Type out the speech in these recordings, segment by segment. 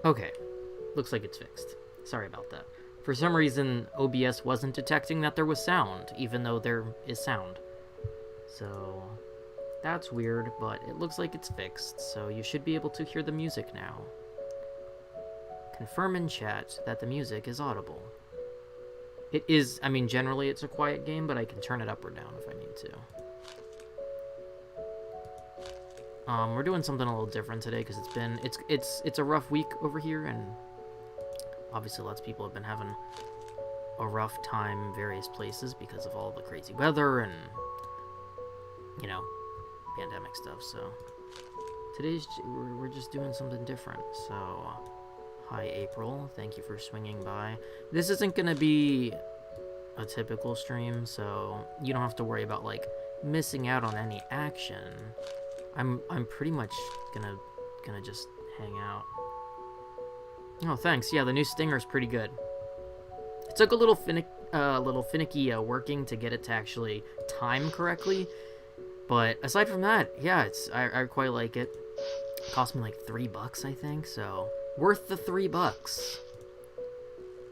Okay, looks like it's fixed. Sorry about that. For some reason, OBS wasn't detecting that there was sound, even though there is sound. So, that's weird, but it looks like it's fixed, so you should be able to hear the music now. Confirm in chat that the music is audible. It is, I mean, generally it's a quiet game, but I can turn it up or down if I need to. We're doing something a little different today because it's a rough week over here, and obviously lots of people have been having a rough time various places because of all the crazy weather and, you know, pandemic stuff. So we're just doing something different. So hi April, thank you for swinging by. This isn't gonna be a typical stream, so you don't have to worry about like missing out on any action. I'm pretty much gonna just hang out. Oh, thanks. Yeah, the new Stinger's pretty good. It took a little finicky working to get it to actually time correctly, but aside from that, yeah, I quite like it. It cost me like $3, I think, so worth the $3.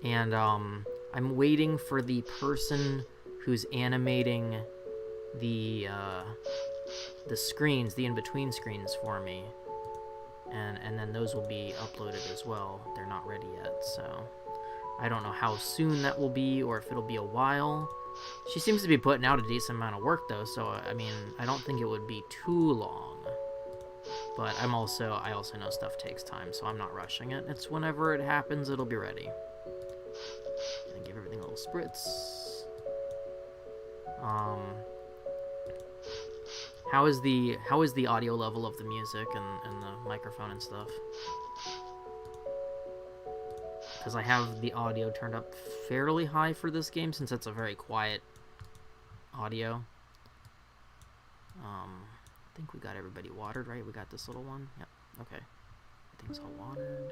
And I'm waiting for the person who's animating the screens, the in-between screens for me, and then those will be uploaded as well. They're not ready yet, so I don't know how soon that will be or if it'll be a while. She seems to be putting out a decent amount of work though, so I mean, I don't think it would be too long. But I also know stuff takes time, so I'm not rushing it. It's whenever it happens, it'll be ready. And give everything a little spritz. How is the audio level of the music and the microphone and stuff? Because I have the audio turned up fairly high for this game since it's a very quiet audio. I think we got everybody watered, right? We got this little one. Yep. Okay. Everything's all watered.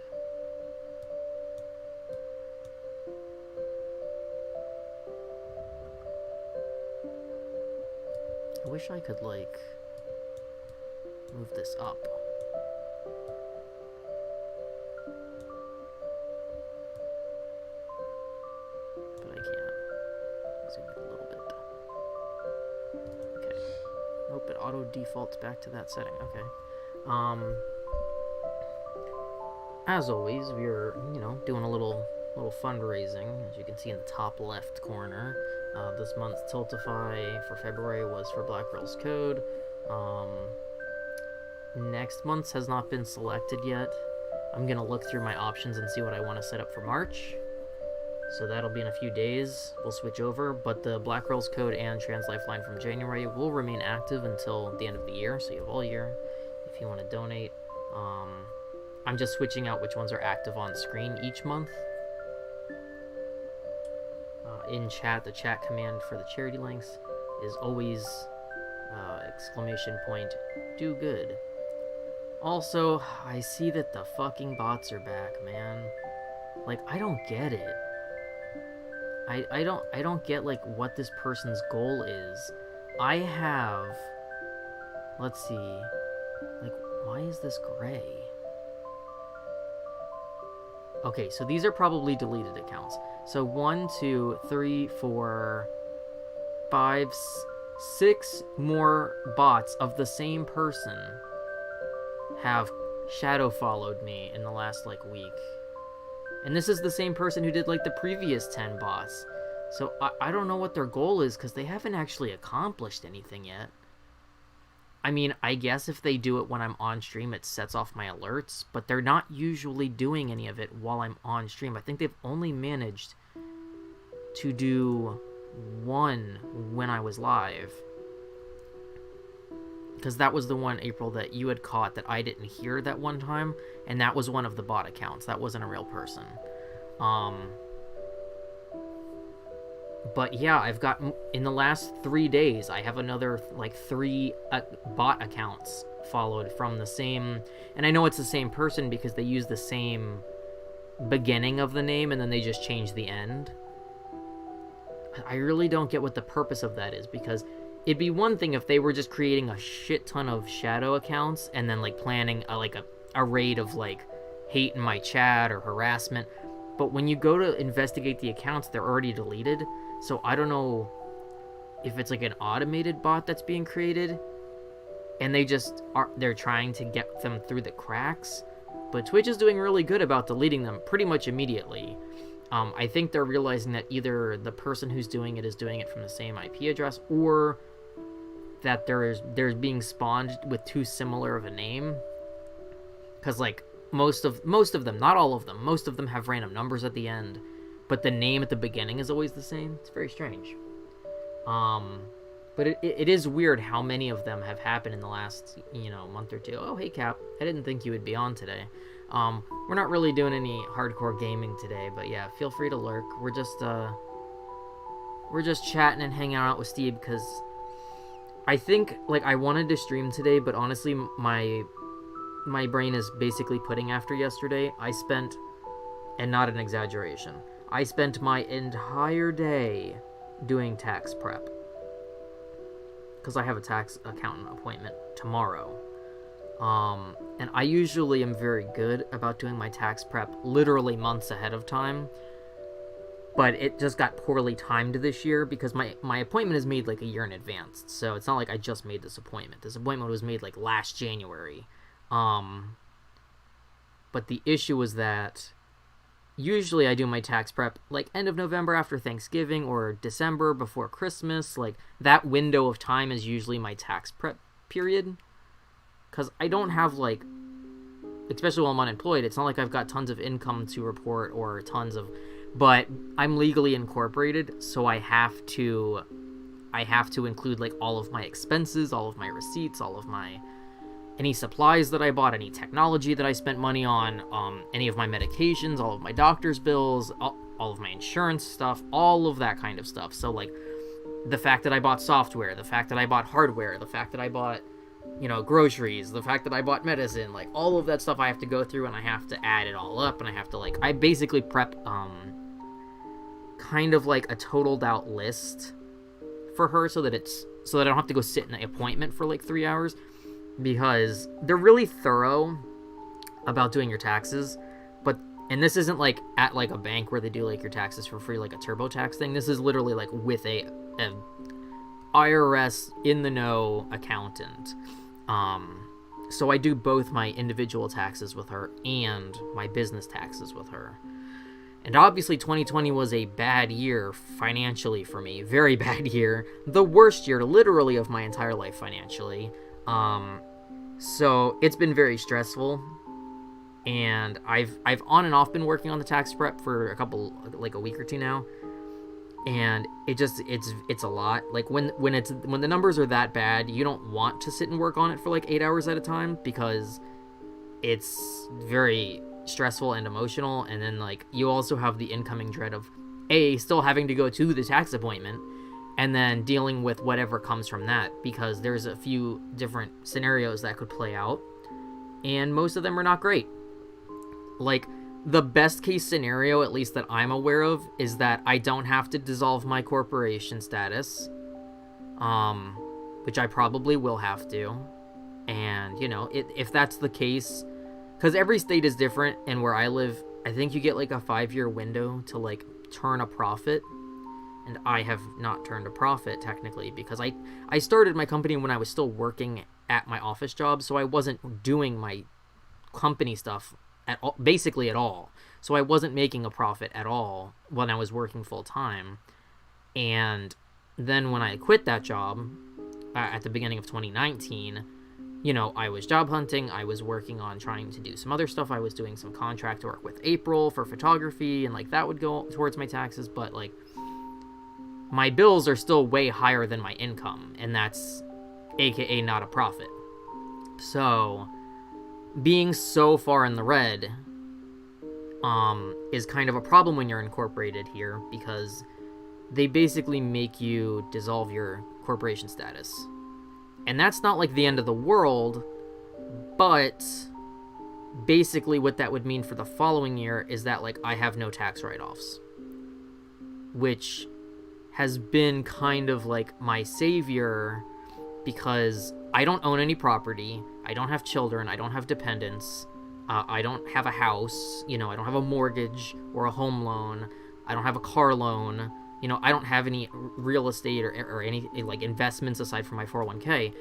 I wish I could, like, move this up. But I can't. Zoom it a little bit. Okay. Nope, it auto defaults back to that setting. Okay. As always, we're, you know, doing a little fundraising, as you can see in the top left corner. This month's Tiltify for February was for Black Girls Code. Next month's has not been selected yet. I'm gonna look through my options and see what I want to set up for March. So that'll be in a few days. We'll switch over, but the Black Girls Code and Trans Lifeline from January will remain active until the end of the year, so you have all year if you want to donate. I'm just switching out which ones are active on screen each month. In chat, the chat command for the charity links is always ! Do good. Also, I see that the fucking bots are back, man. Like, I don't get it. I don't get, like, what this person's goal is. I have... Let's see. Like, why is this gray? Okay, so these are probably deleted accounts. So 1, 2, 3, 4, 5, 6 more bots of the same person have shadow followed me in the last, like, week. And this is the same person who did, like, the previous 10 bots. So I don't know what their goal is, because they haven't actually accomplished anything yet. I mean, I guess if they do it when I'm on stream, it sets off my alerts, but they're not usually doing any of it while I'm on stream. I think they've only managed to do one when I was live. Because that was the one, April, that you had caught that I didn't hear that one time, and that was one of the bot accounts. That wasn't a real person. But yeah, I've got, in the last 3 days, I have another, like, 3 bot accounts followed from the same, and I know it's the same person because they use the same beginning of the name and then they just change the end. I really don't get what the purpose of that is, because it'd be one thing if they were just creating a shit ton of shadow accounts and then, like, planning a raid of, like, hate in my chat or harassment. But when you go to investigate the accounts, they're already deleted. So I don't know if it's like an automated bot that's being created and they're trying to get them through the cracks. But Twitch is doing really good about deleting them pretty much immediately. I think they're realizing that either the person who's doing it is doing it from the same IP address, or that they're being spawned with too similar of a name. Because like most of them, not all of them, most of them have random numbers at the end, but the name at the beginning is always the same. It's very strange. But it is weird how many of them have happened in the last, month or two. Oh, hey, Cap. I didn't think you would be on today. We're not really doing any hardcore gaming today, but yeah, feel free to lurk. We're just chatting and hanging out with Steve, because I think, like, I wanted to stream today, but honestly, my brain is basically pudding after yesterday. I spent, and not an exaggeration, I spent my entire day doing tax prep. Because I have a tax accountant appointment tomorrow. And I usually am very good about doing my tax prep literally months ahead of time. But it just got poorly timed this year because my appointment is made like a year in advance. So it's not like I just made this appointment. This appointment was made like last January. But the issue was that usually I do my tax prep like end of November after Thanksgiving or December before Christmas. Like that window of time is usually my tax prep period. Because I don't have like, especially while I'm unemployed, it's not like I've got tons of income to report or tons of, but I'm legally incorporated, so I have to include like all of my expenses, all of my receipts, all of my any supplies that I bought, any technology that I spent money on, any of my medications, all of my doctor's bills, all of my insurance stuff, all of that kind of stuff. So, like, the fact that I bought software, the fact that I bought hardware, the fact that I bought, groceries, the fact that I bought medicine, like, all of that stuff I have to go through, and I have to add it all up, and I have to, like, I basically prep, kind of like a totaled out list for her so that I don't have to go sit in an appointment for, like, 3 hours. Because they're really thorough about doing your taxes, and this isn't like at like a bank where they do like your taxes for free, like a TurboTax thing. This is literally like with a IRS in the know accountant. So I do both my individual taxes with her and my business taxes with her. And obviously 2020 was a bad year financially for me, very bad year, the worst year literally of my entire life financially. So it's been very stressful, and I've on and off been working on the tax prep for a week or two now, and it's a lot. Like when the numbers are that bad, you don't want to sit and work on it for like 8 hours at a time because it's very stressful and emotional. And then like you also have the incoming dread of still having to go to the tax appointment, and then dealing with whatever comes from that, because there's a few different scenarios that could play out, and most of them are not great. Like, the best case scenario, at least that I'm aware of, is that I don't have to dissolve my corporation status, which I probably will have to. And, if that's the case, because every state is different, and where I live, I think you get like a 5-year window to like turn a profit. And I have not turned a profit, technically, because I started my company when I was still working at my office job, so I wasn't doing my company stuff basically at all. So I wasn't making a profit at all when I was working full-time. And then when I quit that job at the beginning of 2019, I was job hunting, I was working on trying to do some other stuff, I was doing some contract work with April for photography, and, like, that would go towards my taxes, but, like, my bills are still way higher than my income, and that's aka not a profit. So being so far in the red is kind of a problem when you're incorporated here, because they basically make you dissolve your corporation status. And that's not like the end of the world, but basically what that would mean for the following year is that like I have no tax write-offs, which has been kind of like my savior, because I don't own any property, I don't have children, I don't have dependents, I don't have a house, I don't have a mortgage or a home loan. I don't have a car loan. I don't have any real estate or any like investments aside from my 401k.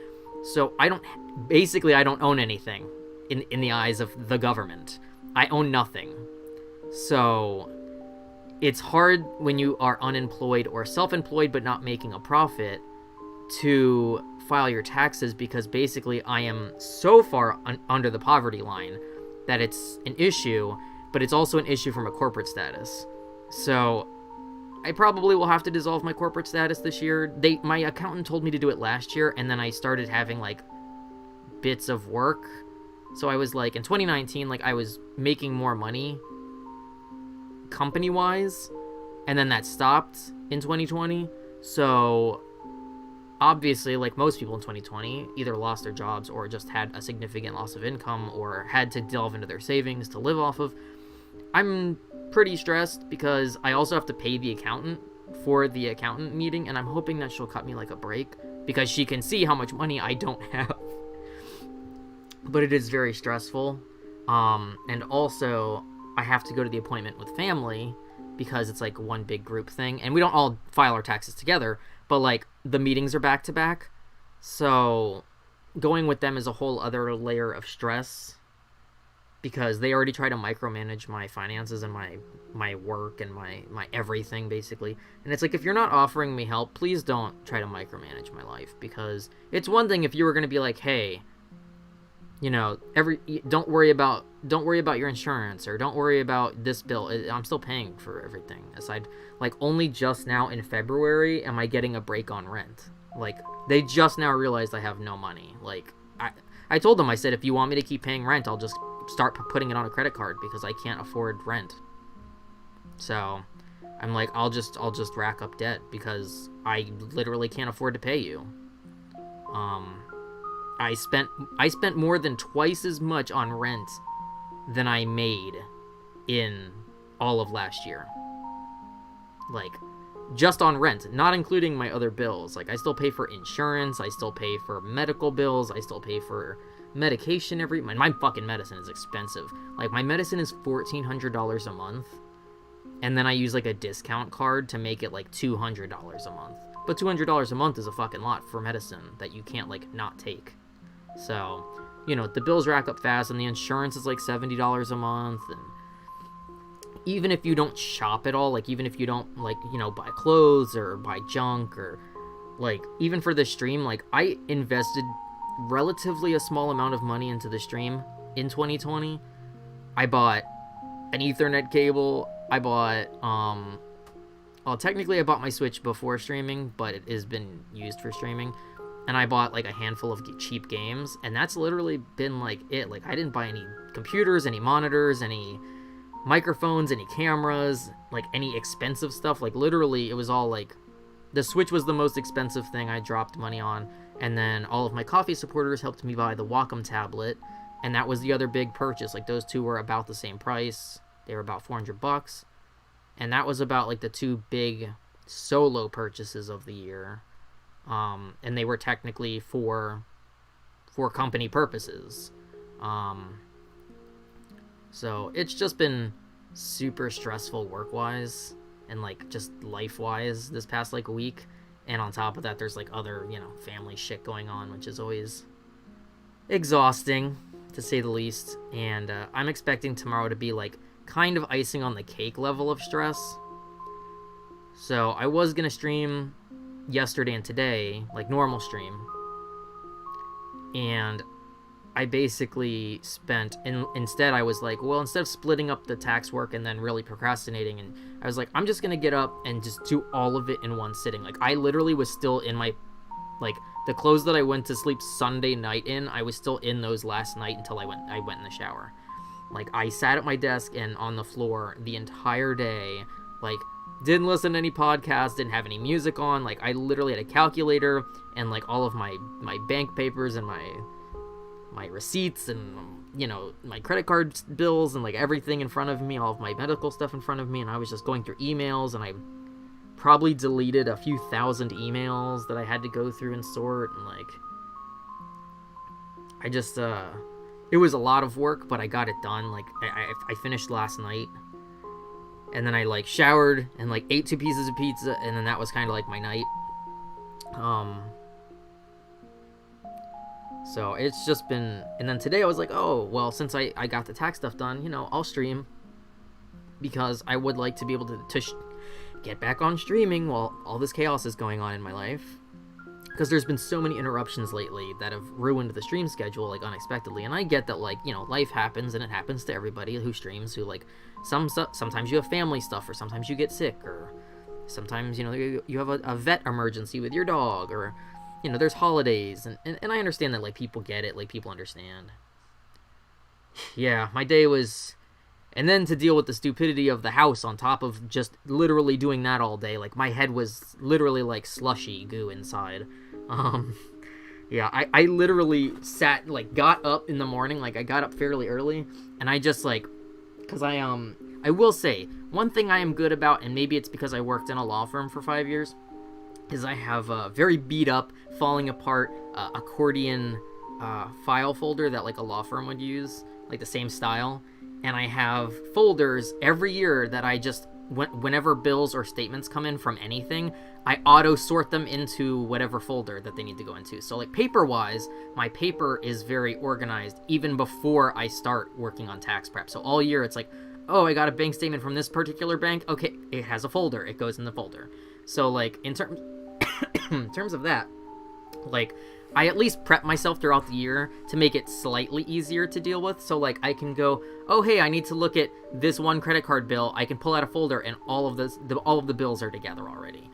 So I don't own anything in the eyes of the government. I own nothing. So it's hard when you are unemployed or self-employed but not making a profit to file your taxes, because basically I am so far under the poverty line that it's an issue, but it's also an issue from a corporate status. So I probably will have to dissolve my corporate status this year. My accountant told me to do it last year, and then I started having like bits of work. So I was like, in 2019, like I was making more money company-wise, and then that stopped in 2020. So obviously, like most people in 2020, either lost their jobs or just had a significant loss of income or had to delve into their savings to live off of. I'm pretty stressed because I also have to pay the accountant for the accountant meeting, and I'm hoping that she'll cut me like a break because she can see how much money I don't have. But it is very stressful. And also I have to go to the appointment with family because it's like one big group thing, and we don't all file our taxes together, but like the meetings are back to back. So going with them is a whole other layer of stress because they already try to micromanage my finances and my work and my everything basically. And it's like, if you're not offering me help, please don't try to micromanage my life, because it's one thing if you were going to be like, hey, don't worry about your insurance, or don't worry about this bill. I'm still paying for everything. Aside, like, only just now in February am I getting a break on rent. Like, they just now realized I have no money. Like, I told them, I said, if you want me to keep paying rent, I'll just start putting it on a credit card because I can't afford rent. So I'm like, I'll just rack up debt because I literally can't afford to pay you. I spent more than twice as much on rent than I made in all of last year. Like, just on rent, not including my other bills. Like, I still pay for insurance, I still pay for medical bills, I still pay for medication my fucking medicine is expensive. Like, my medicine is $1,400 a month, and then I use like a discount card to make it like $200 a month. But $200 a month is a fucking lot for medicine that you can't like not take. So, the bills rack up fast, and the insurance is like $70 a month. And even if you don't shop at all, like even if you don't like, buy clothes or buy junk, or like even for this stream, like I invested relatively a small amount of money into the stream in 2020. I bought an Ethernet cable. I bought, well, technically I bought my Switch before streaming, but it has been used for streaming. And I bought like a handful of cheap games, and that's literally been like it. Like, I didn't buy any computers, any monitors, any microphones, any cameras, like any expensive stuff. Like, literally it was all like, the Switch was the most expensive thing I dropped money on, and then all of my coffee supporters helped me buy the Wacom tablet, and that was the other big purchase. Like, those two were about the same price. They were about $400, and that was about like the two big solo purchases of the year. And they were technically for company purposes. So it's just been super stressful work-wise and like just life-wise this past like week. And on top of that, there's like other, family shit going on, which is always exhausting to say the least. And I'm expecting tomorrow to be like kind of icing on the cake level of stress. So I was gonna stream yesterday and today, like normal stream, and I basically instead I was like, well, instead of splitting up the tax work and then really procrastinating, and I was like, I'm just gonna get up and just do all of it in one sitting. Like, I literally was still in my, like, the clothes that I went to sleep Sunday night in, I was still in those last night until I went in the shower. Like, I sat at my desk and on the floor the entire day, like, didn't listen to any podcasts, didn't have any music on. Like, I literally had a calculator and like all of my bank papers and my receipts and my credit card bills and like everything in front of me, all of my medical stuff in front of me, and I was just going through emails, and I probably deleted a few thousand emails that I had to go through and sort, and like I just it was a lot of work, but I got it done. Like, I finished last night, and then I, like, showered and, like, ate 2 pieces of pizza, and then that was kind of like my night. So it's just been, and then today I was like, oh, well, since I got the tax stuff done, you know, I'll stream, because I would like to be able to get back on streaming while all this chaos is going on in my life. Because there's been so many interruptions lately that have ruined the stream schedule, like, unexpectedly. And I get that, like, you know, life happens, and it happens to everybody who streams, who, like, sometimes you have family stuff, or sometimes you get sick, or sometimes, you know, you have a vet emergency with your dog, or, you know, there's holidays, and I understand that, like, people get it, like, people understand. Yeah, my day was... And then to deal with the stupidity of the house on top of just literally doing that all day, like, my head was literally like slushy goo inside. Yeah, I literally sat, like, got up in the morning, like, I got up fairly early, and I just, like, because I will say, one thing I am good about, and maybe it's because I worked in a law firm for 5 years, is I have a very beat up, falling apart, accordion file folder that, like, a law firm would use, like, the same style. And I have folders every year that I just, whenever bills or statements come in from anything, I auto-sort them into whatever folder that they need to go into. So, like, paper-wise, my paper is very organized even before I start working on tax prep. So all year it's like, oh, I got a bank statement from this particular bank. Okay, it has a folder. It goes in the folder. So, like, in terms of that, like, I at least prep myself throughout the year to make it slightly easier to deal with. So, like, I can go, oh, hey, I need to look at this one credit card bill. I can pull out a folder, and all of the bills are together already.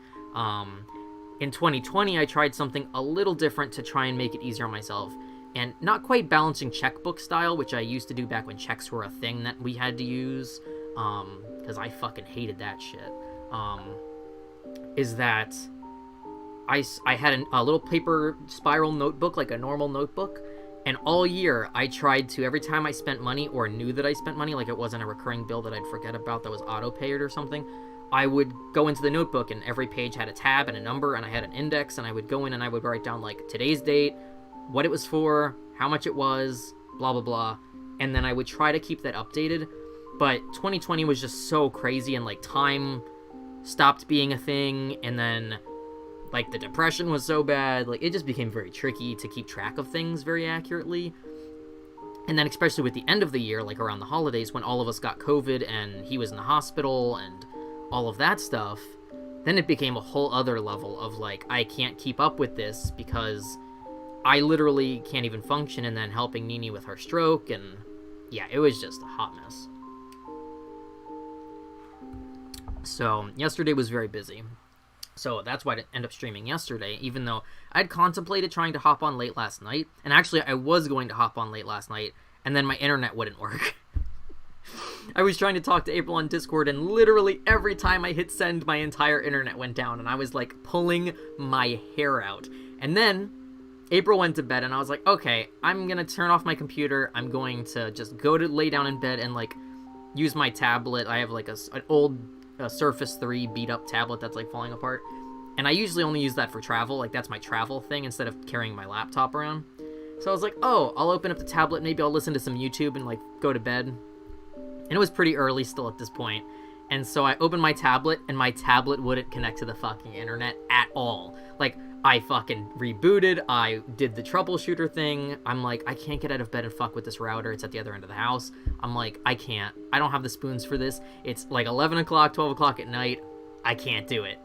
In 2020, I tried something a little different to try and make it easier on myself. And not quite balancing checkbook style, which I used to do back when checks were a thing that we had to use, because I fucking hated that shit, is that I had a little paper spiral notebook, like a normal notebook, and all year I tried to, every time I spent money or knew that I spent money, like it wasn't a recurring bill that I'd forget about that was auto-paid or something, I would go into the notebook, and every page had a tab and a number, and I had an index, and I would go in and I would write down, like, today's date, what it was for, how much it was, blah, blah, blah, and then I would try to keep that updated. But 2020 was just so crazy, and, like, time stopped being a thing, and then, like, the depression was so bad, like, it just became very tricky to keep track of things very accurately. And then especially with the end of the year, like around the holidays, when all of us got COVID and he was in the hospital and all of that stuff, then it became a whole other level of, like, I can't keep up with this because I literally can't even function, and then helping Nini with her stroke, and yeah, it was just a hot mess. So yesterday was very busy. So that's why I didn't end up streaming yesterday, even though I'd contemplated trying to hop on late last night. And actually, I was going to hop on late last night, and then my internet wouldn't work. I was trying to talk to April on Discord, and literally every time I hit send, my entire internet went down, and I was, like, pulling my hair out. And then April went to bed, and I was like, okay, I'm gonna turn off my computer. I'm going to just go to lay down in bed and, like, use my tablet. I have, like, an old Surface 3 beat-up tablet that's, like, falling apart. And I usually only use that for travel. Like, that's my travel thing instead of carrying my laptop around. So I was like, oh, I'll open up the tablet. Maybe I'll listen to some YouTube and, like, go to bed. And it was pretty early still at this point. And so I opened my tablet, and my tablet wouldn't connect to the fucking internet at all. Like, I fucking rebooted, I did the troubleshooter thing, I'm like, I can't get out of bed and fuck with this router, it's at the other end of the house. I'm like, I don't have the spoons for this. It's like 11 o'clock, 12 o'clock at night, I can't do it.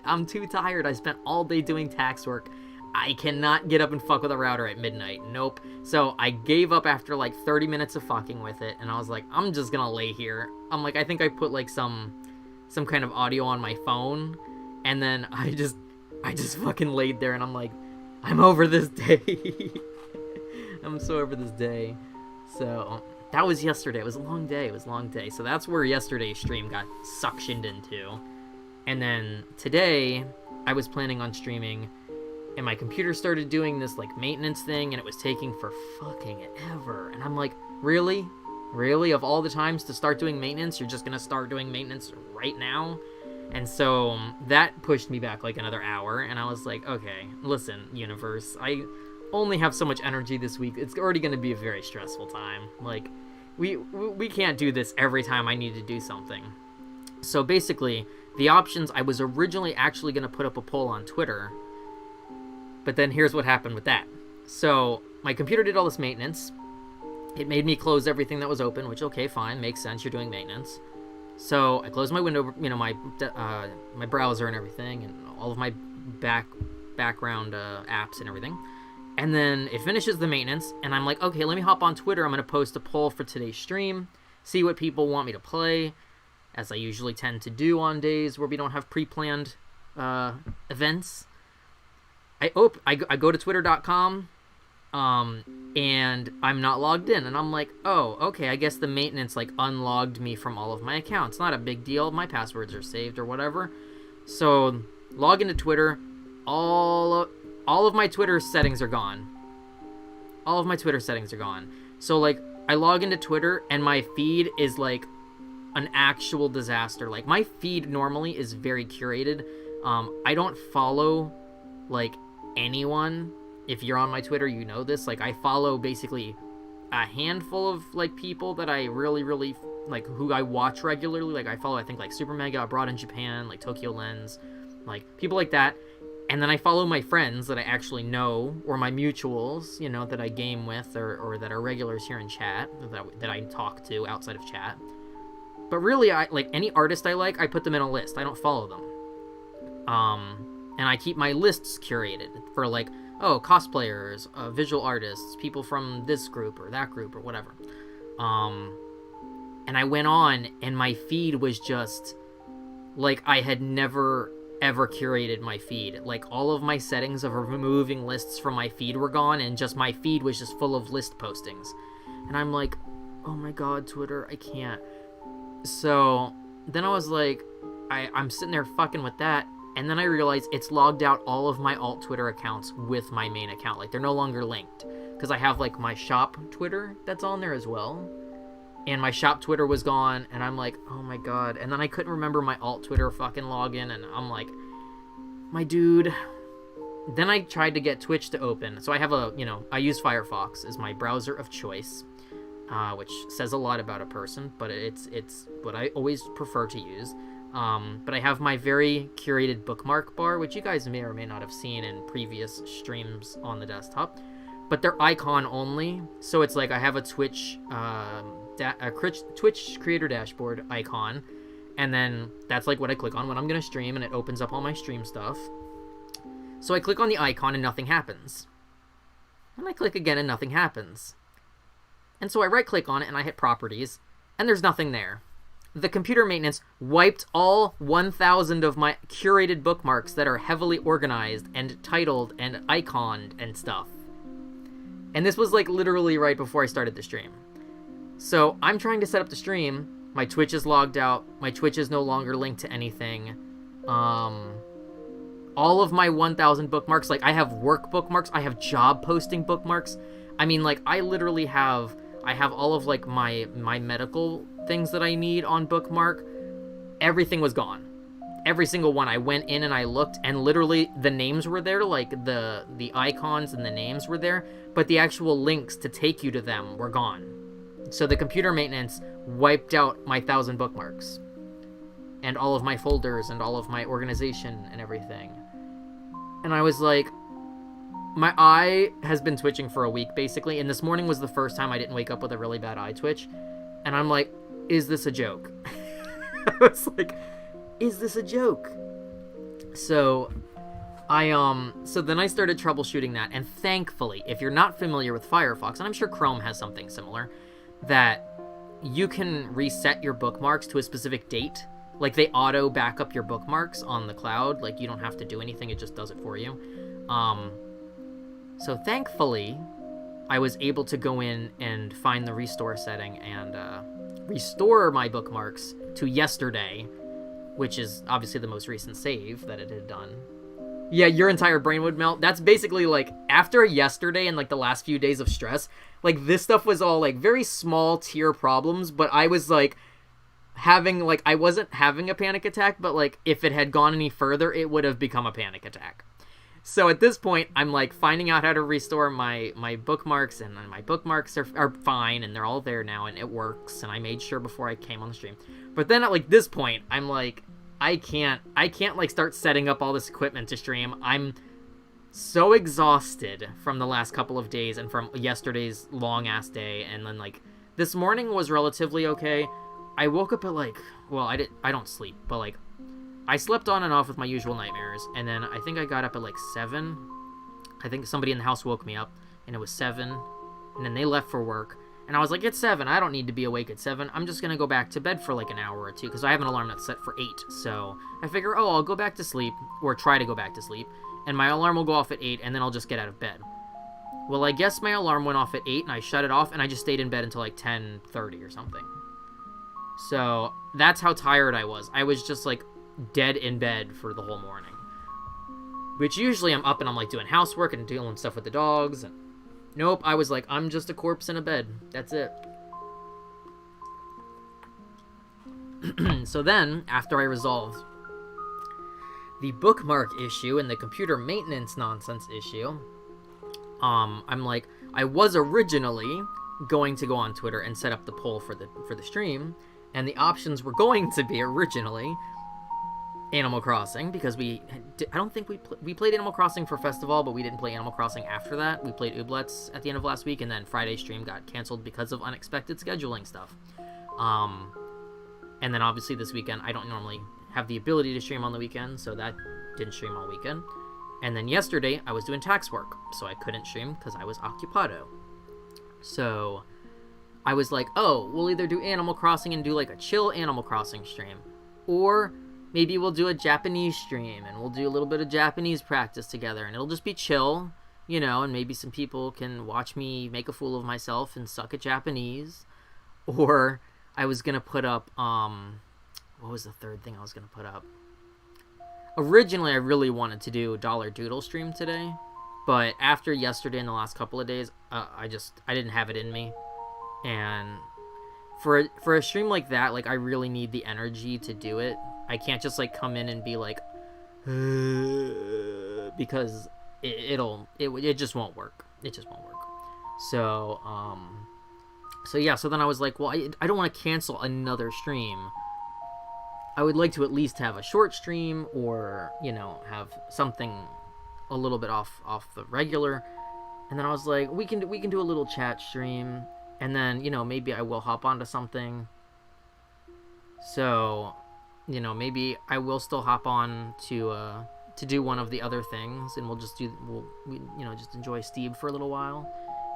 I'm too tired, I spent all day doing tax work. I cannot get up and fuck with a router at midnight. Nope. So I gave up after like 30 minutes of fucking with it, and I was like, I'm just gonna lay here. I'm like, I think I put like some kind of audio on my phone, and then I just fucking laid there, and I'm like, I'm over this day. I'm so over this day. So that was yesterday. It was a long day. So that's where yesterday's stream got suctioned into. And then today I was planning on streaming, and my computer started doing this, like, maintenance thing, and it was taking for fucking ever. And I'm like, really? Really? Of all the times to start doing maintenance, you're just gonna start doing maintenance right now? And so that pushed me back, like, another hour, and I was like, okay, listen, universe, only have so much energy this week. It's already going to be a very stressful time. Like, we can't do this every time I need to do something. So basically, the options, I was originally actually going to put up a poll on Twitter, but then here's what happened with that. So my computer did all this maintenance. It made me close everything that was open, which, okay, fine, makes sense, you're doing maintenance. So I closed my window, my browser and everything, and all of my background apps and everything. And then it finishes the maintenance, and I'm like, okay, let me hop on Twitter. I'm going to post a poll for today's stream, see what people want me to play, as I usually tend to do on days where we don't have pre-planned events. I go to twitter.com, and I'm not logged in, and I'm like, oh, okay, I guess the maintenance, like, unlogged me from all of my accounts. Not a big deal. My passwords are saved or whatever. So, log into Twitter. All of my Twitter settings are gone. All of my Twitter settings are gone. So, like, I log into Twitter, and my feed is, like, an actual disaster. Like, my feed normally is very curated. I don't follow, like, anyone. If you're on my Twitter, you know this. Like, I follow basically a handful of, like, people that I really, like, who I watch regularly. Like, I follow, I think, like, Super Mega, Abroad in Japan, like, Tokyo Lens, like, people like that. And then I follow my friends that I actually know, or my mutuals, you know, that I game with, or that are regulars here in chat, that I talk to outside of chat. But really, like, any artist I like, I put them in a list. I don't follow them. And I keep my lists curated for, like, oh, cosplayers, visual artists, people from this group or that group or whatever. And I went on, and my feed was just, like, I had never ever curated my feed. Like, all of my settings of removing lists from my feed were gone, and just my feed was just full of list postings. And I'm like, oh my god, Twitter, I can't. So then I was like, I'm sitting there fucking with that, and then I realized it's logged out all of my alt Twitter accounts with my main account. Like, they're no longer linked, because I have, like, my shop Twitter that's on there as well. And my shop Twitter was gone, and I'm like, oh my god. And then I couldn't remember my alt Twitter fucking login, and I'm like, my dude. Then I tried to get Twitch to open. So I have I use Firefox as my browser of choice, which says a lot about a person, but it's what I always prefer to use. But I have my very curated bookmark bar, which you guys may or may not have seen in previous streams on the desktop. But they're icon only, so it's like I have a Twitch Twitch creator dashboard icon, and then that's like what I click on when I'm gonna stream, and it opens up all my stream stuff. So I click on the icon and nothing happens. And I click again and nothing happens. And so I right click on it and I hit properties, and there's nothing there. The computer maintenance wiped all 1,000 of my curated bookmarks that are heavily organized and titled and iconed and stuff. And this was like literally right before I started the stream. So I'm trying to set up the stream. My Twitch is logged out. My Twitch is no longer linked to anything. All of my 1,000 bookmarks, like I have work bookmarks, I have job posting bookmarks. I mean, like I literally have all of like my medical things that I need on bookmark. Everything was gone. Every single one. I went in and I looked, and literally the names were there, like the icons and the names were there, but the actual links to take you to them were gone. So the computer maintenance wiped out my 1,000 bookmarks and all of my folders and all of my organization and everything. And I was like, my eye has been twitching for a week basically, and this morning was the first time I didn't wake up with a really bad eye twitch. And I'm like, is this a joke? I was like, is this a joke? So so then I started troubleshooting that, and thankfully, if you're not familiar with Firefox, and I'm sure Chrome has something similar, that you can reset your bookmarks to a specific date. Like, they auto back up your bookmarks on the cloud. Like, you don't have to do anything, it just does it for you. So thankfully, I was able to go in and find the restore setting and restore my bookmarks to yesterday, which is obviously the most recent save that it had done. Yeah, your entire brain would melt. That's basically, like, after yesterday and, like, the last few days of stress, like, this stuff was all, like, very small tier problems, but I was, like, having, like, I wasn't having a panic attack, but, like, if it had gone any further, it would have become a panic attack. So at this point, I'm like finding out how to restore my bookmarks, and my bookmarks are fine, and they're all there now, and it works. And I made sure before I came on the stream. But then at like this point, I'm like, I can't like start setting up all this equipment to stream. I'm so exhausted from the last couple of days and from yesterday's long ass day, and then like this morning was relatively okay. I woke up at like, well, I don't sleep, but like I slept on and off with my usual nightmares, and then I think I got up at like 7. I think somebody in the house woke me up, and it was 7, and then they left for work, and I was like, it's 7, I don't need to be awake at 7, I'm just gonna go back to bed for like an hour or two, because I have an alarm that's set for 8, so I figure, oh, I'll go back to sleep, or try to go back to sleep, and my alarm will go off at 8, and then I'll just get out of bed. Well, I guess my alarm went off at 8, and I shut it off, and I just stayed in bed until like 10:30 or something. So that's how tired I was. I was just like dead in bed for the whole morning. Which usually I'm up and I'm like doing housework and doing stuff with the dogs. And nope, I was like, I'm just a corpse in a bed. That's it. So then, after I resolved the bookmark issue and the computer maintenance nonsense issue, I'm like, I was originally going to go on Twitter and set up the poll for the stream, and the options were going to be originally Animal Crossing, because I don't think we played Animal Crossing for Festival, but we didn't play Animal Crossing after that. We played Ooblets at the end of last week, and then Friday's stream got canceled because of unexpected scheduling stuff. And then obviously this weekend, I don't normally have the ability to stream on the weekend, so that didn't stream all weekend. And then yesterday, I was doing tax work, so I couldn't stream because I was occupado. So I was like, oh, we'll either do Animal Crossing and do like a chill Animal Crossing stream, or maybe we'll do a Japanese stream, and we'll do a little bit of Japanese practice together, and it'll just be chill, you know, and maybe some people can watch me make a fool of myself and suck at Japanese. Or I was going to put up, what was the third thing I was going to put up? Originally, I really wanted to do a Dollar Doodle stream today, but after yesterday and the last couple of days, I didn't have it in me. And for a stream like that, like, I really need the energy to do it. I can't just like come in and be like, because it just won't work. It just won't work. So yeah. So then I was like, well, I don't want to cancel another stream. I would like to at least have a short stream, or you know, have something a little bit off the regular. And then I was like, we can do a little chat stream, and then you know, maybe I will hop onto something. So, you know, maybe I will still hop on to do one of the other things, and we'll just enjoy Steeb for a little while.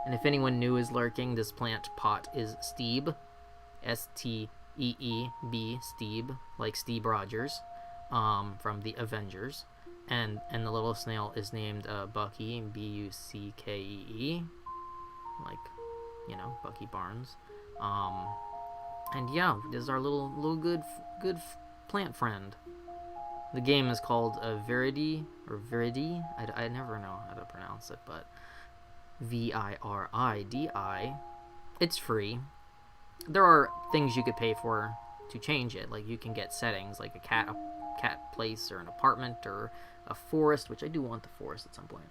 And if anyone new is lurking, this plant pot is Steeb, Steeb, Steeb, like Steve Rogers, from the Avengers, and the little snail is named Bucky, Buckee, like, you know, Bucky Barnes. And yeah, this is our little good plant friend. The game is called Viridi, or Viridi. I never know how to pronounce it, but Viridi. It's free. There are things you could pay for to change it. Like you can get settings, like a cat place, or an apartment, or a forest, which I do want the forest at some point.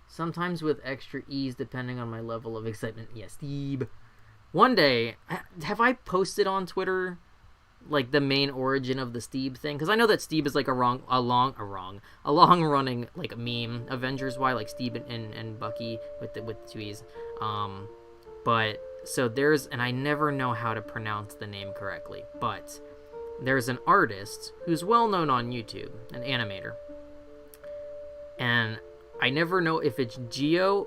Sometimes with extra ease, depending on my level of excitement. Yes, Steeb. One day, have I posted on Twitter like the main origin of the Steeb thing? Because I know that Steeb is like a long-running like meme, Avengers why, like Steeb and Bucky with the 2 E's. But so there's, and I never know how to pronounce the name correctly, but there's an artist who's well known on YouTube, an animator, and I never know if it's Geo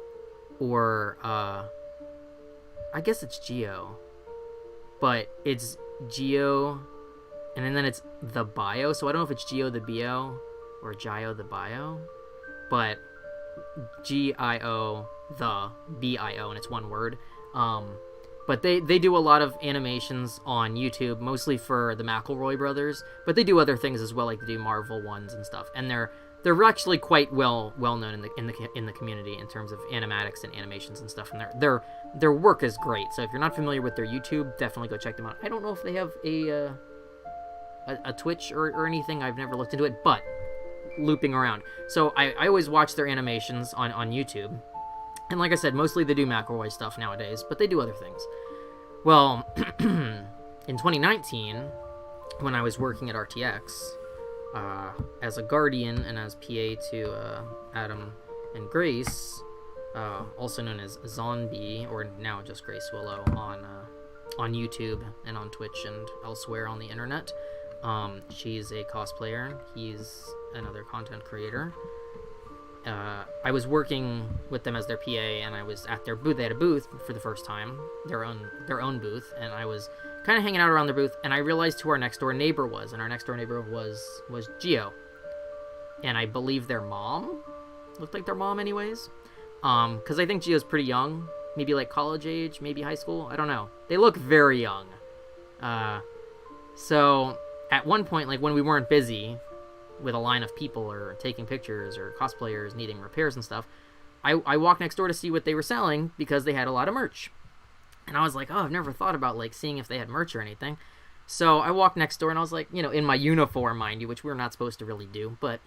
or I guess it's Geo, but it's Geo, and then it's the Bio, so I don't know if it's Geo the Bio or Gio the Bio, but Gio the Bio, and it's one word. But they do a lot of animations on YouTube, mostly for the McElroy brothers, but they do other things as well, like they do Marvel ones and stuff, and they're actually quite well known in the community in terms of animatics and animations and stuff, and their work is great. So if you're not familiar with their YouTube, definitely go check them out. I don't know if they have a Twitch or anything. I've never looked into it, but looping around. So I always watch their animations on YouTube. And like I said, mostly they do McElroy stuff nowadays, but they do other things. Well, in 2019, when I was working at RTX, as a guardian and as PA to Adam and Grace, also known as Zombie, or now just Grace Willow, on YouTube and on Twitch and elsewhere on the internet. She's a cosplayer. He's another content creator. I was working with them as their PA, and I was at their booth. They had a booth for the first time, their own booth, and I was kind of hanging out around their booth, and I realized who our next door neighbor was, and our next door neighbor was Gio, and I believe their mom looked like their mom, anyways, because I think Gio's pretty young, maybe like college age, maybe high school. I don't know. They look very young. So at one point, like when we weren't busy with a line of people or taking pictures or cosplayers needing repairs and stuff, I walked next door to see what they were selling because they had a lot of merch. And I was like, oh, I've never thought about like seeing if they had merch or anything. So I walked next door and I was like, in my uniform, mind you, which we're not supposed to really do, but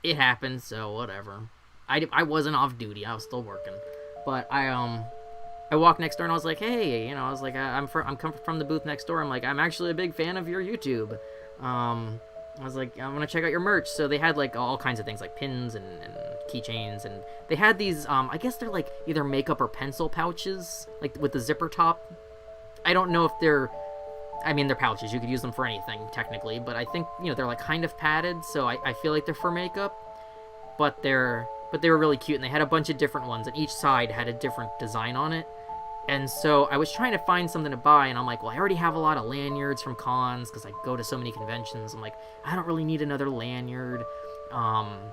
it happened, so whatever. I wasn't off duty, I was still working. But I walked next door and I was like, hey, I was like, I'm coming from the booth next door. I'm like, I'm actually a big fan of your YouTube. I was like, I'm gonna check out your merch. So they had like all kinds of things like pins and keychains, and they had these I guess they're like either makeup or pencil pouches, like with the zipper top. I don't know if they're pouches, you could use them for anything technically, but I think they're like kind of padded, so I feel like they're for makeup, but they were really cute, and they had a bunch of different ones, and each side had a different design on it. And so I was trying to find something to buy, and I'm like, well, I already have a lot of lanyards from cons because I go to so many conventions. I'm like, I don't really need another lanyard. And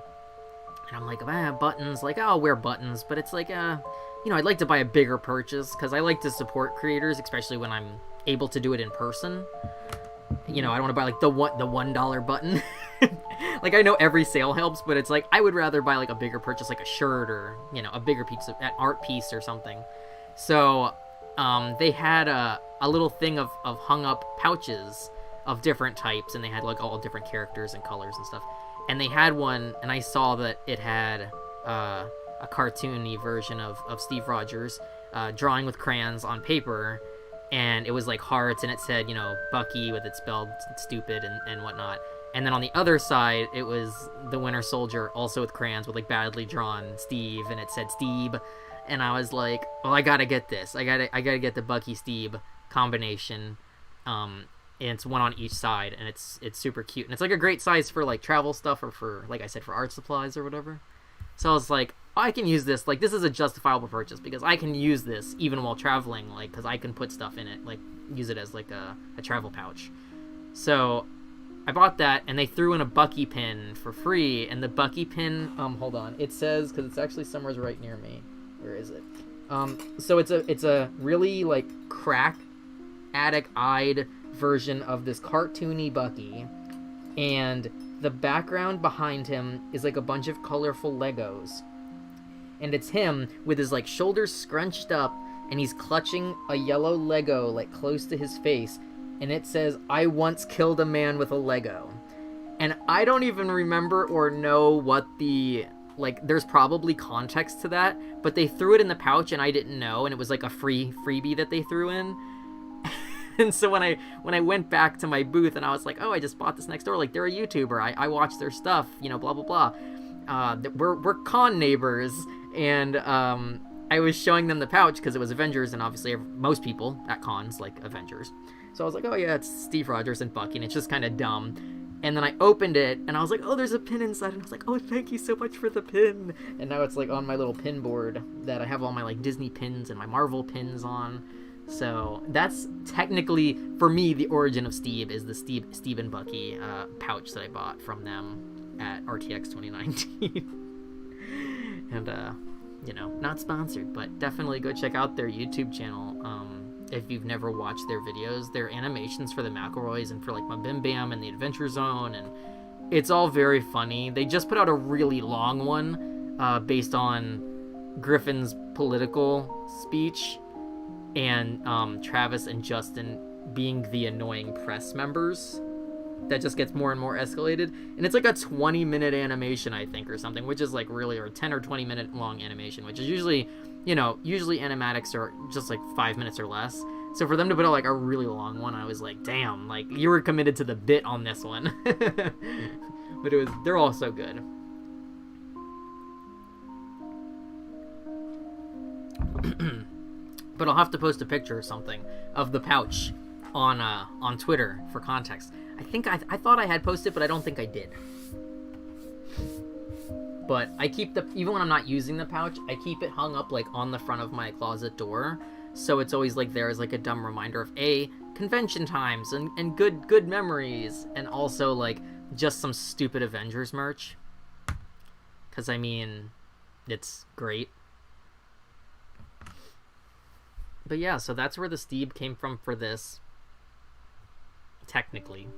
I'm like, buttons, like, I'll wear buttons, but it's like, I'd like to buy a bigger purchase because I like to support creators, especially when I'm able to do it in person. I don't want to buy like the $1 button. Like, I know every sale helps, but it's like I would rather buy like a bigger purchase, like a shirt or a bigger piece of an art piece or something. So they had a little thing of hung up pouches of different types, and they had like all different characters and colors and stuff. And they had one, and I saw that it had a cartoony version of Steve Rogers drawing with crayons on paper, and it was like hearts, and it said Bucky with it spelled stupid and whatnot. And then on the other side, it was the Winter Soldier, also with crayons with like badly drawn Steve, and it said Steve. And I was like, well, I gotta get this. I gotta get the Bucky Steve combination. And it's one on each side, and it's super cute. And it's like a great size for like travel stuff, or for, like I said, for art supplies or whatever. So I was like, I can use this. Like, this is a justifiable purchase because I can use this even while traveling, like, because I can put stuff in it, like use it as like a travel pouch. So I bought that, and they threw in a Bucky pin for free. And the Bucky pin, hold on, it says, because it's actually somewhere right near me. Where is it? So it's a really like crack addict-eyed version of this cartoony Bucky, and the background behind him is like a bunch of colorful Legos, and it's him with his like shoulders scrunched up, and he's clutching a yellow Lego like close to his face, and it says, "I once killed a man with a Lego." And I don't even remember or know what the there's probably context to that, but they threw it in the pouch and I didn't know, and it was like a freebie that they threw in. And so when I went back to my booth and I was like, oh, I just bought this next door, like, they're a YouTuber, I watch their stuff, blah blah blah, we're con neighbors, and I was showing them the pouch because it was Avengers, and obviously most people at cons like Avengers, so I was like, oh yeah, it's Steve Rogers and Bucky, and it's just kind of dumb. And then I opened it, and I was like, oh, there's a pin inside. And I was like, oh, thank you so much for the pin. And now it's, like, on my little pin board that I have all my, like, Disney pins and my Marvel pins on. So that's technically, for me, the origin of Steve is the Steve and Bucky pouch that I bought from them at RTX 2019. And, not sponsored, but definitely go check out their YouTube channel. If you've never watched their videos, their animations for the McElroys and for like my Bim Bam and the Adventure Zone, and it's all very funny. They just put out a really long one based on Griffin's political speech, and Travis and Justin being the annoying press members. that just gets more and more escalated, and it's like a 20-minute animation, I think, or something, which is like really, or 10 or 20-minute long animation, which is usually, usually animatics are just like 5 minutes or less. So for them to put out like a really long one, I was like, damn, like you were committed to the bit on this one. But they're all so good. But I'll have to post a picture or something of the pouch on Twitter for context. I thought I had posted, but I don't think I did. But I keep even when I'm not using the pouch, I keep it hung up like on the front of my closet door, so it's always like there as like a dumb reminder of convention times and good memories, and also like just some stupid Avengers merch. 'Cause I mean, it's great. But yeah, so that's where the Steeb came from for this. Technically.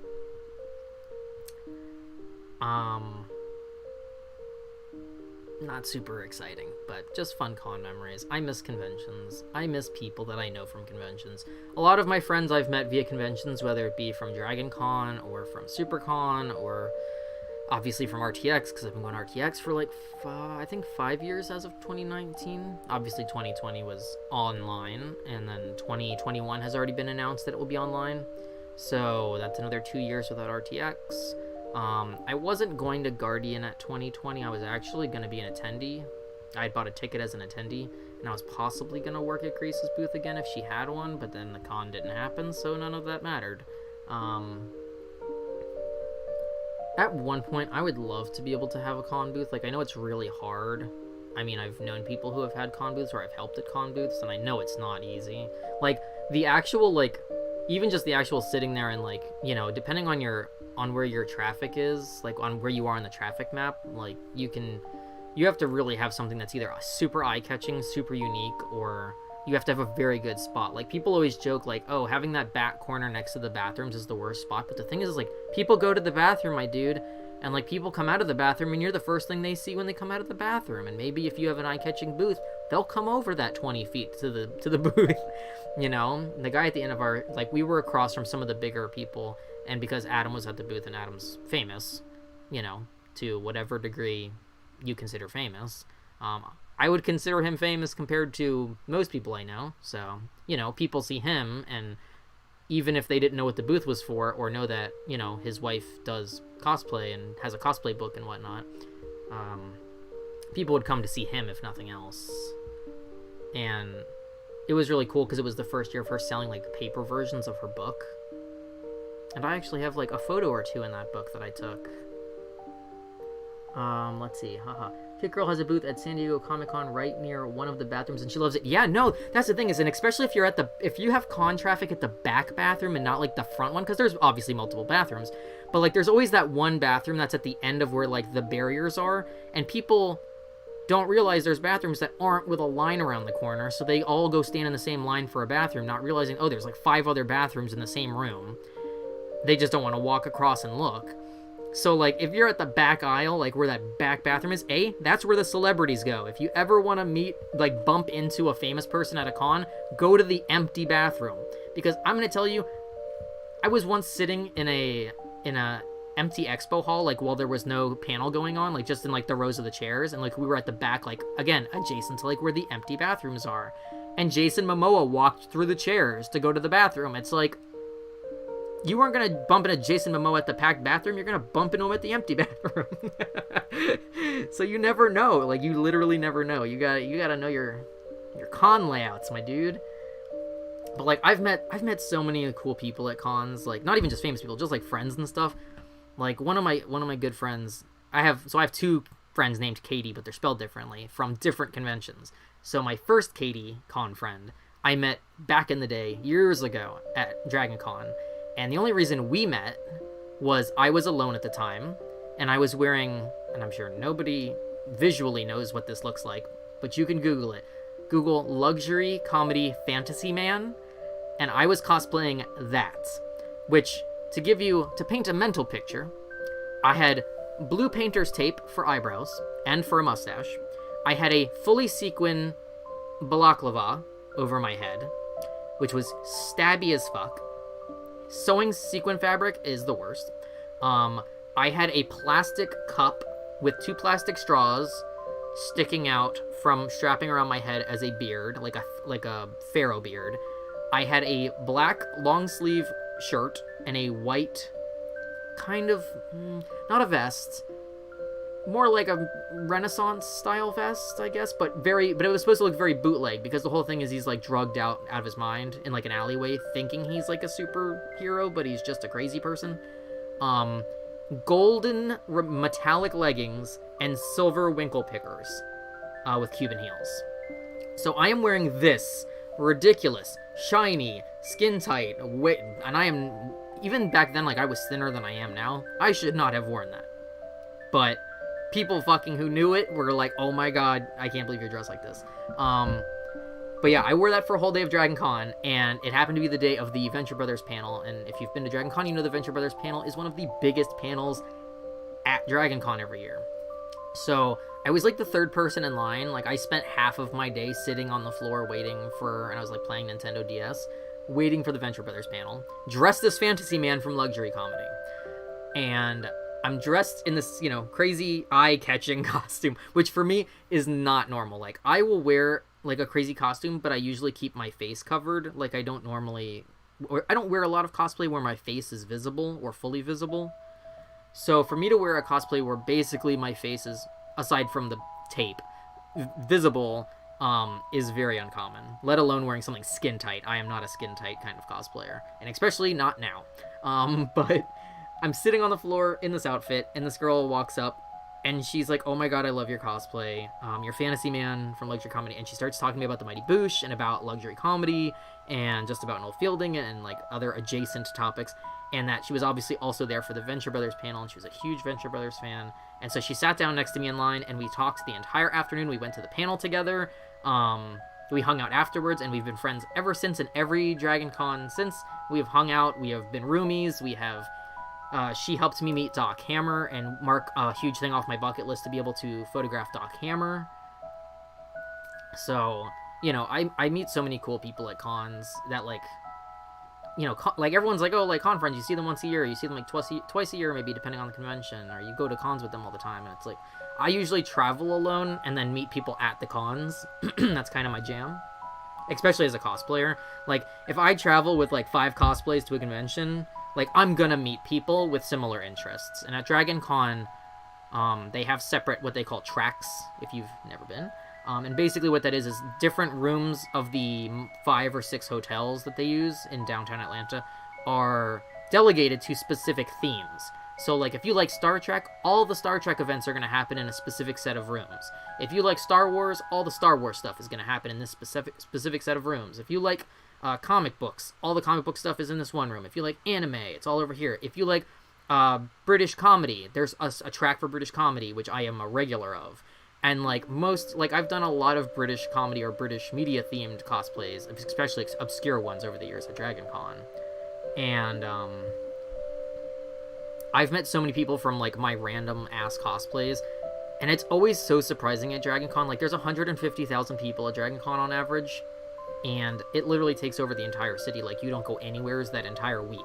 Not super exciting, but just fun con memories. I miss conventions. I miss people that I know from conventions. A lot of my friends I've met via conventions, whether it be from Dragon Con or from SuperCon or obviously from RTX, because I've been going to RTX for like, I think 5 years as of 2019. Obviously 2020 was online, and then 2021 has already been announced that it will be online. So that's another 2 years without RTX. I wasn't going to Guardian at 2020. I was actually going to be an attendee. I had bought a ticket as an attendee, and I was possibly going to work at Grace's booth again if she had one, but then the con didn't happen, so none of that mattered. At one point, I would love to be able to have a con booth. Like, I know it's really hard. I mean, I've known people who have had con booths, or I've helped at con booths, and I know it's not easy. Like, the actual, like, even just the actual sitting there and, like, depending on where your traffic is, like, on where you are on the traffic map, like, you have to really have something that's either super eye-catching, super unique, or you have to have a very good spot. Like, people always joke, like, oh, having that back corner next to the bathrooms is the worst spot. But the thing is, like, people go to the bathroom, my dude, and, like, people come out of the bathroom, and you're the first thing they see when they come out of the bathroom. And maybe if you have an eye-catching booth, they'll come over that 20 feet to the booth, The guy at the end of like, we were across from some of the bigger people, and because Adam was at the booth, and Adam's famous, to whatever degree you consider famous, I would consider him famous compared to most people I know. So, people see him, and even if they didn't know what the booth was for, or know that, his wife does cosplay and has a cosplay book and whatnot, people would come to see him if nothing else. And it was really cool because it was the first year of her selling, like, paper versions of her book. And I actually have, like, a photo or two in that book that I took. Let's see, Kit Girl has a booth at San Diego Comic-Con right near one of the bathrooms, and she loves it. Yeah, no, that's the thing is, and especially if you have con traffic at the back bathroom and not, like, the front one, because there's obviously multiple bathrooms, but, like, there's always that one bathroom that's at the end of where, like, the barriers are, and people don't realize there's bathrooms that aren't with a line around the corner, so they all go stand in the same line for a bathroom, not realizing, oh, there's, like, 5 other bathrooms in the same room. They just don't want to walk across and look. So, like, if you're at the back aisle, like, where that back bathroom is, that's where the celebrities go. If you ever want to meet, like, bump into a famous person at a con, go to the empty bathroom. Because I'm going to tell you, I was once sitting in a empty expo hall, like, while there was no panel going on, like, just in, like, the rows of the chairs, and, like, we were at the back, like, again, adjacent to, like, where the empty bathrooms are. And Jason Momoa walked through the chairs to go to the bathroom. It's like, you weren't going to bump into Jason Momoa at the packed bathroom, you're going to bump into him at the empty bathroom. So you never know. Like, you literally never know. You gotta know your con layouts, my dude. But, like, I've met so many cool people at cons, like, not even just famous people, just, like, friends and stuff. Like, one of my good friends, I have 2 friends named Katie, but they're spelled differently, from different conventions. So my first Katie con friend, I met back in the day, years ago, at Dragon Con. And the only reason we met was I was alone at the time, and I was wearing, and I'm sure nobody visually knows what this looks like, but you can Google it. Google luxury comedy fantasy man, and I was cosplaying that, which, to paint a mental picture, I had blue painter's tape for eyebrows and for a mustache. I had a fully sequin balaclava over my head, which was stabby as fuck. Sewing sequin fabric is the worst. I had a plastic cup with 2 plastic straws sticking out from strapping around my head as a beard, like a pharaoh beard. I had a black long sleeve shirt and a white kind of not a vest, more like a Renaissance style vest, I guess, but it was supposed to look very bootleg because the whole thing is he's like drugged out of his mind in like an alleyway thinking he's like a superhero, but he's just a crazy person. Golden metallic leggings and silver winkle pickers with Cuban heels. So I am wearing this ridiculous, shiny, skin tight, and I am, even back then, like I was thinner than I am now. I should not have worn that. But people fucking who knew it were like, oh my god, I can't believe you're dressed like this. But yeah, I wore that for a whole day of Dragon Con, and it happened to be the day of the Venture Brothers panel, and if you've been to Dragon Con, you know the Venture Brothers panel is one of the biggest panels at Dragon Con every year. So I was like the third person in line. Like I spent half of my day sitting on the floor waiting for, and I was like playing Nintendo DS, waiting for the Venture Brothers panel, dressed as Fantasy Man from Luxury Comedy. And I'm dressed in this, crazy eye-catching costume, which for me is not normal. Like I will wear like a crazy costume, but I usually keep my face covered. Like I don't wear a lot of cosplay where my face is visible or fully visible. So for me to wear a cosplay where basically my face is, aside from the tape, visible, is very uncommon. Let alone wearing something skin tight. I am not a skin tight kind of cosplayer, and especially not now. But I'm sitting on the floor in this outfit, and this girl walks up, and she's like, oh my god, I love your cosplay. You're Fantasy Man from Luxury Comedy. And she starts talking to me about the Mighty Boosh and about Luxury Comedy and just about Noel Fielding and like other adjacent topics. And that she was obviously also there for the Venture Brothers panel, and she was a huge Venture Brothers fan. And so she sat down next to me in line, and we talked the entire afternoon. We went to the panel together. We hung out afterwards, and we've been friends ever since. And every Dragon Con since, we have hung out. We have been roomies. We have... she helped me meet Doc Hammer and mark a huge thing off my bucket list to be able to photograph Doc Hammer. So, I meet so many cool people at cons that, like, like everyone's like, oh, like con friends, you see them once a year, you see them like twice a year maybe, depending on the convention, or you go to cons with them all the time. And it's like, I usually travel alone and then meet people at the cons. That's kind of my jam, especially as a cosplayer. Like, if I travel with like 5 cosplays to a convention, like, I'm gonna meet people with similar interests. And at Dragon Con, they have separate, what they call tracks, if you've never been. And basically what that is different rooms of the 5 or 6 hotels that they use in downtown Atlanta are delegated to specific themes. So, like, if you like Star Trek, all the Star Trek events are going to happen in a specific set of rooms. If you like Star Wars, all the Star Wars stuff is going to happen in this specific set of rooms. If you like comic books, all the comic book stuff is in this one room. If you like anime, it's all over here. If you like British comedy, there's a track for British comedy, which I am a regular of. And, like, I've done a lot of British comedy or British media-themed cosplays, especially obscure ones over the years at Dragon Con. And, I've met so many people from, like, my random-ass cosplays, and it's always so surprising at Dragon Con. Like, there's 150,000 people at Dragon Con on average, and it literally takes over the entire city. Like, you don't go anywhere that entire week,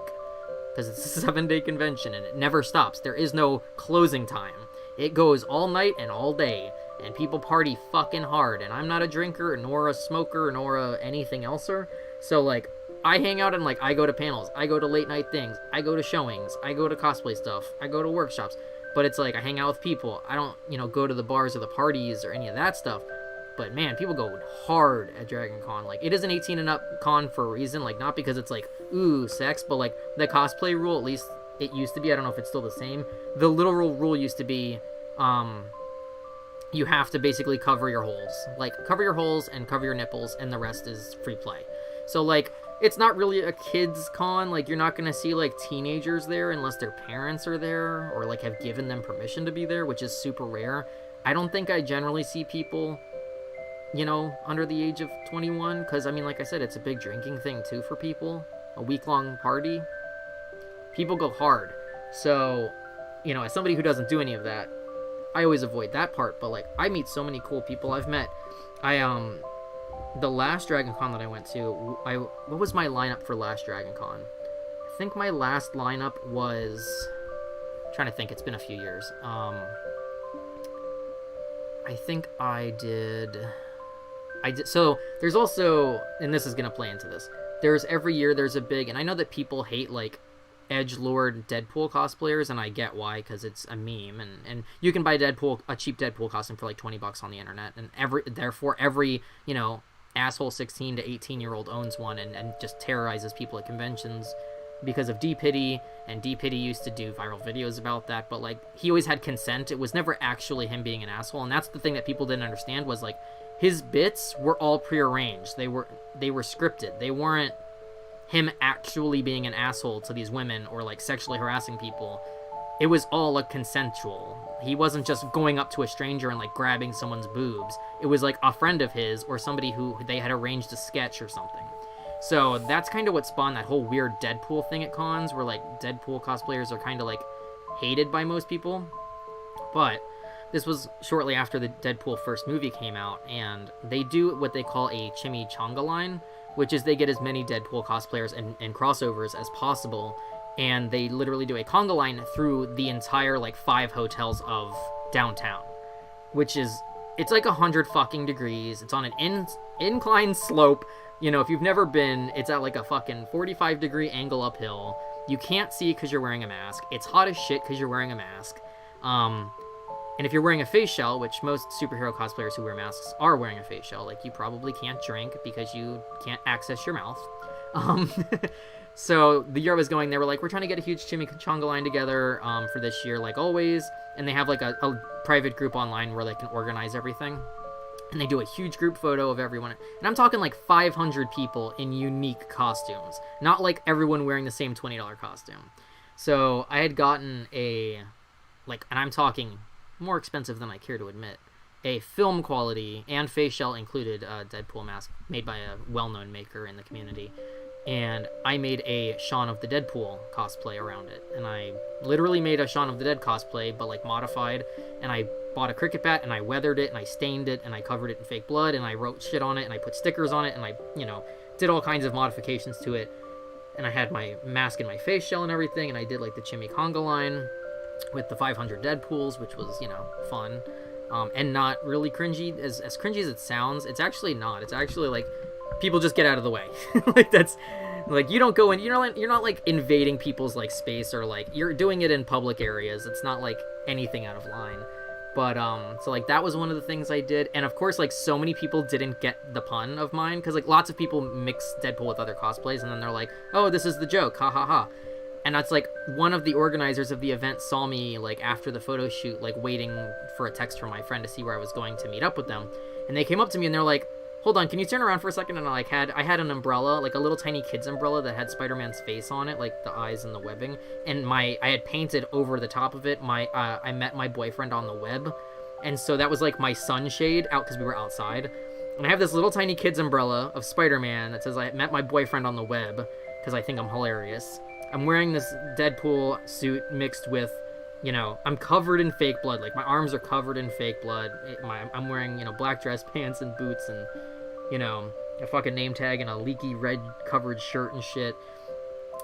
because it's a 7-day convention, and it never stops. There is no closing time. It goes all night and all day. And people party fucking hard, and I'm not a drinker, nor a smoker, nor anything elser. So, like, I hang out and, like, I go to panels, I go to late night things, I go to showings, I go to cosplay stuff, I go to workshops. But it's like, I hang out with people. I don't, go to the bars or the parties or any of that stuff. But, man, people go hard at Dragon Con. Like, it is an 18 and up con for a reason. Like, not because it's like, ooh, sex, but, like, the cosplay rule, at least it used to be, I don't know if it's still the same. The literal rule used to be, you have to basically cover your holes. Like, cover your holes and cover your nipples, and the rest is free play. So, like, it's not really a kids' con. Like, you're not gonna see, like, teenagers there unless their parents are there, or, like, have given them permission to be there, which is super rare. I don't think I generally see people, under the age of 21, because, I mean, like I said, it's a big drinking thing, too, for people. A week-long party. People go hard. So, as somebody who doesn't do any of that, I always avoid that part, but, like, I meet so many cool people. I've met, the last Dragon Con that I went to, what was my lineup for last Dragon Con? I think my last lineup was, trying to think. It's been a few years. I think I did. So there's also, and this is gonna play into this. There's every year there's a big, and I know that people hate like edgelord Deadpool cosplayers, and I get why, because it's a meme, and you can buy a cheap Deadpool costume for like $20 on the internet, and every asshole 16 to 18-year-old owns one, and just terrorizes people at conventions because of D-Pity, and D-Pity used to do viral videos about that, but like he always had consent. It was never actually him being an asshole, and that's the thing that people didn't understand, was like his bits were all prearranged. They were scripted. They weren't him actually being an asshole to these women or like sexually harassing people. It was all like consensual. He wasn't just going up to a stranger and like grabbing someone's boobs. It was like a friend of his or somebody who they had arranged a sketch or something. So that's kind of what spawned that whole weird Deadpool thing at cons, where like Deadpool cosplayers are kind of like hated by most people. But this was shortly after the Deadpool first movie came out, and they do what they call a chimichanga line, which is they get as many Deadpool cosplayers and crossovers as possible, and they literally do a conga line through the entire like 5 hotels of downtown, which is, it's like 100 fucking degrees. It's on an incline slope. If you've never been, it's at like a fucking 45-degree angle uphill. You can't see because you're wearing a mask. It's hot as shit because you're wearing a mask. And if you're wearing a face shell, which most superhero cosplayers who wear masks are wearing a face shell, like you probably can't drink because you can't access your mouth. So the year I was going, they were like, we're trying to get a huge chimichanga line together for this year, like always. And they have like a private group online where they can organize everything. And they do a huge group photo of everyone. And I'm talking like 500 people in unique costumes. Not like everyone wearing the same $20 costume. So I had gotten and I'm talking more expensive than I care to admit, a film quality and face shell included Deadpool mask made by a well-known maker in the community. And I made a Shaun of the Deadpool cosplay around it. And I literally made a Shaun of the Dead cosplay, but like modified. And I bought a cricket bat and I weathered it and I stained it and I covered it in fake blood and I wrote shit on it and I put stickers on it and I, did all kinds of modifications to it. And I had my mask and my face shell and everything, and I did like the chimichanga line with the 500 Deadpools, which was, fun. And not really cringy. As cringy as it sounds, it's actually not. It's actually like, people just get out of the way. Like that's, like you don't go in, you're not like invading people's like space, or like you're doing it in public areas. It's not like anything out of line. But so like that was one of the things I did, and of course like so many people didn't get the pun of mine, because like lots of people mix Deadpool with other cosplays and then they're like, oh, this is the joke, ha ha ha. And that's like, one of the organizers of the event saw me like after the photo shoot, like waiting for a text from my friend to see where I was going to meet up with them, and they came up to me and they're like, hold on, can you turn around for a second? And I had an umbrella, like a little tiny kid's umbrella that had Spider-Man's face on it, like the eyes and the webbing, and I had painted over the top of it I met my boyfriend on the web, and so that was like my sunshade out, because we were outside. And I have this little tiny kid's umbrella of Spider-Man that says I met my boyfriend on the web, because I think I'm hilarious. I'm wearing this Deadpool suit mixed with, I'm covered in fake blood. Like, my arms are covered in fake blood. I'm wearing, black dress pants and boots and, a fucking name tag and a leaky red covered shirt and shit.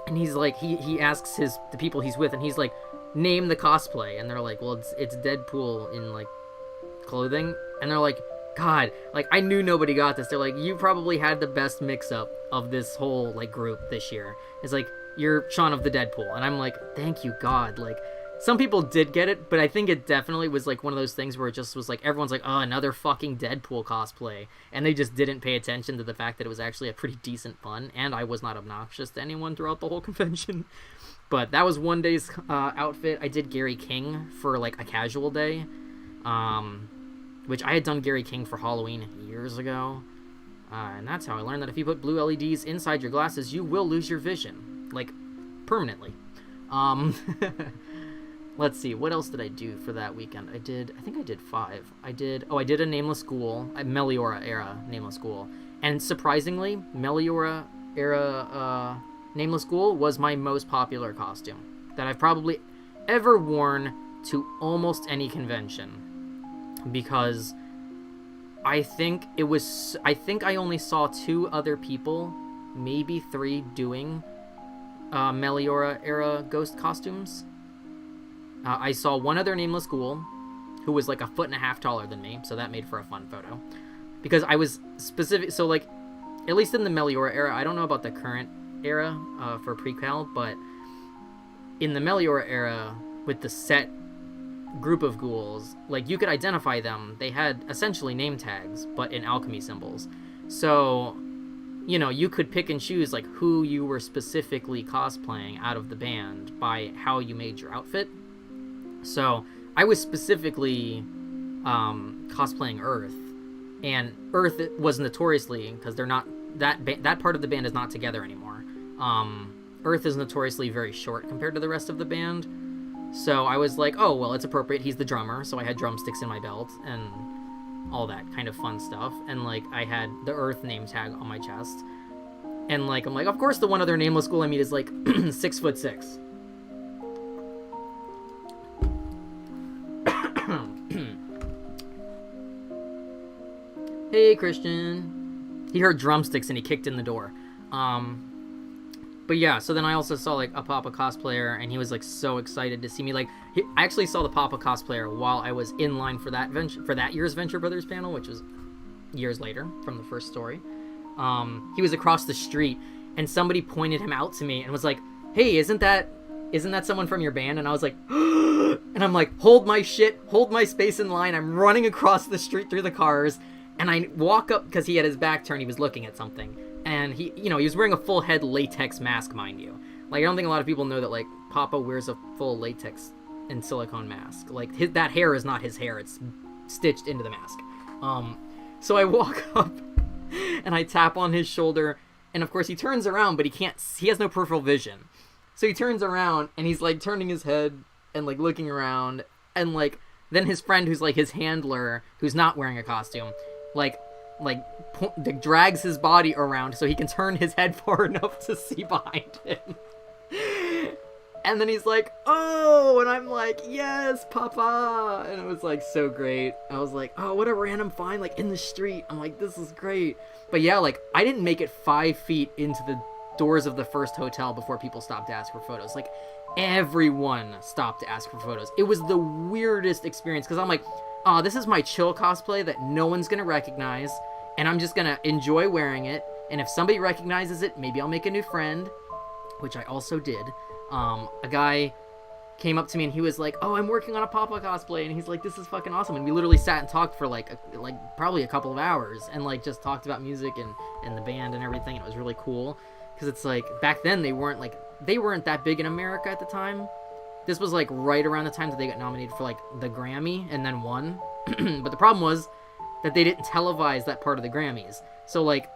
And he's like, he asks the people he's with, and he's like, name the cosplay. And they're like, well, it's Deadpool in, like, clothing. And they're like, God, like, I knew nobody got this. They're like, you probably had the best mix-up of this whole, like, group this year. It's like, you're Shaun of the Deadpool. And I'm like, thank you, God. Like, some people did get it, but I think it definitely was, like, one of those things where it just was, like, everyone's like, oh, another fucking Deadpool cosplay. And they just didn't pay attention to the fact that it was actually a pretty decent pun, and I was not obnoxious to anyone throughout the whole convention. But that was one day's outfit. I did Gary King for, like, a casual day, which I had done Gary King for Halloween years ago. And that's how I learned that if you put blue LEDs inside your glasses, you will lose your vision. Like, permanently. Let's see, what else did I do for that weekend? I think I did 5. I did a Nameless Ghoul, a Meliora era Nameless Ghoul. And surprisingly, Meliora era Nameless Ghoul was my most popular costume that I've probably ever worn to almost any convention. Because I think I only saw 2 other people, maybe 3, doing Meliora era ghost costumes. I saw one other nameless ghoul who was like a 1.5 feet taller than me, so that made for a fun photo. Because I was specific, so like, at least in the Meliora era, I don't know about the current era for pre-cal, but in the Meliora era, with the set group of ghouls, like, you could identify them. They had essentially name tags, but in alchemy symbols. So, you know, you could pick and choose, like, who you were specifically cosplaying out of the band by how you made your outfit. So, I was specifically cosplaying Earth, and Earth was notoriously, because they're not, that part of the band is not together anymore. Earth is notoriously very short compared to the rest of the band. So I was like, oh, well, it's appropriate. He's the drummer, so I had drumsticks in my belt and all that kind of fun stuff. And, like, I had the Earth name tag on my chest. And, like, I'm like, of course the one other nameless ghoul I meet is, like, 6'6". Hey, Christian. He heard drumsticks and he kicked in the door. But yeah, so then I also saw, like, a Papa cosplayer, and he was, like, so excited to see me. Like, I actually saw the Papa cosplayer while I was in line for that year's Venture Brothers panel, which was years later from the first story. He was across the street, and somebody pointed him out to me and was like, hey, isn't that someone from your band? And I was like, and I'm like, hold my shit, hold my space in line. I'm running across the street through the cars, and I walk up, because he had his back turned, he was looking at something. And he was wearing a full head latex mask, mind you. Like, I don't think a lot of people know that, like, Papa wears a full latex and silicone mask. Like, that hair is not his hair. It's stitched into the mask. So I walk up, and I tap on his shoulder, and of course he turns around, but he has no peripheral vision. So he turns around, and he's, like, turning his head and, like, looking around, and, like, then his friend, who's, like, his handler, who's not wearing a costume, drags his body around so he can turn his head far enough to see behind him. And then he's like, oh, and I'm like, yes, Papa. And it was, like, so great. I was like, oh, what a random find, like, in the street. I'm like, this is great. But yeah, like, I didn't make it 5 feet into the doors of the first hotel before people stopped to ask for photos. Like, everyone stopped to ask for photos. It was the weirdest experience, because I'm like, oh, this is my chill cosplay that no one's gonna recognize, and I'm just gonna enjoy wearing it, and if somebody recognizes it, maybe I'll make a new friend, which I also did. A guy came up to me and he was like, oh, I'm working on a Papa cosplay, and he's like, this is fucking awesome, and we literally sat and talked for like probably a couple of hours, and like just talked about music and the band and everything, and it was really cool, because it's like, back then they weren't that big in America at the time. This was, like, right around the time that they got nominated for, like, the Grammy and then won. But the problem was that they didn't televise that part of the Grammys. So, like,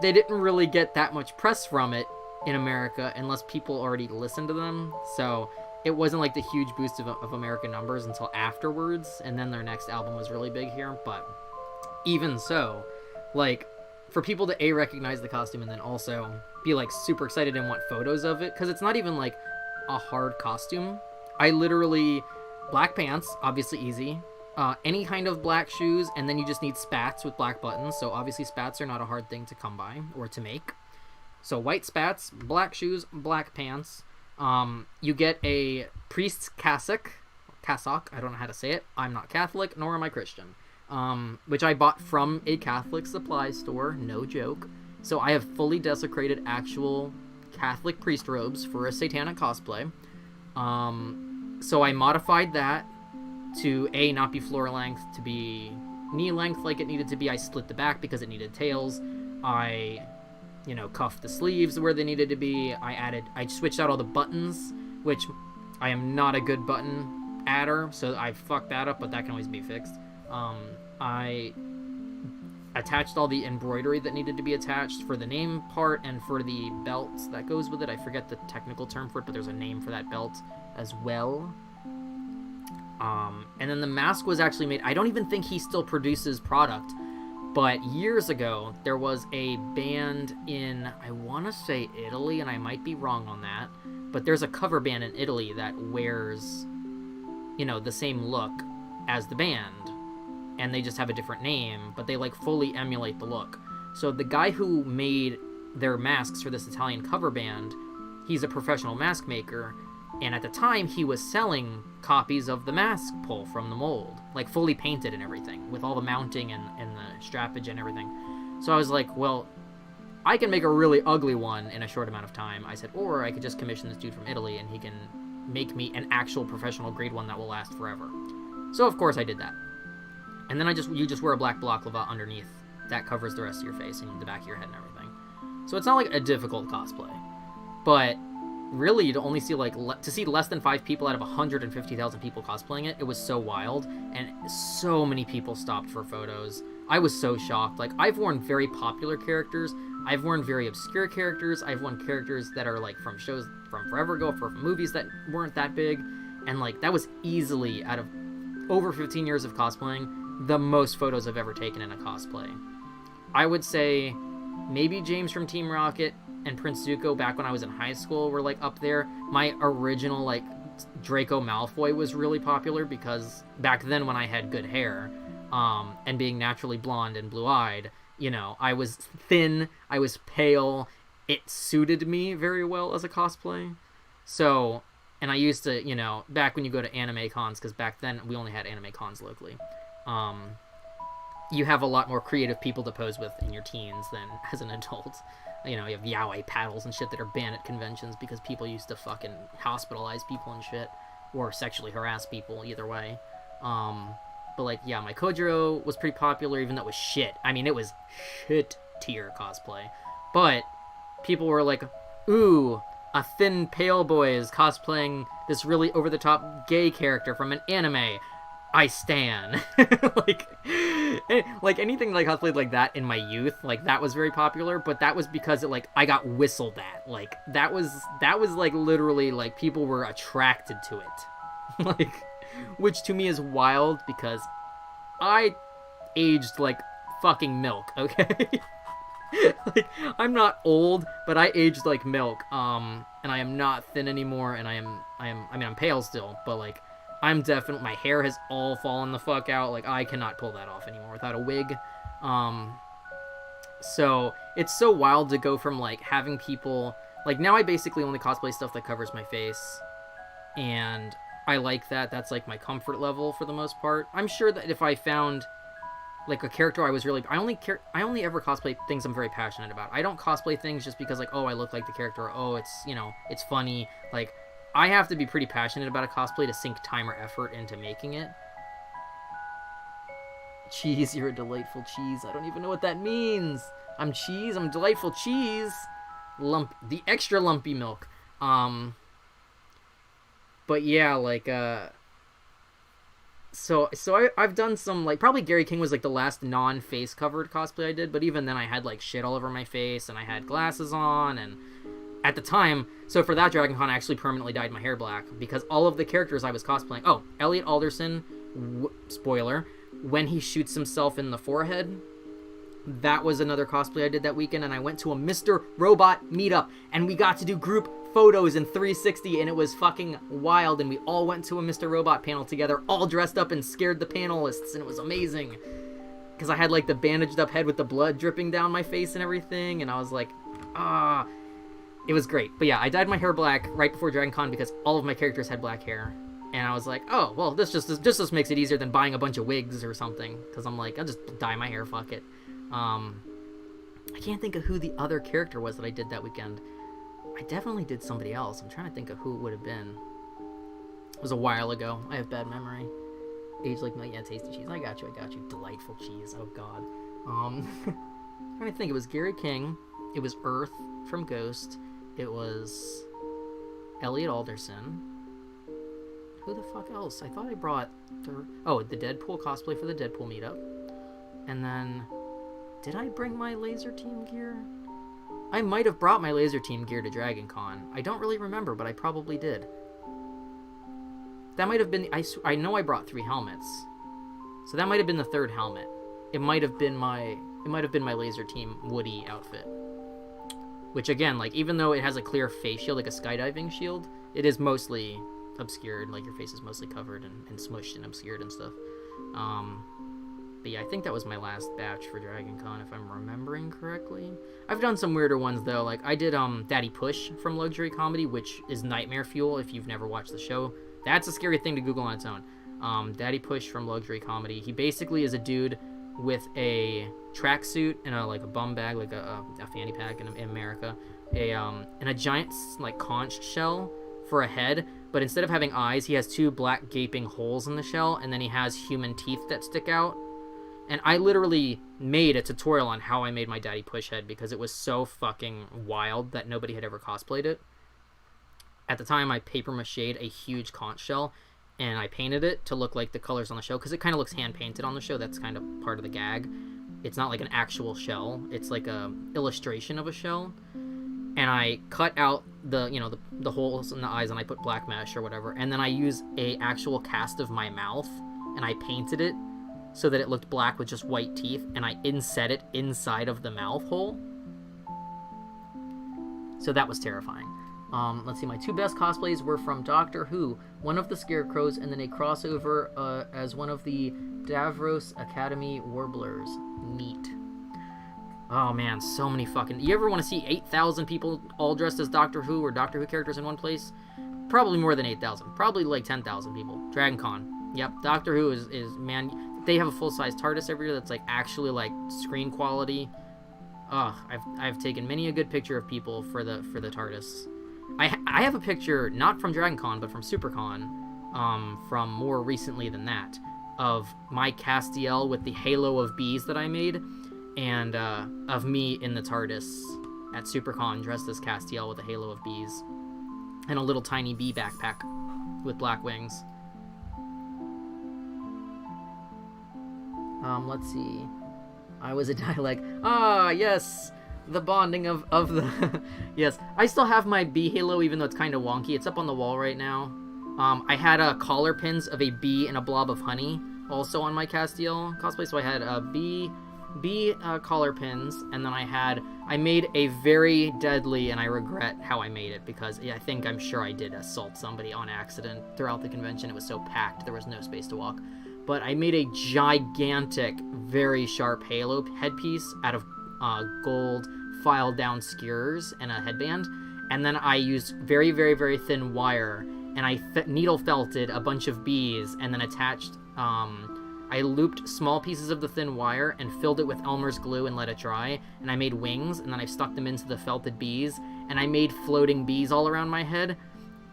they didn't really get that much press from it in America unless people already listened to them. So it wasn't, like, the huge boost of American numbers until afterwards. And then their next album was really big here. But even so, like, for people to recognize the costume and then also be, like, super excited and want photos of it, because it's not even, like, a hard costume. I literally, black pants, obviously easy, any kind of black shoes, and then you just need spats with black buttons, so obviously spats are not a hard thing to come by or to make. So white spats, black shoes, black pants. You get a priest's cassock, I don't know how to say it, I'm not Catholic, nor am I Christian, which I bought from a Catholic supply store, no joke. So I have fully desecrated actual Catholic priest robes for a satanic cosplay. So I modified that to not be floor length, to be knee length like it needed to be. I split the back because it needed tails. I, cuffed the sleeves where they needed to be. I switched out all the buttons, which I am not a good button adder, so I fucked that up, but that can always be fixed. I attached all the embroidery that needed to be attached for the name part and for the belt that goes with it. I forget the technical term for it, but there's a name for that belt as well. And then the mask was actually made. I don't even think he still produces product, but years ago there was a band in, I want to say Italy, and I might be wrong on that, but there's a cover band in Italy that wears, the same look as the band, and they just have a different name, but they, like, fully emulate the look. So the guy who made their masks for this Italian cover band, he's a professional mask maker, And at the time, he was selling copies of the mask pull from the mold, like fully painted and everything, with all the mounting and the strappage and everything. So I was like, well, I can make a really ugly one in a short amount of time. I said, or I could just commission this dude from Italy and he can make me an actual professional grade one that will last forever. So of course I did that. And then you just wear a black balaclava underneath that covers the rest of your face and the back of your head and everything. So it's not like a difficult cosplay, but really to only see to see less than 5 people out of 150,000 people cosplaying it was so wild, and so many people stopped for photos. I was so shocked. Like, I've worn very popular characters, I've worn very obscure characters, I've worn characters that are like from shows from forever ago, from movies that weren't that big, and like that was easily, out of over 15 years of cosplaying, the most photos I've ever taken in a cosplay. I would say maybe James from Team Rocket and Prince Zuko back when I was in high school were like up there. My original like Draco Malfoy was really popular because back then when I had good hair, and being naturally blonde and blue-eyed, you know, I was thin, I was pale, it suited me very well as a cosplay. So, and I used to, you know, back when you go to anime cons, because back then we only had anime cons locally, you have a lot more creative people to pose with in your teens than as an adult. You know, you have yaoi paddles and shit that are banned at conventions because people used to fucking hospitalize people and shit, or sexually harass people, either way. But like, yeah, my Kojiro was pretty popular, even though it was shit. I mean, it was shit tier cosplay. But people were like, ooh, a thin pale boy is cosplaying this really over-the-top gay character from an anime. I stan. like anything like cosplayed like that in my youth, like that was very popular, but that was because it, like, I got whistled at. Like that was like literally like people were attracted to it. Like, which to me is wild because I aged like fucking milk, okay? Like, I'm not old, but I aged like milk. And I am not thin anymore, and I mean, I'm pale still, but like I'm definitely, my hair has all fallen the fuck out. Like, I cannot pull that off anymore without a wig. So it's so wild to go from like having people, like, now I basically only cosplay stuff that covers my face, and I like that. That's like my comfort level for the most part. I'm sure that if I found like a character I was really, I only ever cosplay things I'm very passionate about. I don't cosplay things just because like, oh, I look like the character, or oh, it's, you know, it's funny. Like, I have to be pretty passionate about a cosplay to sink time or effort into making it. Cheese, you're a delightful cheese. I don't even know what that means. I'm cheese. I'm delightful cheese. The extra lumpy milk. But yeah, like, so I've done some, like, probably Gary King was like the last non-face covered cosplay I did, but even then I had like shit all over my face, and I had glasses on, and at the time, so for that Dragon Con I actually permanently dyed my hair black, because all of the characters I was cosplaying, oh, Elliot Alderson, spoiler, when he shoots himself in the forehead, that was another cosplay I did that weekend, and I went to a Mr. Robot meetup, and we got to do group photos in 360, and it was fucking wild, and we all went to a Mr. Robot panel together, all dressed up and scared the panelists, and it was amazing, because I had like the bandaged up head with the blood dripping down my face and everything, and I was like, it was great. But yeah, I dyed my hair black right before Dragon Con because all of my characters had black hair. And I was like, oh, well, this just makes it easier than buying a bunch of wigs or something. Because I'm like, I'll just dye my hair, fuck it. I can't think of who the other character was that I did that weekend. I definitely did somebody else. I'm trying to think of who it would have been. It was a while ago. I have bad memory. Age like milk, yeah, tasty cheese. I got you. Delightful cheese. Oh, God. I'm trying to think. It was Gary King. It was Earth from Ghost. It was Elliot Alderson. Who the fuck else? I thought I brought the Deadpool cosplay for the Deadpool meetup. And then, did I bring my laser team gear? I might have brought my laser team gear to Dragon Con. I don't really remember, but I probably did. That might have been, I know I brought 3 helmets. So that might have been the 3rd helmet. It might have been my laser team Woody outfit. Which, again, like, even though it has a clear face shield, like a skydiving shield, it is mostly obscured. Like, your face is mostly covered and smushed and obscured and stuff. But But yeah, I think that was my last batch for Dragon Con, if I'm remembering correctly. I've done some weirder ones, though. Like, I did Daddy Push from Luxury Comedy, which is nightmare fuel if you've never watched the show. That's a scary thing to Google on its own. Daddy Push from Luxury Comedy. He basically is a dude with a tracksuit and a bum bag, like a fanny pack in America, and a giant like conch shell for a head, but instead of having eyes, he has 2 black gaping holes in the shell, and then he has human teeth that stick out. And I literally made a tutorial on how I made my Daddy Push head because it was so fucking wild that nobody had ever cosplayed it. At the time, I paper mache'd a huge conch shell, and I painted it to look like the colors on the show, because it kind of looks hand-painted on the show. That's kind of part of the gag. It's not like an actual shell. It's like a illustration of a shell. And I cut out the holes in the eyes, and I put black mesh or whatever. And then I used a actual cast of my mouth, and I painted it so that it looked black with just white teeth, and I inset it inside of the mouth hole. So that was terrifying. Let's see, my 2 best cosplays were from Doctor Who, one of the Scarecrows, and then a crossover as one of the Davros Academy Warblers. Neat. Oh man, so many fucking... You ever want to see 8,000 people all dressed as Doctor Who or Doctor Who characters in one place? Probably more than 8,000. Probably like 10,000 people. Dragon Con. Yep, Doctor Who is man... They have a full-size TARDIS every year that's like actually like screen quality. Ugh, I've taken many a good picture of people for the TARDIS. I have a picture, not from Dragon Con, but from SuperCon, from more recently than that, of my Castiel with the halo of bees that I made, and of me in the TARDIS at SuperCon dressed as Castiel with a halo of bees, and a little tiny bee backpack with black wings. Let's see. I was a dialect. Ah, yes! The bonding of the... Yes. I still have my bee halo, even though it's kind of wonky. It's up on the wall right now. I had collar pins of a bee and a blob of honey also on my Castiel cosplay. So I had bee collar pins, and then I made a very deadly, and I regret how I made it, because I'm sure I did assault somebody on accident throughout the convention. It was so packed, there was no space to walk. But I made a gigantic, very sharp halo headpiece out of gold filed down skewers and a headband, and then I used very, very, very thin wire, and I needle felted a bunch of bees, and then attached I looped small pieces of the thin wire and filled it with Elmer's glue and let it dry, and I made wings, and then I stuck them into the felted bees, and I made floating bees all around my head.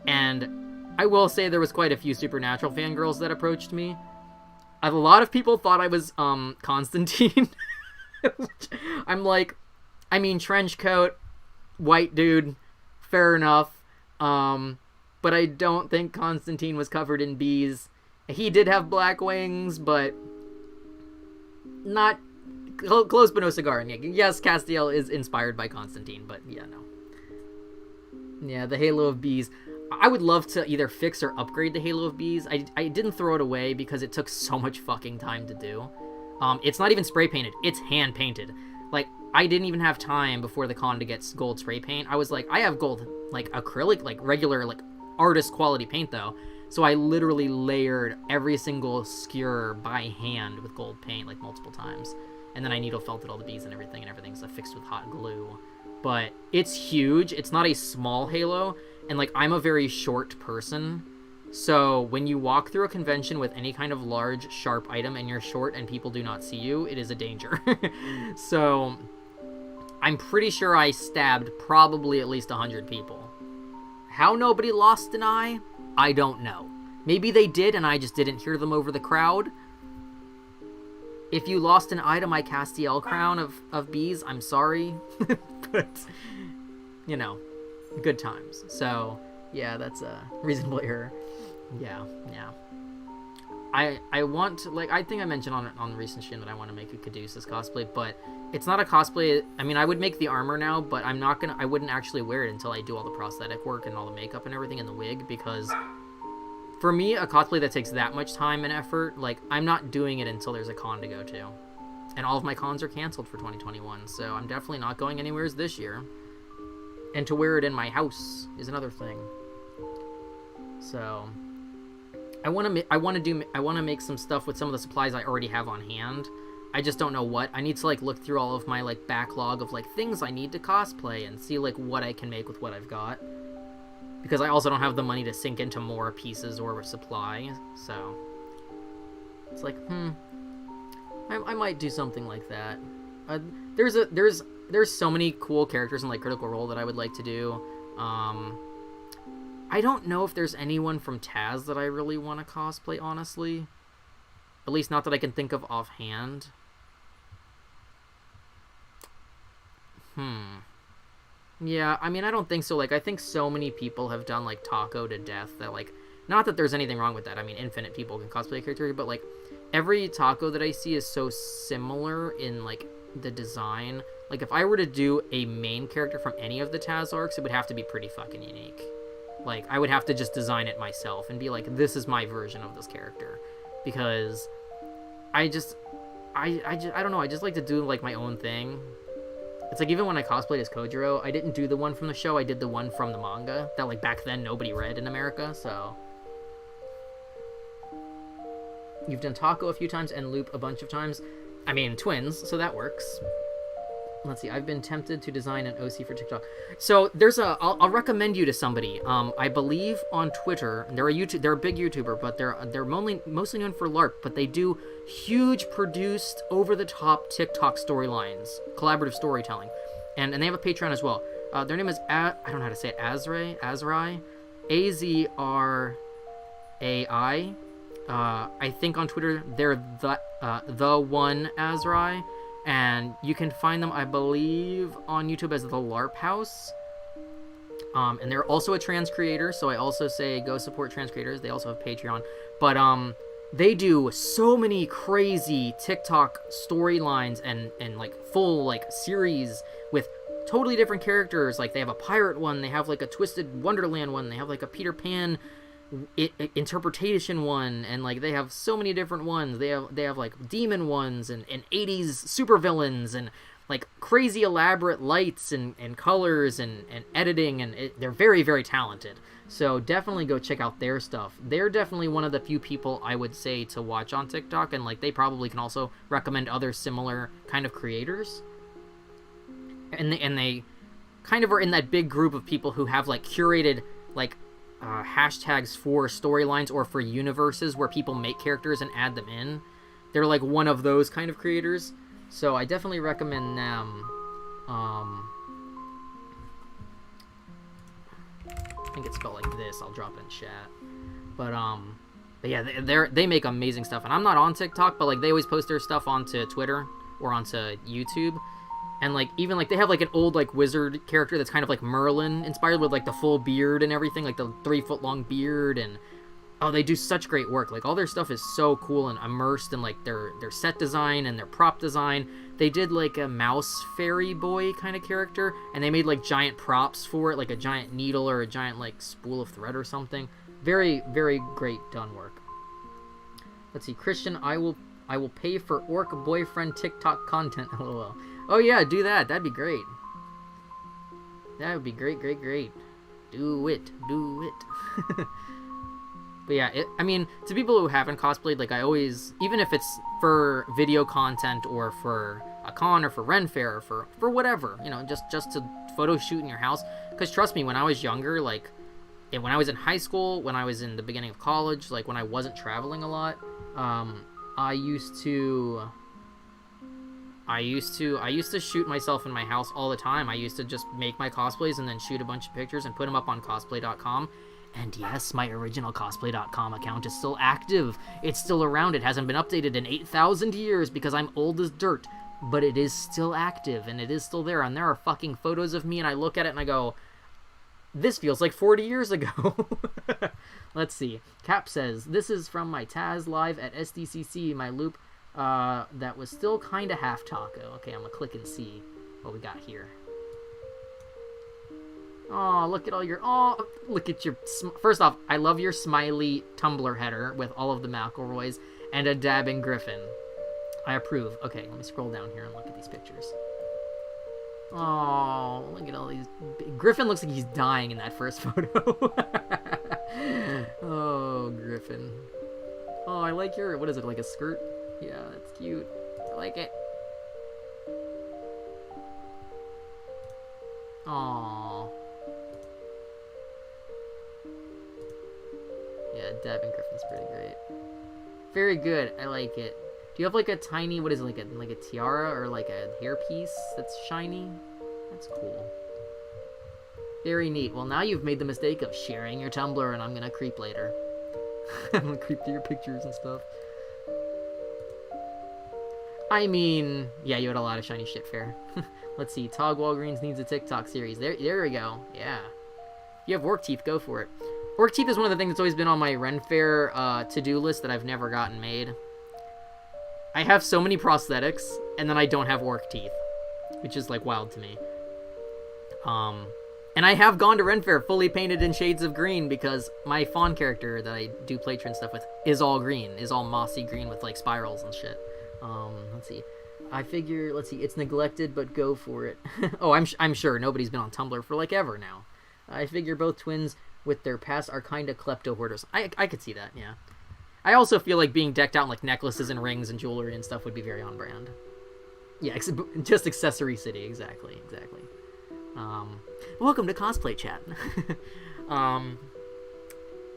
And I will say there was quite a few Supernatural fangirls that approached me. A lot of people thought I was Constantine. I'm like, I mean, trench coat, white dude, fair enough. But I don't think Constantine was covered in bees. He did have black wings, but not close but no cigar. And yes, Castiel is inspired by Constantine, but yeah, no. Yeah, the halo of bees. I would love to either fix or upgrade the halo of bees. I didn't throw it away because it took so much fucking time to do. It's not even spray painted. It's hand painted. Like, I didn't even have time before the con to get gold spray paint. I was like, I have gold, like, acrylic, like, regular, like, artist quality paint, though. So I literally layered every single skewer by hand with gold paint, like, multiple times. And then I needle felted all the bees and everything's affixed with hot glue. But it's huge. It's not a small halo. And, like, I'm a very short person. So when you walk through a convention with any kind of large, sharp item and you're short and people do not see you, it is a danger. So I'm pretty sure I stabbed probably at least 100 people. How nobody lost an eye? I don't know. Maybe they did and I just didn't hear them over the crowd. If you lost an eye to my Castiel crown of bees, I'm sorry. But, you know, good times. So, yeah, that's a reasonable error. Yeah. I want to, like, I think I mentioned on the recent stream that I want to make a Caduceus cosplay, but it's not a cosplay. I mean, I would make the armor now, but I wouldn't actually wear it until I do all the prosthetic work and all the makeup and everything and the wig, because for me, a cosplay that takes that much time and effort, like, I'm not doing it until there's a con to go to. And all of my cons are canceled for 2021, so I'm definitely not going anywhere this year. And to wear it in my house is another thing. So I want to make some stuff with some of the supplies I already have on hand. I just don't know what. I need to, like, look through all of my, like, backlog of, like, things I need to cosplay and see, like, what I can make with what I've got. Because I also don't have the money to sink into more pieces or supply, so... It's like, I might do something like that. There's so many cool characters in, like, Critical Role that I would like to do. I don't know if there's anyone from Taz that I really want to cosplay, honestly. At least not that I can think of offhand. Yeah, I mean, I don't think so. Like, I think so many people have done, like, Taco to death that, like... Not that there's anything wrong with that. I mean, infinite people can cosplay a character, but, like, every Taco that I see is so similar in, like, the design. Like, if I were to do a main character from any of the Taz arcs, it would have to be pretty fucking unique. Like, I would have to just design it myself and be like, this is my version of this character. Because I don't know, I just like to do, like, my own thing. It's like, even when I cosplayed as Kojiro, I didn't do the one from the show, I did the one from the manga that, like, back then nobody read in America, so... You've done Taco a few times and Loop a bunch of times. I mean, twins, so that works. Let's see, I've been tempted to design an OC for TikTok. So, there's a... I'll recommend you to somebody. I believe on Twitter, they're a big YouTuber, but they're mostly known for LARP, but they do huge produced, over-the-top TikTok storylines, collaborative storytelling. And they have a Patreon as well. Their name is... I don't know how to say it. Azrai? Azrai? Azrai. I think on Twitter, they're the one Azrai. And you can find them, I believe, on YouTube as the LARP House. And they're also a trans creator, so I also say go support trans creators. They also have Patreon. But they do so many crazy TikTok storylines and like full like series with totally different characters. Like they have a pirate one, they have like a Twisted Wonderland one, they have like a Peter Pan interpretation one, and like they have so many different ones. They have like demon ones and 80s supervillains and like crazy elaborate lights and colors and editing, and they're very, very talented. So definitely go check out their stuff. They're definitely one of the few people I would say to watch on TikTok, and like they probably can also recommend other similar kind of creators. And they kind of are in that big group of people who have like curated like hashtags for storylines or for universes where people make characters and add them in. They're like one of those kind of creators, so I definitely recommend them. I think it's spelled like this. I'll drop it in chat. But yeah, they make amazing stuff, and I'm not on TikTok, but like they always post their stuff onto Twitter or onto YouTube. And, like, even, like, they have, like, an old, like, wizard character that's kind of, like, Merlin inspired with, like, the full beard and everything, like, the 3-foot-long beard, and, oh, they do such great work. Like, all their stuff is so cool and immersed in, like, their set design and their prop design. They did, like, a mouse fairy boy kind of character, and they made, like, giant props for it, like a giant needle or a giant, like, spool of thread or something. Very, very great done work. Let's see, Christian, I will pay for orc boyfriend TikTok content, lol. Oh yeah, do that. That'd be great. That would be great, great, great. Do it. But yeah, I mean, to people who haven't cosplayed, like I always, even if it's for video content or for a con or for Ren Fair or for whatever, you know, just to photo shoot in your house. Because trust me, when I was younger, like, and when I was in high school, when I was in the beginning of college, like when I wasn't traveling a lot, I used to shoot myself in my house all the time. I used to just make my cosplays and then shoot a bunch of pictures and put them up on cosplay.com. And yes, my original cosplay.com account is still active. It's still around. It hasn't been updated in 8,000 years because I'm old as dirt. But it is still active and it is still there. And there are fucking photos of me, and I look at it and I go, this feels like 40 years ago. Let's see. Cap says, this is from my Taz live at SDCC, my loop. That was still kind of half taco. Okay, I'm gonna click and see what we got here. Oh, look at all your... Oh, look at your... First off, I love your smiley Tumblr header with all of the McElroys and a dabbing Griffin. I approve. Okay, let me scroll down here and look at these pictures. Oh, look at all these... Griffin looks like he's dying in that first photo. Oh, Griffin. Oh, I like your... What is it, like a skirt? Yeah, that's cute. I like it. Aww. Yeah, Devin Griffin's pretty great. Very good. I like it. Do you have like a tiny, what is it, like a tiara or like a hairpiece that's shiny? That's cool. Very neat. Well, now you've made the mistake of sharing your Tumblr, and I'm gonna creep later. I'm gonna creep through your pictures and stuff. I mean, yeah, you had a lot of shiny shit, fair. Let's see. Tog Walgreens needs a TikTok series. There we go. Yeah. If you have Orc Teeth, go for it. Orc Teeth is one of the things that's always been on my Ren Fair to-do list that I've never gotten made. I have so many prosthetics, and then I don't have Orc Teeth, which is, like, wild to me. And I have gone to Ren Fair fully painted in shades of green because my Fawn character that I do playtrin stuff with is all green, is all mossy green with, like, spirals and shit. Let's see. I figure, let's see, it's neglected, but go for it. Oh, I'm sure nobody's been on Tumblr for, like, ever now. I figure both twins with their past are kind of klepto hoarders. I could see that, yeah. I also feel like being decked out in like necklaces and rings and jewelry and stuff would be very on brand. Yeah, just accessory city, exactly. Welcome to cosplay chat.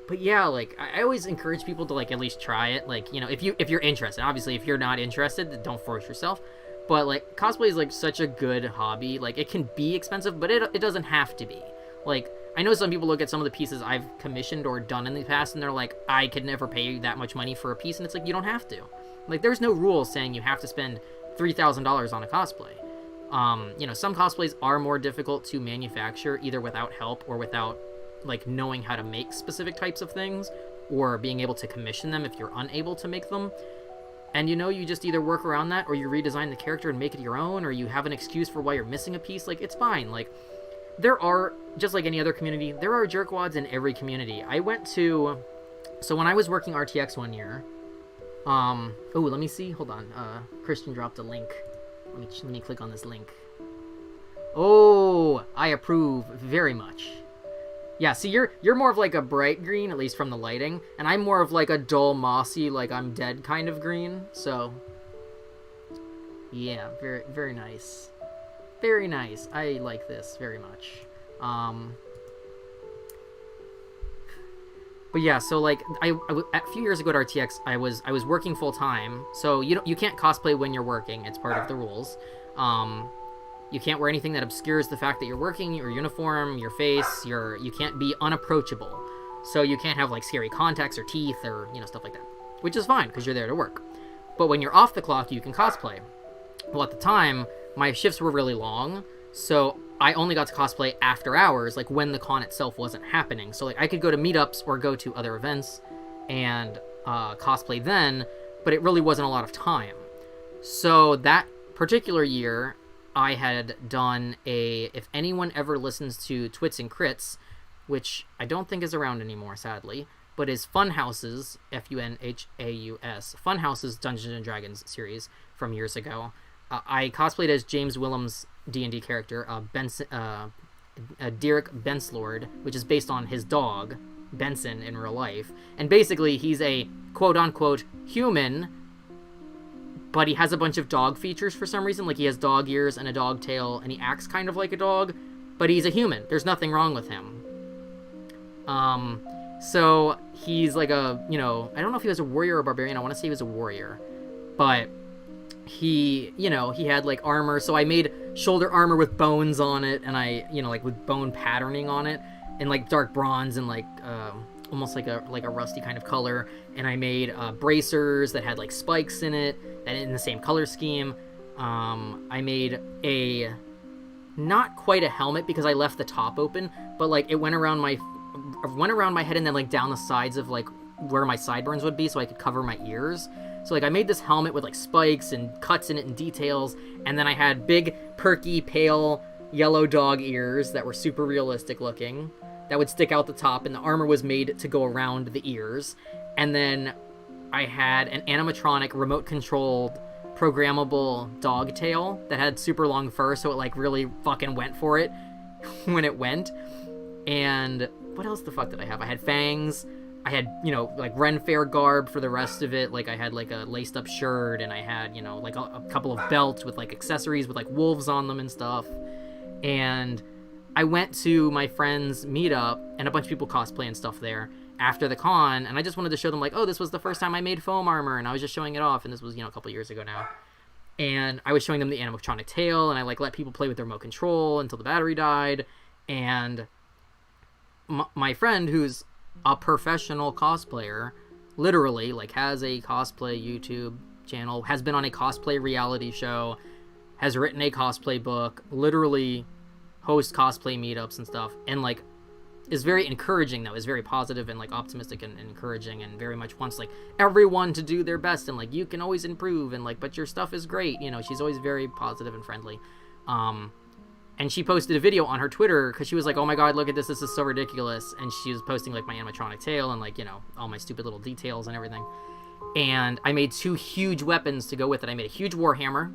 But yeah, like I always encourage people to like at least try it. Like, you know, if you're interested. Obviously, if you're not interested, then don't force yourself. But like cosplay is like such a good hobby. Like it can be expensive, but it doesn't have to be. Like I know some people look at some of the pieces I've commissioned or done in the past and they're like, I could never pay that much money for a piece, and it's like, you don't have to. Like, there's no rule saying you have to spend $3,000 on a cosplay. You know, some cosplays are more difficult to manufacture, either without help or without, like, knowing how to make specific types of things, or being able to commission them if you're unable to make them. And, you know, you just either work around that, or you redesign the character and make it your own, or you have an excuse for why you're missing a piece. Like, it's fine. Like, there are, just like any other community, there are jerkwads in every community. I went to, so when I was working RTX one year, oh, let me see, hold on, Christian dropped a link. Let me click on this link. Oh, I approve very much. Yeah, see, you're more of like a bright green, at least from the lighting, and I'm more of like a dull, mossy, like I'm dead kind of green, so, yeah, very, very nice. Very nice. I like this very much. But yeah, so like a few years ago at RTX, I was working full time. So you can't cosplay when you're working. It's part of the rules. You can't wear anything that obscures the fact that you're working, your uniform, your face. You can't be unapproachable. So you can't have like scary contacts or teeth or, you know, stuff like that, which is fine because you're there to work. But when you're off the clock, you can cosplay. Well, at the time, my shifts were really long, so I only got to cosplay after hours, like when the con itself wasn't happening. So like I could go to meetups or go to other events and cosplay then, but it really wasn't a lot of time. So that particular year, I had done if anyone ever listens to Twits and Crits, which I don't think is around anymore, sadly, but is Funhouse's, Funhaus, Funhouse's Dungeons & Dragons series from years ago. I cosplayed as James Willem's D&D character, Derek Benslord, which is based on his dog, Benson, in real life. And basically, he's a quote-unquote human, but he has a bunch of dog features for some reason. Like, he has dog ears and a dog tail, and he acts kind of like a dog, but he's a human. There's nothing wrong with him. So he's like a, you know, I don't know if he was a warrior or a barbarian. I want to say he was a warrior. But he, you know, he had like armor. So I made shoulder armor with bones on it, and I, you know, like with bone patterning on it, and like dark bronze and like almost like a rusty kind of color. And I made bracers that had like spikes in it, that in the same color scheme. I made a, not quite a helmet because I left the top open, but like it went around my head and then like down the sides of like where my sideburns would be, so I could cover my ears. So like I made this helmet with like spikes and cuts in it and details, and then I had big perky pale yellow dog ears that were super realistic looking that would stick out the top, and the armor was made to go around the ears. And then I had an animatronic remote controlled programmable dog tail that had super long fur, so it like really fucking went for it when it went. And what else the fuck did I have? I had fangs. I had, you know, like Ren Fair garb for the rest of it. Like I had like a laced up shirt, and I had, you know, like a couple of belts with like accessories with like wolves on them and stuff. And I went to my friend's meetup, and a bunch of people cosplay and stuff there after the con, and I just wanted to show them like, oh, this was the first time I made foam armor, and I was just showing it off, and this was, you know, a couple years ago now. And I was showing them the animatronic tail, and I like let people play with their remote control until the battery died. And my friend, who's a professional cosplayer, literally like has a cosplay YouTube channel, has been on a cosplay reality show, has written a cosplay book, literally hosts cosplay meetups and stuff, and like is very encouraging though, is very positive and like optimistic and encouraging, and very much wants like everyone to do their best, and like you can always improve, and like but your stuff is great, you know. She's always very positive and friendly. And she posted a video on her Twitter because she was like, oh my god, look at this is so ridiculous. And she was posting like my animatronic tail and like, you know, all my stupid little details and everything. And I made 2 huge weapons to go with it. I made a huge warhammer,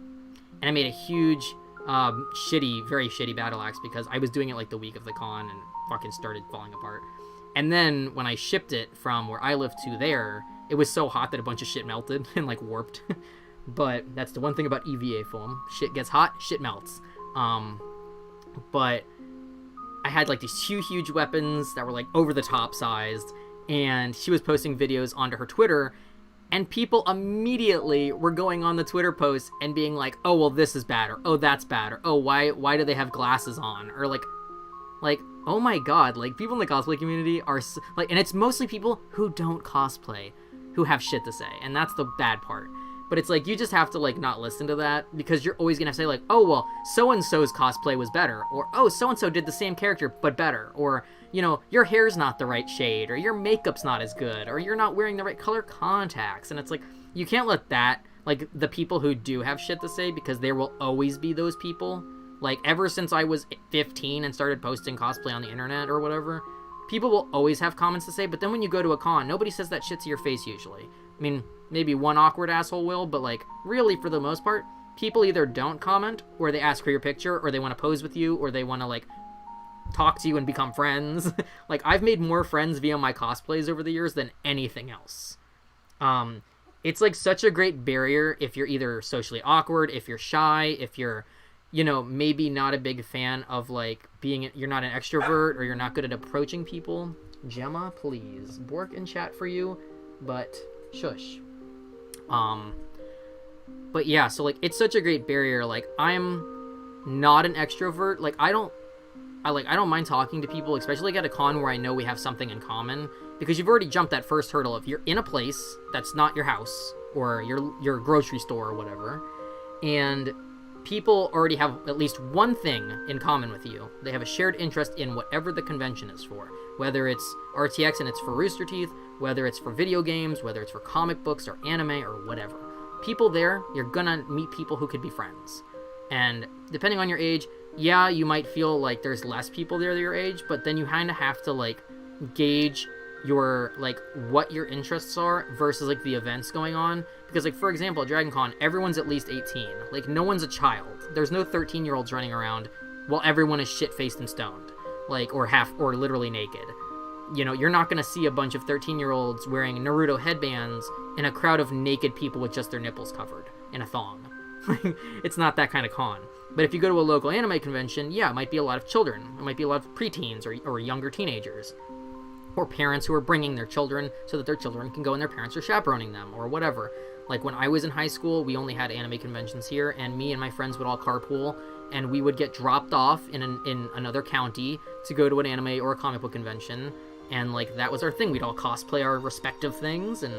and I made a huge very shitty battle axe, because I was doing it like the week of the con and fucking started falling apart. And then when I shipped it from where I live to there, it was so hot that a bunch of shit melted and like warped. But that's the one thing about EVA foam. Shit gets hot, shit melts. But I had like these 2 huge weapons that were like over the top sized, and she was posting videos onto her Twitter, and people immediately were going on the Twitter posts and being like, oh, well, this is bad, or oh, that's bad, or oh, why do they have glasses on, or like, oh my god, like people in the cosplay community are like, and it's mostly people who don't cosplay who have shit to say, and that's the bad part. But it's like, you just have to like not listen to that, because you're always gonna have to say like, oh, well, so-and-so's cosplay was better, or oh, so-and-so did the same character but better, or, you know, your hair's not the right shade, or your makeup's not as good, or you're not wearing the right color contacts. And it's like, you can't let that, like, the people who do have shit to say, because there will always be those people. Like, ever since I was 15 and started posting cosplay on the internet or whatever, people will always have comments to say. But then when you go to a con, nobody says that shit to your face usually. I mean, maybe one awkward asshole will, but like, really, for the most part, people either don't comment, or they ask for your picture, or they want to pose with you, or they want to like talk to you and become friends. Like, I've made more friends via my cosplays over the years than anything else. It's like such a great barrier if you're either socially awkward, if you're shy, if you're, you know, maybe not a big fan of like you're not an extrovert, or you're not good at approaching people. Gemma, please. Bork in chat for you, but shush. But yeah, so like, it's such a great barrier. Like, I'm not an extrovert. Like, I don't mind talking to people, especially like at a con where I know we have something in common, because you've already jumped that first hurdle. If you're in a place that's not your house or your grocery store or whatever, and people already have at least one thing in common with you. They have a shared interest in whatever the convention is for, whether it's RTX and it's for Rooster Teeth, whether it's for video games, whether it's for comic books or anime or whatever. People there, you're gonna meet people who could be friends. And depending on your age, yeah, you might feel like there's less people there your age, but then you kind of have to like gauge your like what your interests are versus like the events going on. Because like, for example, at Dragon Con, everyone's at least 18. Like, no one's a child. There's no 13-year-olds running around while everyone is shit-faced and stoned, like, or literally naked. You know, you're not gonna see a bunch of 13-year-olds wearing Naruto headbands in a crowd of naked people with just their nipples covered in a thong. It's not that kind of con. But if you go to a local anime convention, yeah, it might be a lot of children. It might be a lot of preteens or younger teenagers. Or parents who are bringing their children so that their children can go and their parents are chaperoning them, or whatever. Like, when I was in high school, we only had anime conventions here, and me and my friends would all carpool, and we would get dropped off in another county to go to an anime or a comic book convention, and, like, that was our thing. We'd all cosplay our respective things, and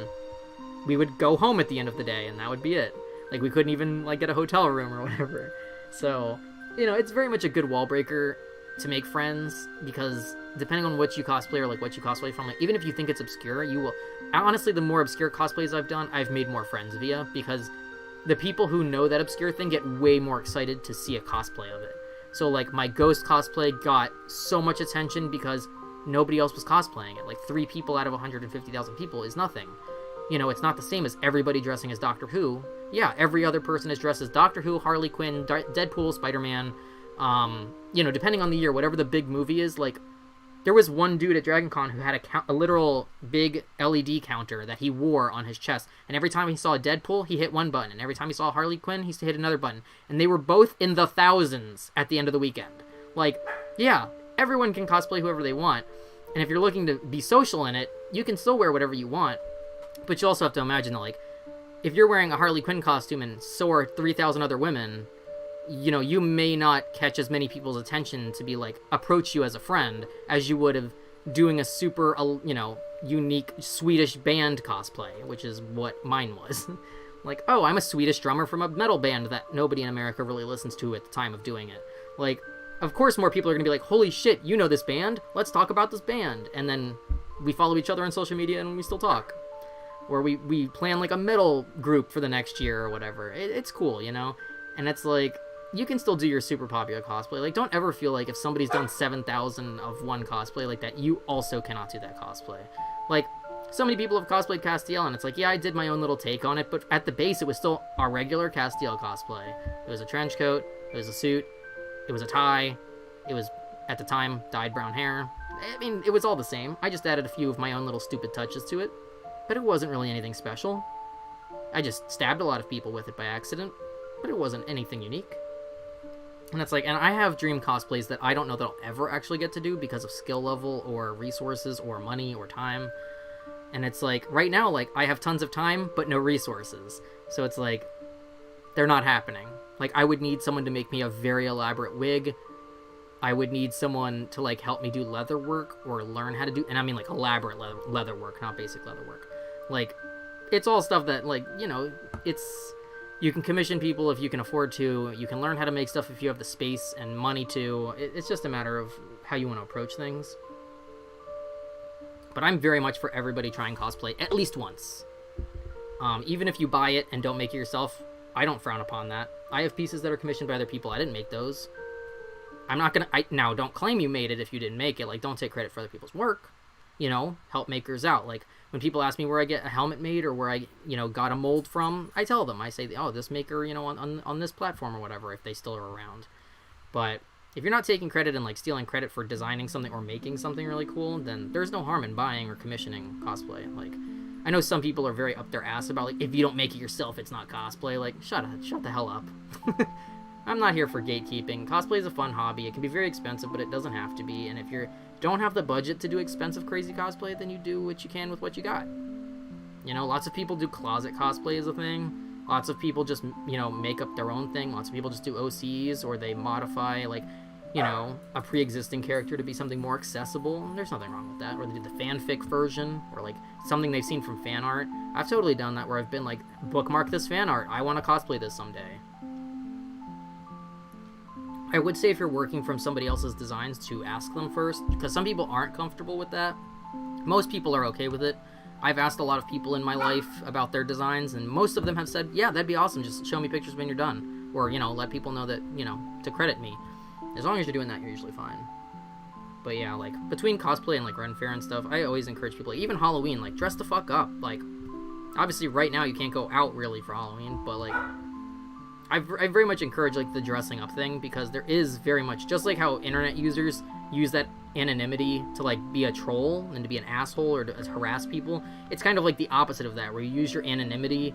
we would go home at the end of the day, and that would be it. Like, we couldn't even, like, get a hotel room or whatever. So, you know, it's very much a good wall breaker to make friends, because depending on what you cosplay or like what you cosplay from, like, even if you think it's obscure, you will honestly, the more obscure cosplays I've done, I've made more friends via, because the people who know that obscure thing get way more excited to see a cosplay of it. So like, my Ghost cosplay got so much attention because nobody else was cosplaying it. Like, 3 people out of 150,000 people is nothing. You know, it's not the same as everybody dressing as Doctor Who. Yeah, every other person is dressed as Doctor Who, Harley Quinn, Deadpool, Spider-Man. You know, depending on the year, whatever the big movie is, like, There was one dude at DragonCon who had a literal big LED counter that he wore on his chest, and every time he saw a Deadpool, he hit one button, and every time he saw Harley Quinn, he hit another button, and they were both in the thousands at the end of the weekend. Like, yeah, everyone can cosplay whoever they want, and if you're looking to be social in it, you can still wear whatever you want, but you also have to imagine that, like, if you're wearing a Harley Quinn costume and so are 3,000 other women, you know, you may not catch as many people's attention to be, like, approach you as a friend as you would have doing a super, you know, unique Swedish band cosplay, which is what mine was. Like, oh, I'm a Swedish drummer from a metal band that nobody in America really listens to at the time of doing it. Like, of course more people are going to be like, holy shit, you know this band? Let's talk about this band. And then we follow each other on social media and we still talk. Or we plan, like, a metal group for the next year or whatever. It's cool, you know? And it's like, you can still do your super popular cosplay. Like, don't ever feel like if somebody's done 7,000 of one cosplay like that, you also cannot do that cosplay. Like, so many people have cosplayed Castiel, and it's like, yeah, I did my own little take on it, but at the base, it was still our regular Castiel cosplay. It was a trench coat, it was a suit, it was a tie, it was, at the time, dyed brown hair. I mean, it was all the same. I just added a few of my own little stupid touches to it, but it wasn't really anything special. I just stabbed a lot of people with it by accident, but it wasn't anything unique. And it's like, and I have dream cosplays that I don't know that I'll ever actually get to do because of skill level or resources or money or time. And it's like, right now, like, I have tons of time, but no resources. So it's like, they're not happening. Like, I would need someone to make me a very elaborate wig. I would need someone to, like, help me do leather work or learn how to do, and I mean, like, elaborate leather work, not basic leather work. Like, it's all stuff that, like, you know, it's... You can commission people if you can afford to. You can learn how to make stuff if you have the space and money to. It's just a matter of how you want to approach things. But I'm very much for everybody trying cosplay at least once. Even if you buy it and don't make it yourself, I don't frown upon that. I have pieces that are commissioned by other people. I didn't make those. I'm not gonna... Now, don't claim you made it if you didn't make it. Like, don't take credit for other people's work. You know, help makers out. Like, when people ask me where I get a helmet made or where I, you know, got a mold from, I tell them. I say, oh, this maker, you know, on this platform or whatever, if they still are around. But if you're not taking credit and, like, stealing credit for designing something or making something really cool, then there's no harm in buying or commissioning cosplay. Like, I know some people are very up their ass about, like, if you don't make it yourself, it's not cosplay. Like, shut the hell up. I'm not here for gatekeeping. Cosplay is a fun hobby. It can be very expensive, but it doesn't have to be. And if you don't have the budget to do expensive, crazy cosplay, then you do what you can with what you got. You know, lots of people do closet cosplay as a thing. Lots of people just, you know, make up their own thing. Lots of people just do OCs, or they modify, like, you know, a pre-existing character to be something more accessible. There's nothing wrong with that. Or they do the fanfic version, or, like, something they've seen from fan art. I've totally done that, where I've been like, bookmark this fan art. I want to cosplay this someday. I would say if you're working from somebody else's designs to ask them first, because some people aren't comfortable with that. Most people are okay with it. I've asked a lot of people in my life about their designs, and most of them have said, yeah, that'd be awesome, just show me pictures when you're done. Or, you know, let people know that, you know, to credit me. As long as you're doing that, you're usually fine. But yeah, like, between cosplay and, like, Ren Fair and stuff, I always encourage people, like, even Halloween, like, dress the fuck up. Like, obviously right now you can't go out really for Halloween, but, like, I very much encourage, like, the dressing up thing, because there is very much, just like how internet users use that anonymity to, like, be a troll and to be an asshole or to harass people, it's kind of like the opposite of that, where you use your anonymity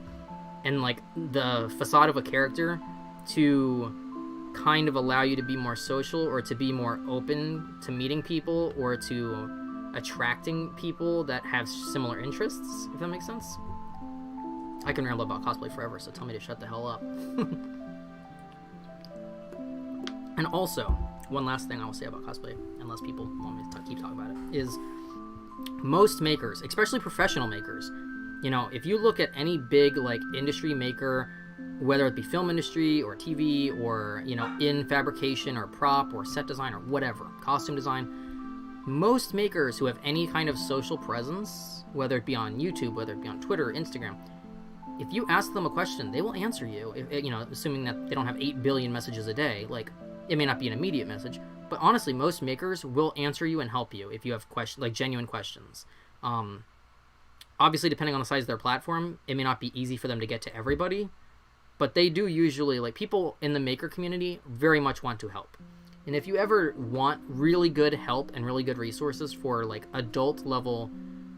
and, like, the facade of a character to kind of allow you to be more social or to be more open to meeting people or to attracting people that have similar interests, if that makes sense. I can ramble about cosplay forever, so tell me to shut the hell up. And also, one last thing I will say about cosplay, unless people want me to keep talking about it, is most makers, especially professional makers, you know, if you look at any big, like, industry maker, whether it be film industry or TV or, you know, in fabrication or prop or set design or whatever, costume design, most makers who have any kind of social presence, whether it be on YouTube, whether it be on Twitter or Instagram, if you ask them a question, they will answer you, you know, assuming that they don't have 8 billion messages a day. Like, it may not be an immediate message, but honestly, most makers will answer you and help you if you have like genuine questions. Obviously, depending on the size of their platform, it may not be easy for them to get to everybody, but they do usually, like, people in the maker community very much want to help. And if you ever want really good help and really good resources for like adult level,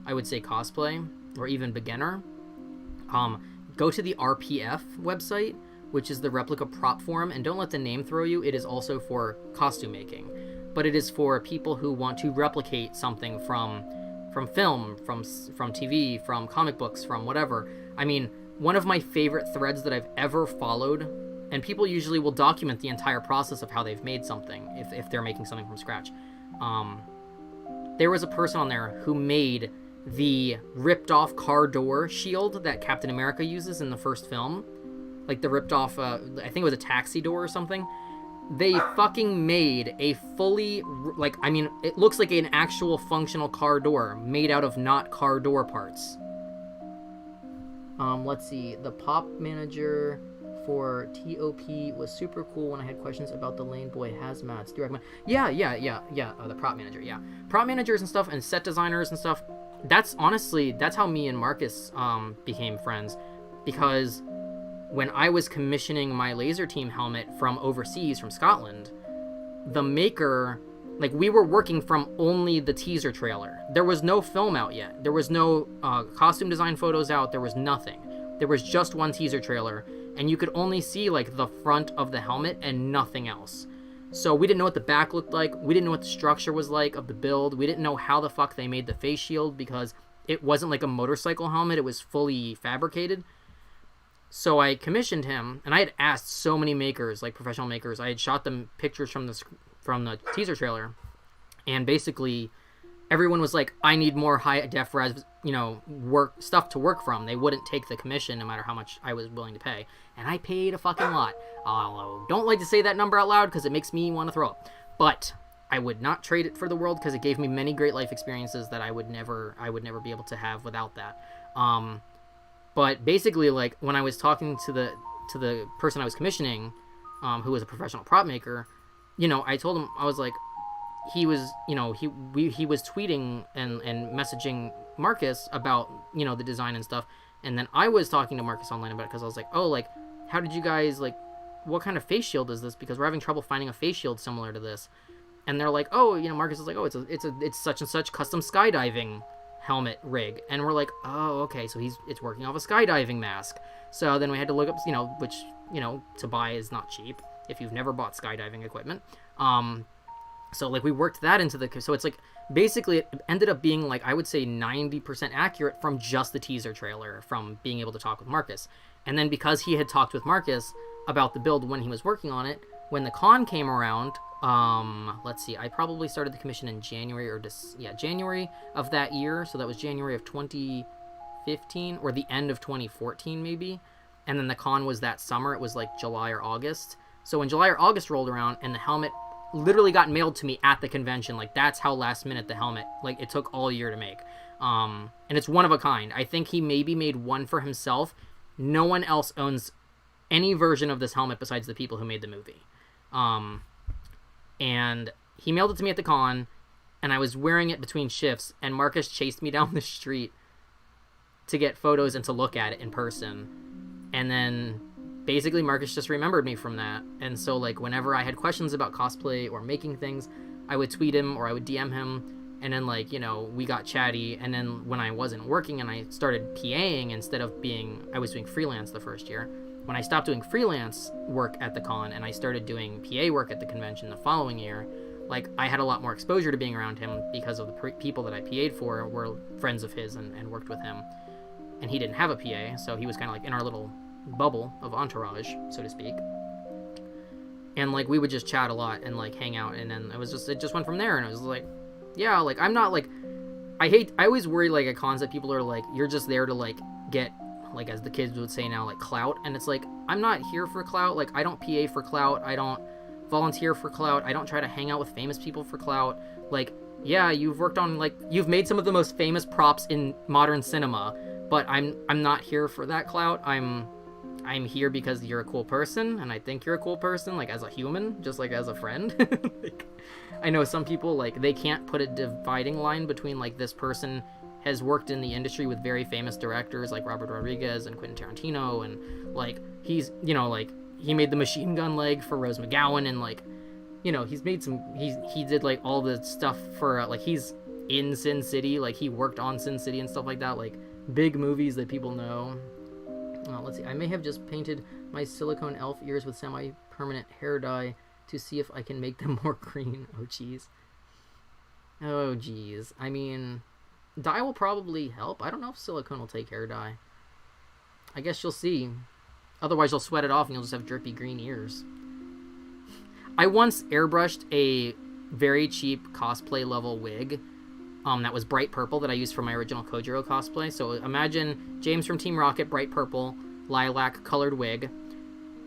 I would say cosplay or even beginner, go to the RPF website, which is the Replica Prop Forum, and don't let the name throw you. It is also for costume making, but it is for people who want to replicate something from film, from TV, from comic books, from whatever. I mean, one of my favorite threads that I've ever followed, and people usually will document the entire process of how they've made something, if they're making something from scratch. There was a person on there who made the ripped off car door shield that Captain America uses in the first film. Like the ripped off, I think it was a taxi door or something. They fucking made a fully, like, I mean, it looks like an actual functional car door made out of not car door parts. Let's see. The pop manager for TOP was super cool when I had questions about the Lane Boy hazmats. Do you recommend? Yeah. The prop manager, yeah. Prop managers and stuff and set designers and stuff. That's honestly, that's how me and Marcus became friends, because when I was commissioning my laser team helmet from overseas, from Scotland, the maker, like, we were working from only the teaser trailer. There was no film out yet. There was no costume design photos out. There was nothing. There was just one teaser trailer, and you could only see, like, the front of the helmet and nothing else. So we didn't know what the back looked like. We didn't know what the structure was like of the build. We didn't know how the fuck they made the face shield, because it wasn't like a motorcycle helmet. It was fully fabricated. So I commissioned him, and I had asked so many makers, like professional makers. I had shot them pictures from the teaser trailer, and basically everyone was like, I need more high def res, stuff to work from. They wouldn't take the commission no matter how much I was willing to pay, and I paid a fucking lot. Don't like to say that number out loud because it makes me want to throw up, but I would not trade it for the world, because it gave me many great life experiences that I would never be able to have without that. But basically, like, when I was talking to the person I was commissioning, who was a professional prop maker, I told him, I was like, he was tweeting and messaging Marcus about, the design and stuff. And then I was talking to Marcus online about it, because I was like, oh, like, how did you guys, like, what kind of face shield is this? Because we're having trouble finding a face shield similar to this. And they're like, oh, Marcus is like, oh, it's such and such custom skydiving helmet rig. And we're like, oh, okay, so it's working off a skydiving mask. So then we had to look up, which, to buy is not cheap if you've never bought skydiving equipment. So, like, we worked that into so it's like, basically it ended up being, like, I would say 90% accurate from just the teaser trailer, from being able to talk with Marcus. And then because he had talked with Marcus about the build when he was working on it, when the con came around, let's see, I probably started the commission in January January of that year. So that was January of 2015, or the end of 2014 maybe. And then the con was that summer. It was like July or August. So when July or August rolled around and the helmet literally got mailed to me at the convention, like, that's how last minute the helmet, like, it took all year to make. And it's one of a kind. I think he maybe made one for himself. No one else owns any version of this helmet besides the people who made the movie. And he mailed it to me at the con, and I was wearing it between shifts, and Marcus chased me down the street to get photos and to look at it in person. And then basically Marcus just remembered me from that. And so, like, whenever I had questions about cosplay or making things, I would tweet him or I would DM him, and then, like, we got chatty. And then when I wasn't working and I started PAing instead of I was doing freelance the first year. When I stopped doing freelance work at the con and I started doing PA work at the convention the following year, like, I had a lot more exposure to being around him, because of the people that I PA'd for were friends of his and worked with him. And he didn't have a PA, so he was kind of like in our little bubble of entourage, so to speak. And, like, we would just chat a lot and, like, hang out, and then it just went from there. And it was like, yeah, like, I'm not, like, I always worry, like, at cons that people are like, you're just there to, like, get, like, as the kids would say now, like, clout. And it's like, I'm not here for clout. Like, I don't PA for clout. I don't volunteer for clout. I don't try to hang out with famous people for clout. Like, yeah, you've worked on, like, you've made some of the most famous props in modern cinema, but I'm not here for that clout. I'm here because you're a cool person, and I think you're a cool person, like, as a human, just like as a friend. Like, I know some people, like, they can't put a dividing line between, like, this person has worked in the industry with very famous directors like Robert Rodriguez and Quentin Tarantino, and, like, he's, like, he made the machine gun leg for Rose McGowan, and, like, you know, he's made some, he did like all the stuff for like he's in Sin City, like he worked on Sin City and stuff like that, like big movies that people know. Let's see, I may have just painted my silicone elf ears with semi-permanent hair dye to see if I can make them more green. Oh jeez. Oh jeez. I mean, dye will probably help. I don't know if silicone will take hair dye. I guess you'll see. Otherwise you'll sweat it off and you'll just have drippy green ears. I once airbrushed a very cheap cosplay level wig that was bright purple that I used for my original Kojiro cosplay. So imagine James from Team Rocket, bright purple, lilac colored wig,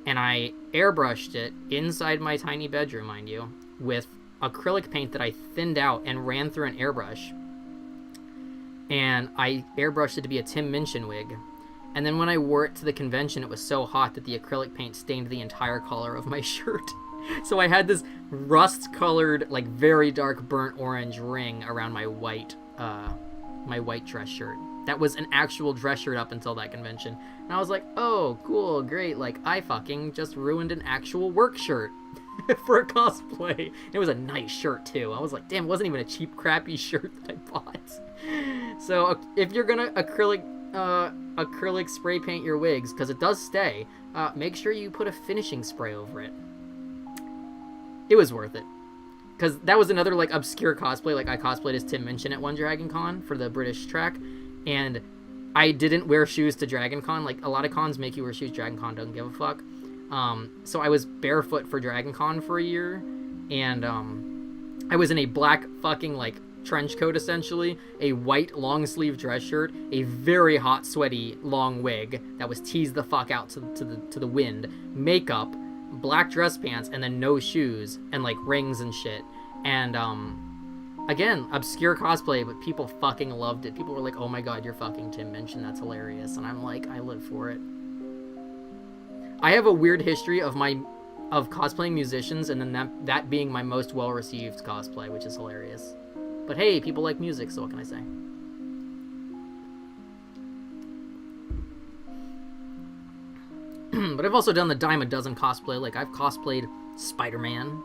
and I airbrushed it inside my tiny bedroom, mind you, with acrylic paint that I thinned out and ran through an airbrush. And I airbrushed it to be a Tim Minchin wig. And then when I wore it to the convention, it was so hot that the acrylic paint stained the entire collar of my shirt. So I had this rust-colored, like very dark burnt orange ring around my white dress shirt. That was an actual dress shirt up until that convention. And I was like, oh, cool, great. Like, I fucking just ruined an actual work shirt for a cosplay. It was a nice shirt, too. I was like, damn, it wasn't even a cheap, crappy shirt that I bought. So if you're gonna acrylic spray paint your wigs, because it does stay, make sure you put a finishing spray over it. It was worth it. Because that was another, like, obscure cosplay. Like, I cosplayed as Tim Minchin at one Dragon Con for the British track. And I didn't wear shoes to Dragon Con. Like, a lot of cons make you wear shoes. Dragon Con doesn't give a fuck. So I was barefoot for Dragon Con for a year. And I was in a black fucking, like, trench coat, essentially. A white long-sleeve dress shirt. A very hot, sweaty, long wig that was teased the fuck out to the wind. Makeup. Black dress pants, and then no shoes, and like rings and shit. And again, obscure cosplay, but people fucking loved it. People were like, oh my god, you're fucking Tim Minchin, that's hilarious. And I'm like, I live for it. I have a weird history of cosplaying musicians, and then that being my most well-received cosplay, which is hilarious. But hey, people like music, so what can I say? But I've also done the dime a dozen cosplay. Like, I've cosplayed Spider-Man.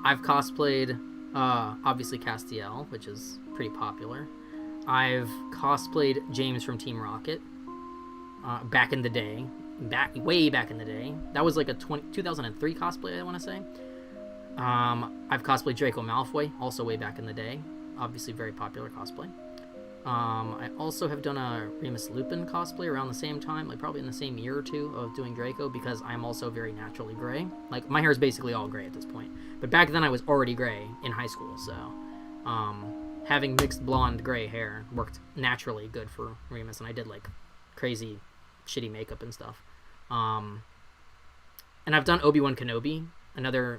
I've cosplayed, obviously, Castiel, which is pretty popular. I've cosplayed James from Team Rocket. Back in the day. Way back in the day. That was like a 2003 cosplay, I want to say. I've cosplayed Draco Malfoy, also way back in the day. Obviously, very popular cosplay. I also have done a Remus Lupin cosplay around the same time, like probably in the same year or two of doing Draco, because I'm also very naturally gray. Like, my hair is basically all gray at this point. But back then I was already gray in high school, so having mixed blonde gray hair worked naturally good for Remus, and I did like crazy shitty makeup and stuff. And I've done Obi-Wan Kenobi, another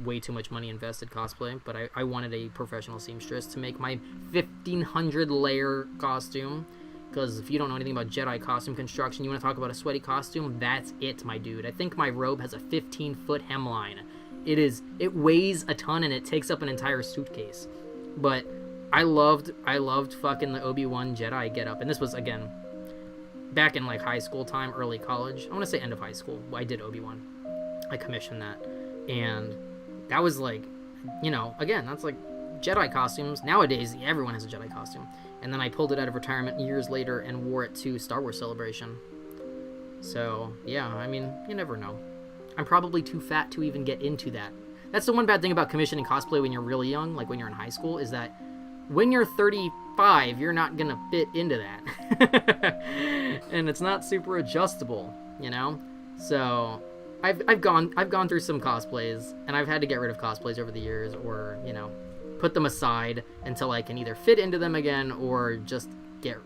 way too much money invested cosplay, but I wanted a professional seamstress to make my 1,500 layer costume, because if you don't know anything about Jedi costume construction, you want to talk about a sweaty costume, that's it, my dude. I think my robe has a 15-foot hemline. It weighs a ton, and it takes up an entire suitcase. But I loved fucking the Obi-Wan Jedi getup, and this was, again, back in like high school time, early college. I want to say end of high school. I did Obi-Wan. I commissioned that, and that was like, you know, again, that's like Jedi costumes. Nowadays, everyone has a Jedi costume. And then I pulled it out of retirement years later and wore it to Star Wars Celebration. So, yeah, I mean, you never know. I'm probably too fat to even get into that. That's the one bad thing about commissioning cosplay when you're really young, like when you're in high school, is that when you're 35, you're not gonna fit into that. And it's not super adjustable, you know? So I've gone through some cosplays, and I've had to get rid of cosplays over the years, or, you know, put them aside until I can either fit into them again or just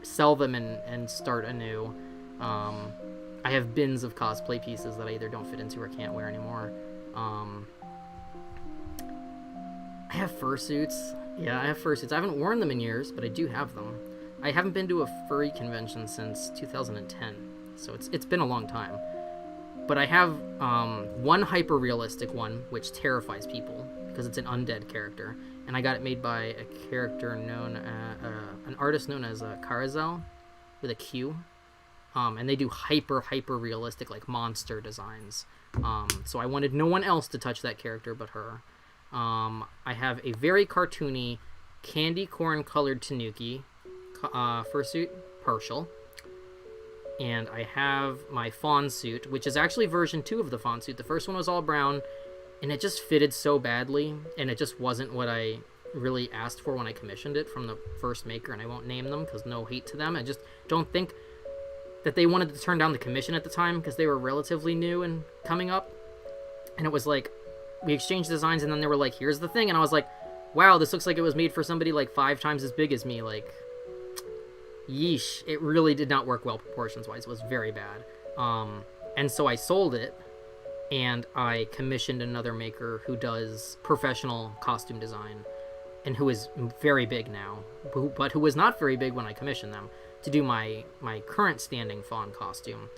sell them and start anew. I have bins of cosplay pieces that I either don't fit into or can't wear anymore. I have fursuits. Yeah, I have fursuits. I haven't worn them in years, but I do have them. I haven't been to a furry convention since 2010, so it's been a long time. But I have one hyper-realistic one, which terrifies people, because it's an undead character. And I got it made by a character an artist known as Carazel, with a Q. And they do hyper-realistic, like, monster designs. So I wanted no one else to touch that character but her. I have a very cartoony candy corn colored tanuki fursuit, partial. And I have my fawn suit, which is actually version 2 of the fawn suit. The first one was all brown, and it just fitted so badly, and it just wasn't what I really asked for when I commissioned it from the first maker, and I won't name them because no hate to them. I just don't think that they wanted to turn down the commission at the time because they were relatively new and coming up. And it was like, we exchanged designs, and then they were like, here's the thing, and I was like, wow, this looks like it was made for somebody like 5 times as big as me, like... yeesh, it really did not work well proportions-wise. It was very bad. And so I sold it, and I commissioned another maker who does professional costume design, and who is very big now, but who was not very big when I commissioned them, to do my current standing fawn costume,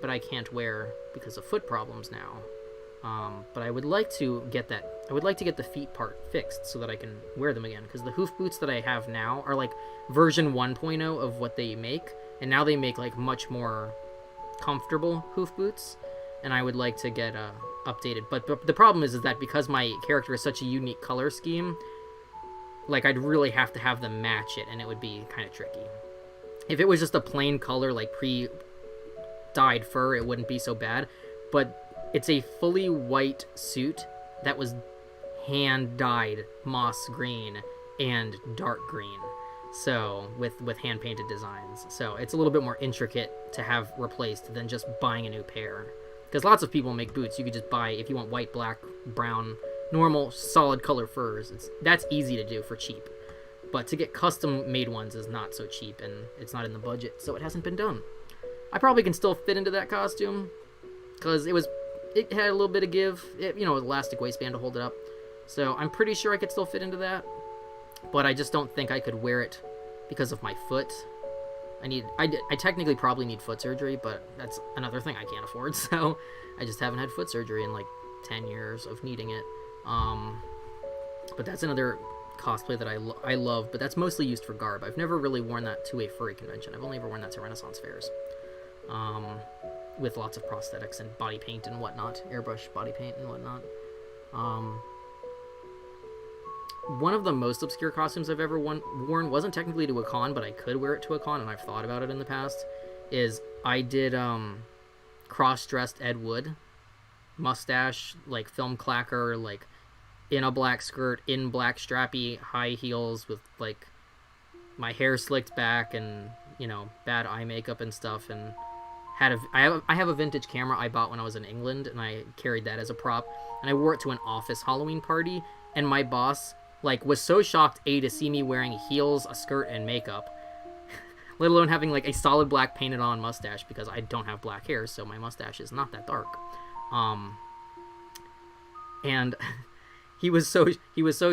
but I can't wear because of foot problems now. But I would like to get that. I would like to get the feet part fixed so that I can wear them again, because the hoof boots that I have now are like version 1.0 of what they make, and now they make like much more comfortable hoof boots, and I would like to get updated. But the problem is that because my character is such a unique color scheme, like I'd really have to have them match it, and it would be kind of tricky. If it was just a plain color, like pre-dyed fur, it wouldn't be so bad, but it's a fully white suit that was hand-dyed moss green and dark green, so with hand-painted designs. So it's a little bit more intricate to have replaced than just buying a new pair. Because lots of people make boots. You could just buy, if you want white, black, brown, normal, solid color furs, that's easy to do for cheap. But to get custom-made ones is not so cheap, and it's not in the budget, so it hasn't been done. I probably can still fit into that costume, because it had a little bit of give, elastic waistband to hold it up. So I'm pretty sure I could still fit into that, but I just don't think I could wear it because of my foot. I technically probably need foot surgery, but that's another thing I can't afford, so I just haven't had foot surgery in like 10 years of needing it. But that's another cosplay that I love, but that's mostly used for garb. I've never really worn that to a furry convention. I've only ever worn that to Renaissance fairs. With lots of prosthetics and body paint and whatnot, airbrush body paint and whatnot. One of the most obscure costumes I've ever worn wasn't technically to a con, but I could wear it to a con, and I've thought about it in the past, is I did cross-dressed Ed Wood, mustache, like film clacker, like in a black skirt, in black strappy high heels with like my hair slicked back and, bad eye makeup and stuff, and I have a vintage camera I bought when I was in England, and I carried that as a prop, and I wore it to an office Halloween party, and my boss was so shocked to see me wearing heels, a skirt, and makeup, let alone having like a solid black painted on mustache, because I don't have black hair, so my mustache is not that dark. And he was so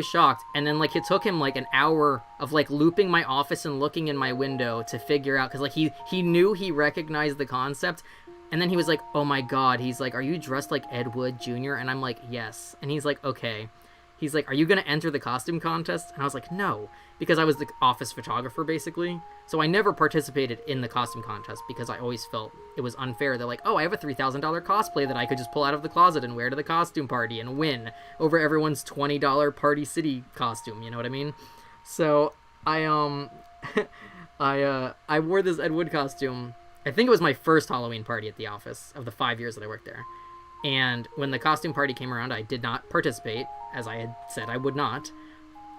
shocked, and then it took him an hour of looping my office and looking in my window to figure out, because he knew, he recognized the concept, and then he was like, oh my god, he's like, are you dressed like Ed Wood Jr.? And I'm like, yes. And he's like, okay. He's like, are you gonna enter the costume contest? And I was like, no, because I was the office photographer basically, so I never participated in the costume contest because I always felt it was unfair. They're like, oh, I have a $3,000 cosplay that I could just pull out of the closet and wear to the costume party and win over everyone's $20 Party City costume, you know what I mean? So I I wore this Ed Wood costume. I think it was my first Halloween party at the office of the 5 years that I worked there. And when the costume party came around, I did not participate, as I had said I would not.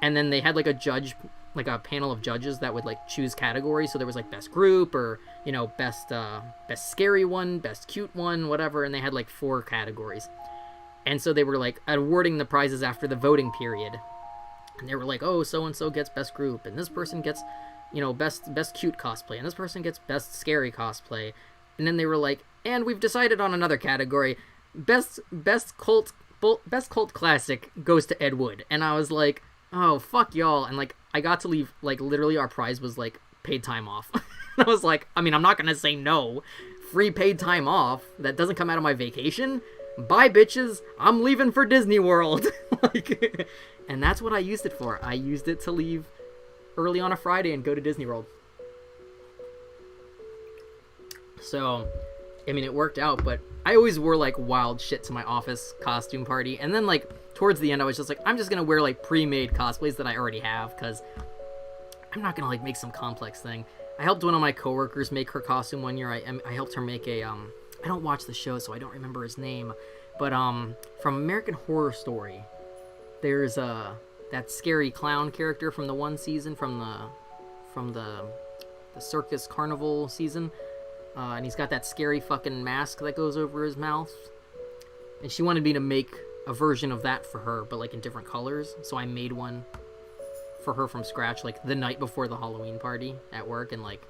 And then they had a panel of judges that would choose categories. So there was best group, or best scary one, best cute one, whatever. And they had 4 categories. And so they were awarding the prizes after the voting period. And they were like, oh, so and so gets best group, and this person gets best cute cosplay, and this person gets best scary cosplay. And then they were like, and we've decided on another category. Best cult classic goes to Ed Wood. And I was like, oh, fuck y'all. And I got to leave, literally our prize was paid time off. I was like, I mean, I'm not gonna say no. Free paid time off that doesn't come out of my vacation. Bye, bitches, I'm leaving for Disney World. And that's what I used it for. I used it to leave early on a Friday and go to Disney World. So I mean, it worked out, but I always wore, like, wild shit to my office costume party. And then, like, towards the end, I was just like, I'm just gonna wear, like, pre-made cosplays that I already have, because I'm not gonna, like, make some complex thing. I helped one of my coworkers make her costume one year. I helped her make a, I don't watch the show, so I don't remember his name. But, from American Horror Story, there's, that scary clown character from the one season, from the circus carnival season. And he's got that scary fucking mask that goes over his mouth. And she wanted me to make a version of that for her, but, like, in different colors. So I made one for her from scratch, like, the night before the Halloween party at work, and, like,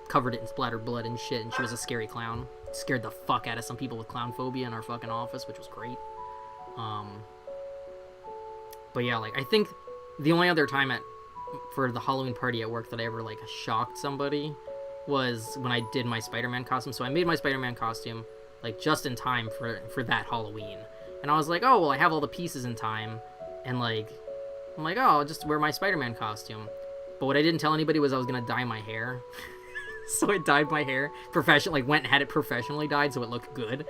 covered it in splattered blood and shit, and she was a scary clown. It scared the fuck out of some people with clown phobia in our fucking office, which was great. But yeah, like, I think the only other time for the Halloween party at work that I ever, like, shocked somebody was when I did my Spider-Man costume. So I made my Spider-Man costume, like, just in time for that Halloween. And I was like, oh, well, I have all the pieces in time. And, like, I'm like, oh, I'll just wear my Spider-Man costume. But what I didn't tell anybody was I was going to dye my hair. So I dyed my hair professionally, like, went and had it professionally dyed so it looked good.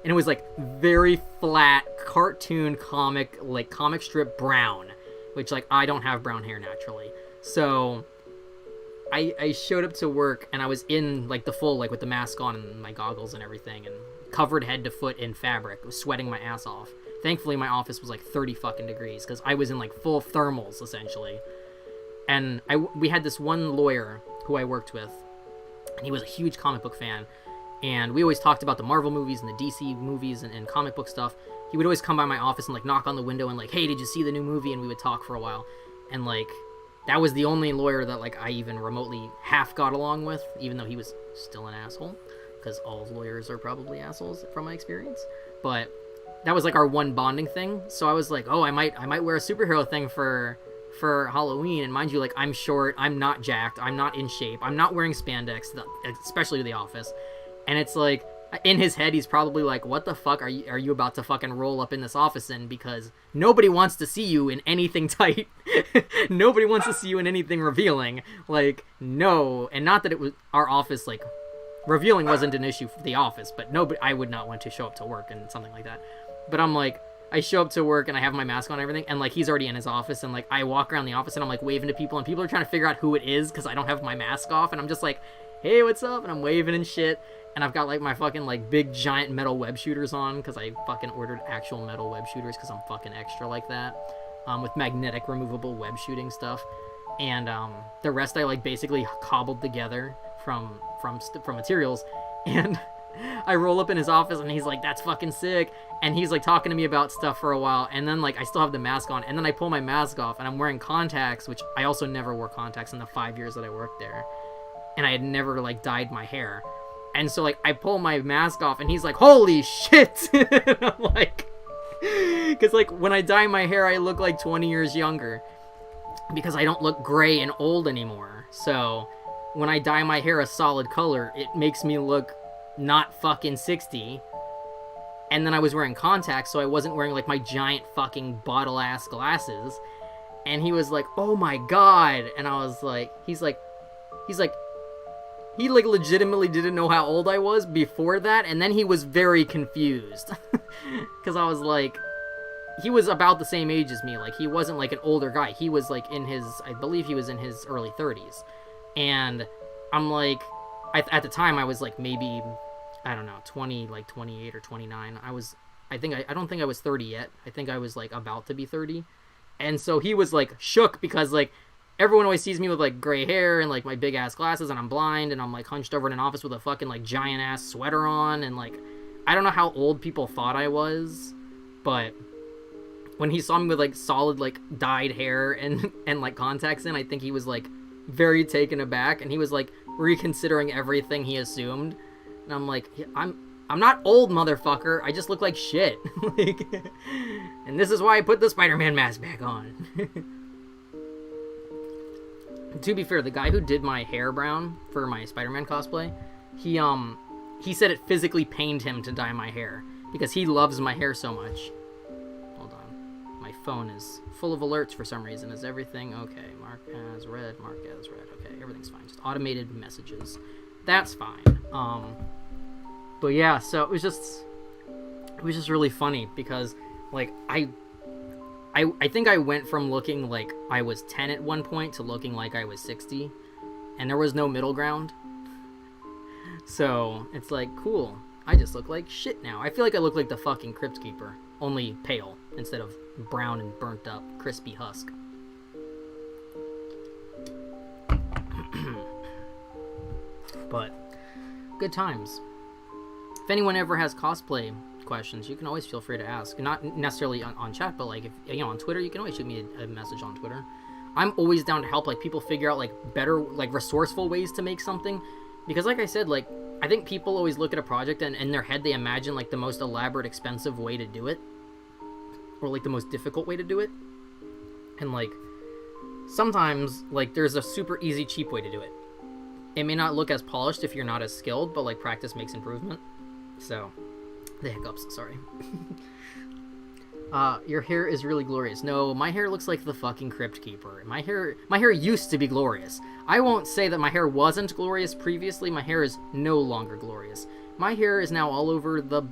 And it was, like, very flat, cartoon comic strip brown. Which, like, I don't have brown hair naturally. So I showed up to work, and I was in, like, the full, like, with the mask on and my goggles and everything, and covered head to foot in fabric. I was sweating my ass off. Thankfully, my office was, like, 30 fucking degrees, because I was in, like, full thermals, essentially. And we had this one lawyer who I worked with, and he was a huge comic book fan, and we always talked about the Marvel movies and the DC movies and comic book stuff. He would always come by my office and, like, knock on the window and, like, hey, did you see the new movie? And we would talk for a while. And, like, that was the only lawyer that, like, I even remotely half got along with, even though he was still an asshole, because all lawyers are probably assholes from my experience. But that was, like, our one bonding thing. So I was like, oh, I might wear a superhero thing for Halloween. And mind you, like, I'm short, I'm not jacked, I'm not in shape, I'm not wearing spandex, especially to the office. And it's like, in his head, he's probably like, what the fuck are you about to fucking roll up in this office in? Because nobody wants to see you in anything tight. Nobody wants to see you in anything revealing. Like, no. And not that it was our office, like, revealing wasn't an issue for the office, but I would not want to show up to work and something like that. But I'm like, I show up to work and I have my mask on and everything, and, like, he's already in his office, and, like, I walk around the office and I'm, like, waving to people, and people are trying to figure out who it is because I don't have my mask off, and I'm just like, hey, what's up? And I'm waving and shit. And I've got, like, my fucking, like, big giant metal web shooters on, because I fucking ordered actual metal web shooters, because I'm fucking extra like that, with magnetic removable web shooting stuff. And the rest I, like, basically cobbled together from materials. And I roll up in his office, and he's like, that's fucking sick. And he's, like, talking to me about stuff for a while, and then, like, I still have the mask on, and then I pull my mask off, and I'm wearing contacts, which I also never wore contacts in the 5 years that I worked there. And I had never, like, dyed my hair. And so, like, I pull my mask off, and he's like, holy shit! And I'm like, because, like, when I dye my hair, I look like 20 years younger, because I don't look gray and old anymore. So when I dye my hair a solid color, it makes me look not fucking 60. And then I was wearing contacts, so I wasn't wearing, like, my giant fucking bottle-ass glasses. And he was like, oh my god. And I was like, he's like, he, like, legitimately didn't know how old I was before that, and then he was very confused. Because I was like, he was about the same age as me. Like, he wasn't, like, an older guy. He was, like, I believe he was in his early 30s. And I'm like, at the time, I was, like, maybe, I don't know, 28 or 29. I don't think I was 30 yet. I think I was, like, about to be 30. And so he was, like, shook because, like, everyone always sees me with, like, gray hair and, like, my big-ass glasses, and I'm blind, and I'm, like, hunched over in an office with a fucking, like, giant-ass sweater on, and, like, I don't know how old people thought I was, but when he saw me with, like, solid, like, dyed hair and like, contacts in, I think he was, like, very taken aback, and he was, like, reconsidering everything he assumed, and I'm like, I'm not old, motherfucker, I just look like shit, like, and this is why I put the Spider-Man mask back on. To be fair, the guy who did my hair brown for my Spider-Man cosplay, he said it physically pained him to dye my hair because he loves my hair so much. Hold on. My phone is full of alerts for some reason. Is everything okay? Mark as red, mark as red. Okay, everything's fine. Just automated messages. That's fine. But yeah, so it was just really funny because, like, I think I went from looking like I was 10 at one point to looking like I was 60, and there was no middle ground. So it's like, cool, I just look like shit now. I feel like I look like the fucking Crypt Keeper, only pale instead of brown and burnt up crispy husk. But good times. If anyone ever has cosplay questions, you can always feel free to ask. Not necessarily on chat, but like, if you know, on Twitter, you can always shoot me a message on Twitter. I'm always down to help, like, people figure out, like, better, like, resourceful ways to make something. Because, like I said, like, I think people always look at a project and in their head they imagine, like, the most elaborate, expensive way to do it. Or, like, the most difficult way to do it. And, like, sometimes, like, there's a super easy, cheap way to do it. It may not look as polished if you're not as skilled, but, like, practice makes improvement. So, the hiccups, sorry. Your hair is really glorious. No, my hair looks like the fucking Crypt Keeper. My hair used to be glorious. I won't say that my hair wasn't glorious previously. My hair is no longer glorious. My hair is now all over the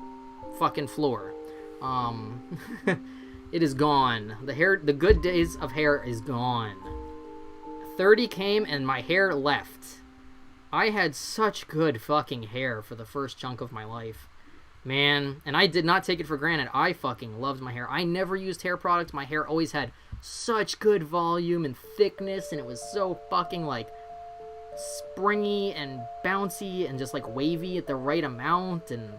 fucking floor. It is gone. The good days of hair is gone. 30 came and my hair left. I had such good fucking hair for the first chunk of my life. Man, and I did not take it for granted. I fucking loved my hair. I never used hair products. My hair always had such good volume and thickness, and it was so fucking, like, springy and bouncy and just, like, wavy at the right amount, and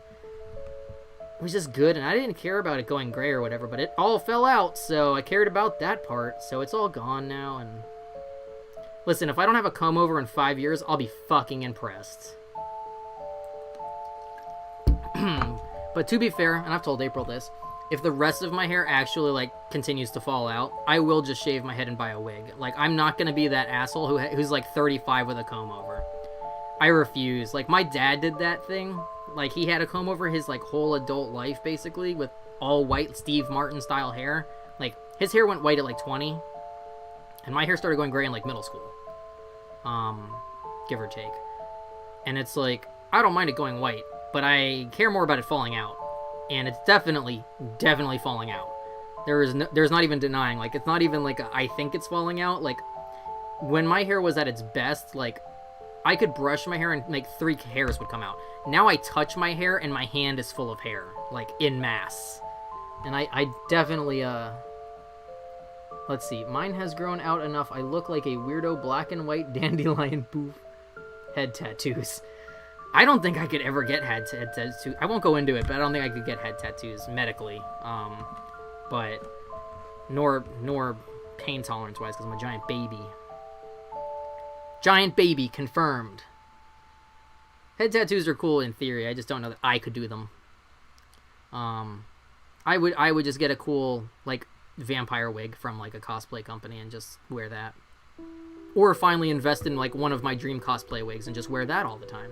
it was just good, and I didn't care about it going gray or whatever, but it all fell out, so I cared about that part, so it's all gone now, and listen, if I don't have a comb over in 5 years, I'll be fucking impressed. But to be fair, and I've told April this, if the rest of my hair actually, like, continues to fall out, I will just shave my head and buy a wig. Like, I'm not gonna be that asshole who's like 35 with a comb over. I refuse. Like, my dad did that thing. Like, he had a comb over his, like, whole adult life, basically, with all white Steve Martin style hair. Like, his hair went white at like 20, and my hair started going gray in like middle school, give or take. And it's like, I don't mind it going white, but I care more about it falling out. And it's definitely falling out. There's not even denying. Like, it's not even like I think it's falling out. Like, when my hair was at its best, like, I could brush my hair and like 3 hairs would come out. Now I touch my hair and my hand is full of hair, like, en masse. And I definitely, let's see. Mine has grown out enough. I look like a weirdo black and white dandelion poof. Head tattoos. I don't think I could ever get head tattoos. I won't go into it, but I don't think I could get head tattoos medically. But nor pain tolerance wise, because I'm a giant baby. Giant baby confirmed. Head tattoos are cool in theory. I just don't know that I could do them. I would just get a cool, like, vampire wig from like a cosplay company and just wear that. Or finally invest in like one of my dream cosplay wigs and just wear that all the time.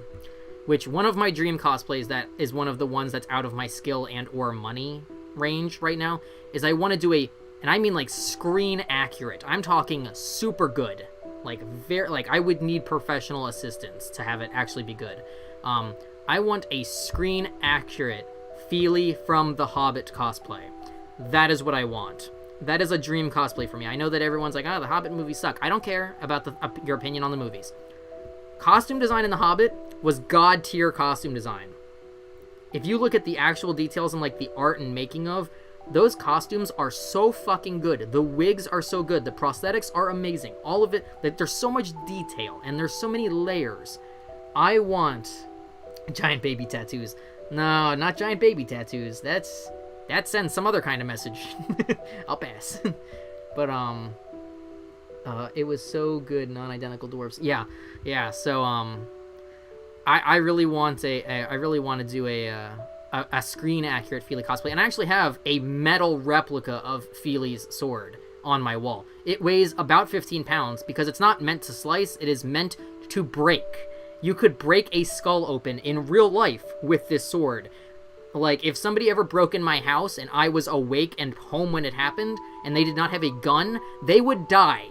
Which, one of my dream cosplays that is one of the ones that's out of my skill and or money range right now, is I want to do and I mean like screen accurate. I'm talking super good. Like, I would need professional assistance to have it actually be good. I want a screen accurate Feely from The Hobbit cosplay. That is what I want. That is a dream cosplay for me. I know that everyone's like, the Hobbit movies suck. I don't care about your opinion on the movies. Costume design in The Hobbit was god tier costume design. If you look at the actual details and like the art and making of, those costumes are so fucking good. The wigs are so good. The prosthetics are amazing. All of it, like, there's so much detail and there's so many layers. I want giant baby tattoos. No, not giant baby tattoos. That sends some other kind of message. I'll pass. But it was so good, non-identical dwarves. Yeah. So I really want to do a screen accurate Feely cosplay, and I actually have a metal replica of Feely's sword on my wall. It weighs about 15 pounds because it's not meant to slice. It is meant to break. You could break a skull open in real life with this sword. Like, if somebody ever broke in my house and I was awake and home when it happened, and they did not have a gun, they would die.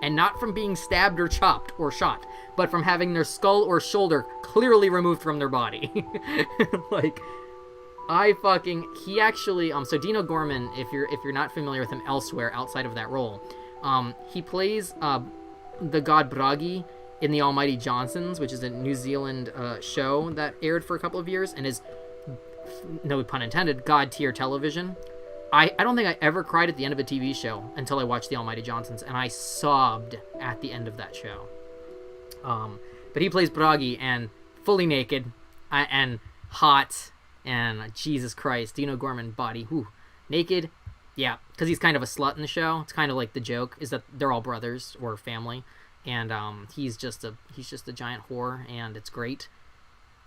And not from being stabbed or chopped or shot, but from having their skull or shoulder clearly removed from their body. Like, he actually, so Dino Gorman, if you're not familiar with him elsewhere outside of that role, he plays the god Bragi in The Almighty Johnsons, which is a New Zealand show that aired for a couple of years and is, no pun intended, god tier television. I don't think I ever cried at the end of a TV show until I watched The Almighty Johnsons, and I sobbed at the end of that show. But he plays Bragi, and fully naked, and hot, and Jesus Christ, Dino Gorman body, naked, yeah, because he's kind of a slut in the show. It's kind of like the joke is that they're all brothers or family, and he's just a giant whore, and it's great.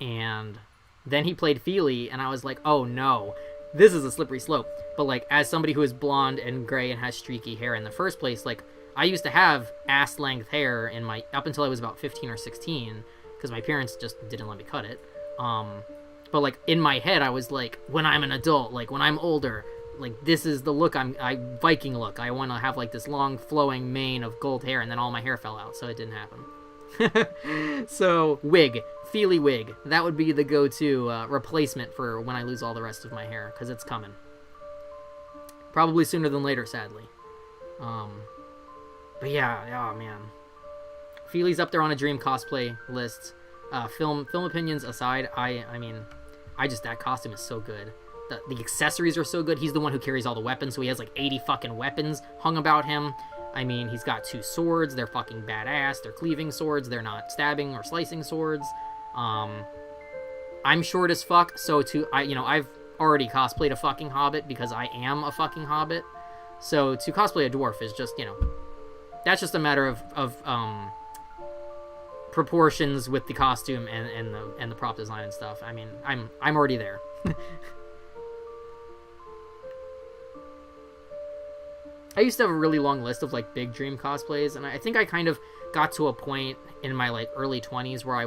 And then he played Feely, and I was like, oh no, this is a slippery slope. But like, as somebody who is blonde and gray and has streaky hair in the first place, like, I used to have ass length hair up until I was about 15 or 16, because my parents just didn't let me cut it. But like, in my head, I was like, when I'm an adult, like when I'm older, like, this is the look I Viking look. I want to have like this long flowing mane of gold hair, and then all my hair fell out, so it didn't happen. So wig, Feely wig, that would be the go-to replacement for when I lose all the rest of my hair, because it's coming. Probably sooner than later, sadly. But yeah, oh man. Feely's up there on a dream cosplay list. Film opinions aside, I mean, that costume is so good. The accessories are so good. He's the one who carries all the weapons, so he has like 80 fucking weapons hung about him. I mean, he's got 2 swords. They're fucking badass. They're cleaving swords. They're not stabbing or slicing swords. I'm short as fuck, so I've already cosplayed a fucking hobbit because I am a fucking hobbit. So to cosplay a dwarf is just, that's just a matter of proportions with the costume and the prop design and stuff. I mean, I'm already there. I used to have a really long list of like big dream cosplays, and I think I kind of got to a point in my like early 20s where I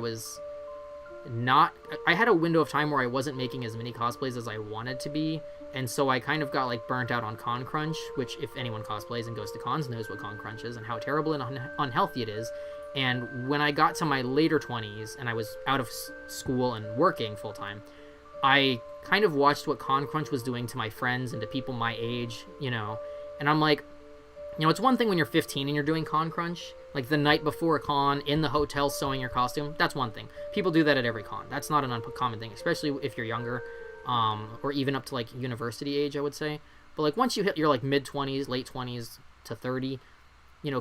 had a window of time where I wasn't making as many cosplays as I wanted to be, and so I kind of got like burnt out on con crunch, which if anyone cosplays and goes to cons knows what con crunch is and how terrible and unhealthy it is. And when I got to my later 20s and I was out of school and working full time, I kind of watched what con crunch was doing to my friends and to people my age, and I'm like, it's one thing when you're 15 and you're doing con crunch, like the night before a con in the hotel sewing your costume. That's one thing. People do that at every con. That's not an uncommon thing, especially if you're younger, or even up to like university age, I would say. But like once you hit your like mid 20s, late 20s to 30,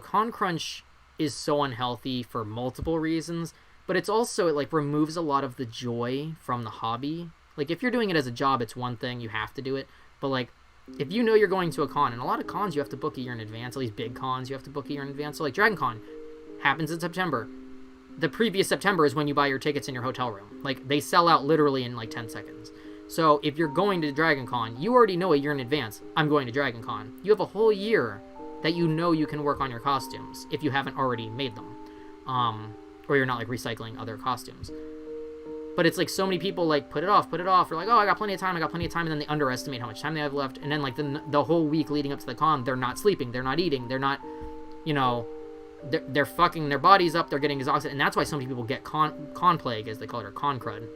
con crunch is so unhealthy for multiple reasons, but it like removes a lot of the joy from the hobby. Like if you're doing it as a job, it's one thing, you have to do it, but like if you're going to a con, and a lot of cons you have to book a year in advance, at least big cons you have to book a year in advance. So like Dragon Con happens in September. The previous September is when you buy your tickets in your hotel room. Like they sell out literally in like 10 seconds. So if you're going to Dragon Con, you already know a year in advance, I'm going to Dragon Con. You have a whole year that you can work on your costumes if you haven't already made them. Or you're not like recycling other costumes. But it's like so many people like put it off. They're like, oh, I got plenty of time, and then they underestimate how much time they have left. And then like the whole week leading up to the con, they're not sleeping, they're not eating, they're not, they're fucking their bodies up, they're getting exhausted. And that's why so many people get con plague, as they call it, or con crud.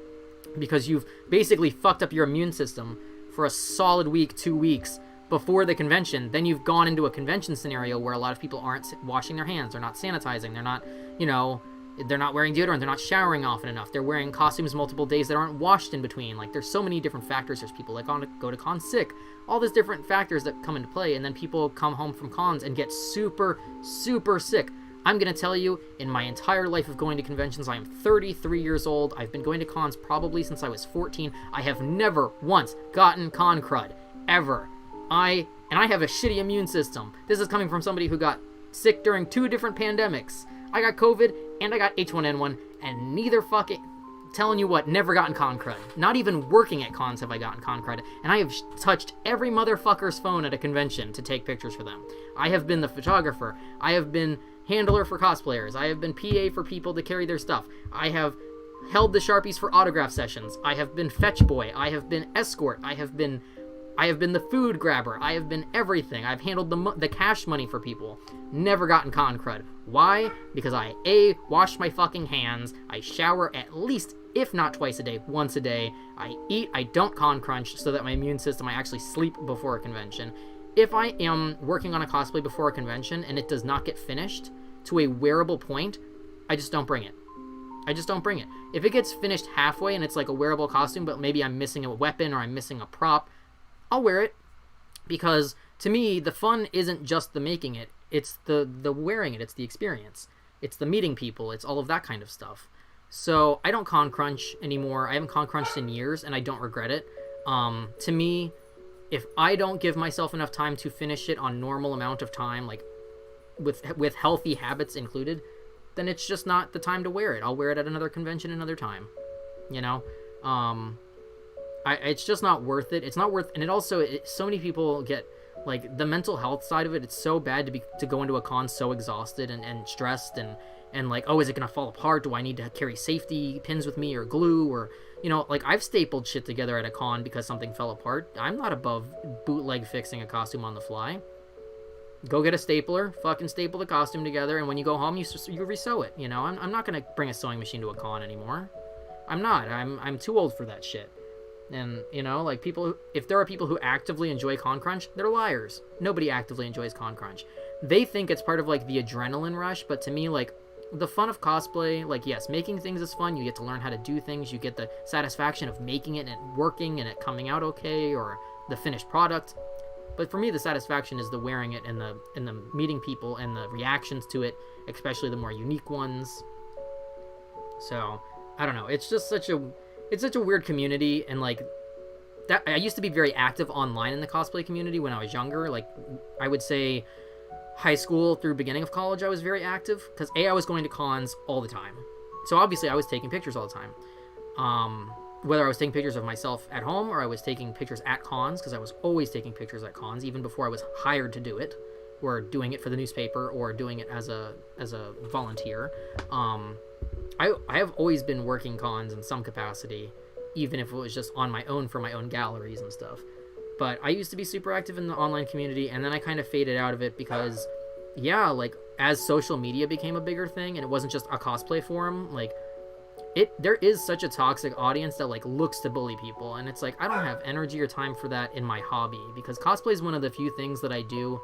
Because you've basically fucked up your immune system for a solid week, 2 weeks before the convention. Then you've gone into a convention scenario where a lot of people aren't washing their hands, they're not sanitizing, they're not, they're not wearing deodorant, they're not showering often enough, they're wearing costumes multiple days that aren't washed in between. Like there's so many different factors. There's people that go to con sick, all these different factors that come into play, and then people come home from cons and get super, super sick. I'm gonna tell you, in my entire life of going to conventions, I am 33 years old. I've been going to cons probably since I was 14. I have never once gotten con crud, ever. I have a shitty immune system. This is coming from somebody who got sick during 2 different pandemics. I got COVID and I got H1N1, and neither fucking, telling you what, never gotten con crud. Not even working at cons have I gotten con crud, and I have touched every motherfucker's phone at a convention to take pictures for them. I have been the photographer. I have been handler for cosplayers. I have been PA for people to carry their stuff. I have held the Sharpies for autograph sessions. I have been fetch boy. I have been escort. I have been the food grabber. I have been everything. I've handled the cash money for people. Never gotten con crud. Why? Because I A, wash my fucking hands, I shower at least, if not twice a day, once a day, I eat, I don't con crunch so that my immune system, I actually sleep before a convention. If I am working on a cosplay before a convention and it does not get finished to a wearable point, I just don't bring it. I just don't bring it. If it gets finished halfway and it's like a wearable costume, but maybe I'm missing a weapon or I'm missing a prop, I'll wear it. Because to me, the fun isn't just the making it. It's the wearing it. It's the experience. It's the meeting people. It's all of that kind of stuff. So I don't con crunch anymore. I haven't con crunched in years, and I don't regret it. To me, if I don't give myself enough time to finish it on normal amount of time, like with healthy habits included, then it's just not the time to wear it. I'll wear it at another convention another time. You know? It's just not worth it. It's not worth, and it also, so many people get, like, the mental health side of it, it's so bad to go into a con so exhausted and stressed and like, oh, is it gonna fall apart? Do I need to carry safety pins with me or glue? Or, you know, like, I've stapled shit together at a con because something fell apart. I'm not above bootleg fixing a costume on the fly. Go get a stapler, fucking staple the costume together, and when you go home, you resew it, you know? I'm not gonna bring a sewing machine to a con anymore. I'm not. I'm too old for that shit. And, you know, like, if there are people who actively enjoy con crunch, they're liars. Nobody actively enjoys con crunch. They think it's part of, like, the adrenaline rush, but to me, like, the fun of cosplay, like, yes, making things is fun. You get to learn how to do things. You get the satisfaction of making it and it working and it coming out okay, or the finished product. But for me, the satisfaction is the wearing it and the meeting people and the reactions to it, especially the more unique ones. So, I don't know. It's just such a weird community, and like that, I used to be very active online in the cosplay community when I was younger. Like, I would say high school through beginning of college, I was very active because I was going to cons all the time. So obviously I was taking pictures all the time. Whether I was taking pictures of myself at home or I was taking pictures at cons, because I was always taking pictures at cons even before I was hired to do it, or doing it for the newspaper, or doing it as a volunteer. I have always been working cons in some capacity, even if it was just on my own for my own galleries and stuff. But I used to be super active in the online community, and then I kind of faded out of it because, yeah, like, as social media became a bigger thing, and it wasn't just a cosplay forum, like, there is such a toxic audience that, like, looks to bully people, and it's like, I don't have energy or time for that in my hobby, because cosplay is one of the few things that I do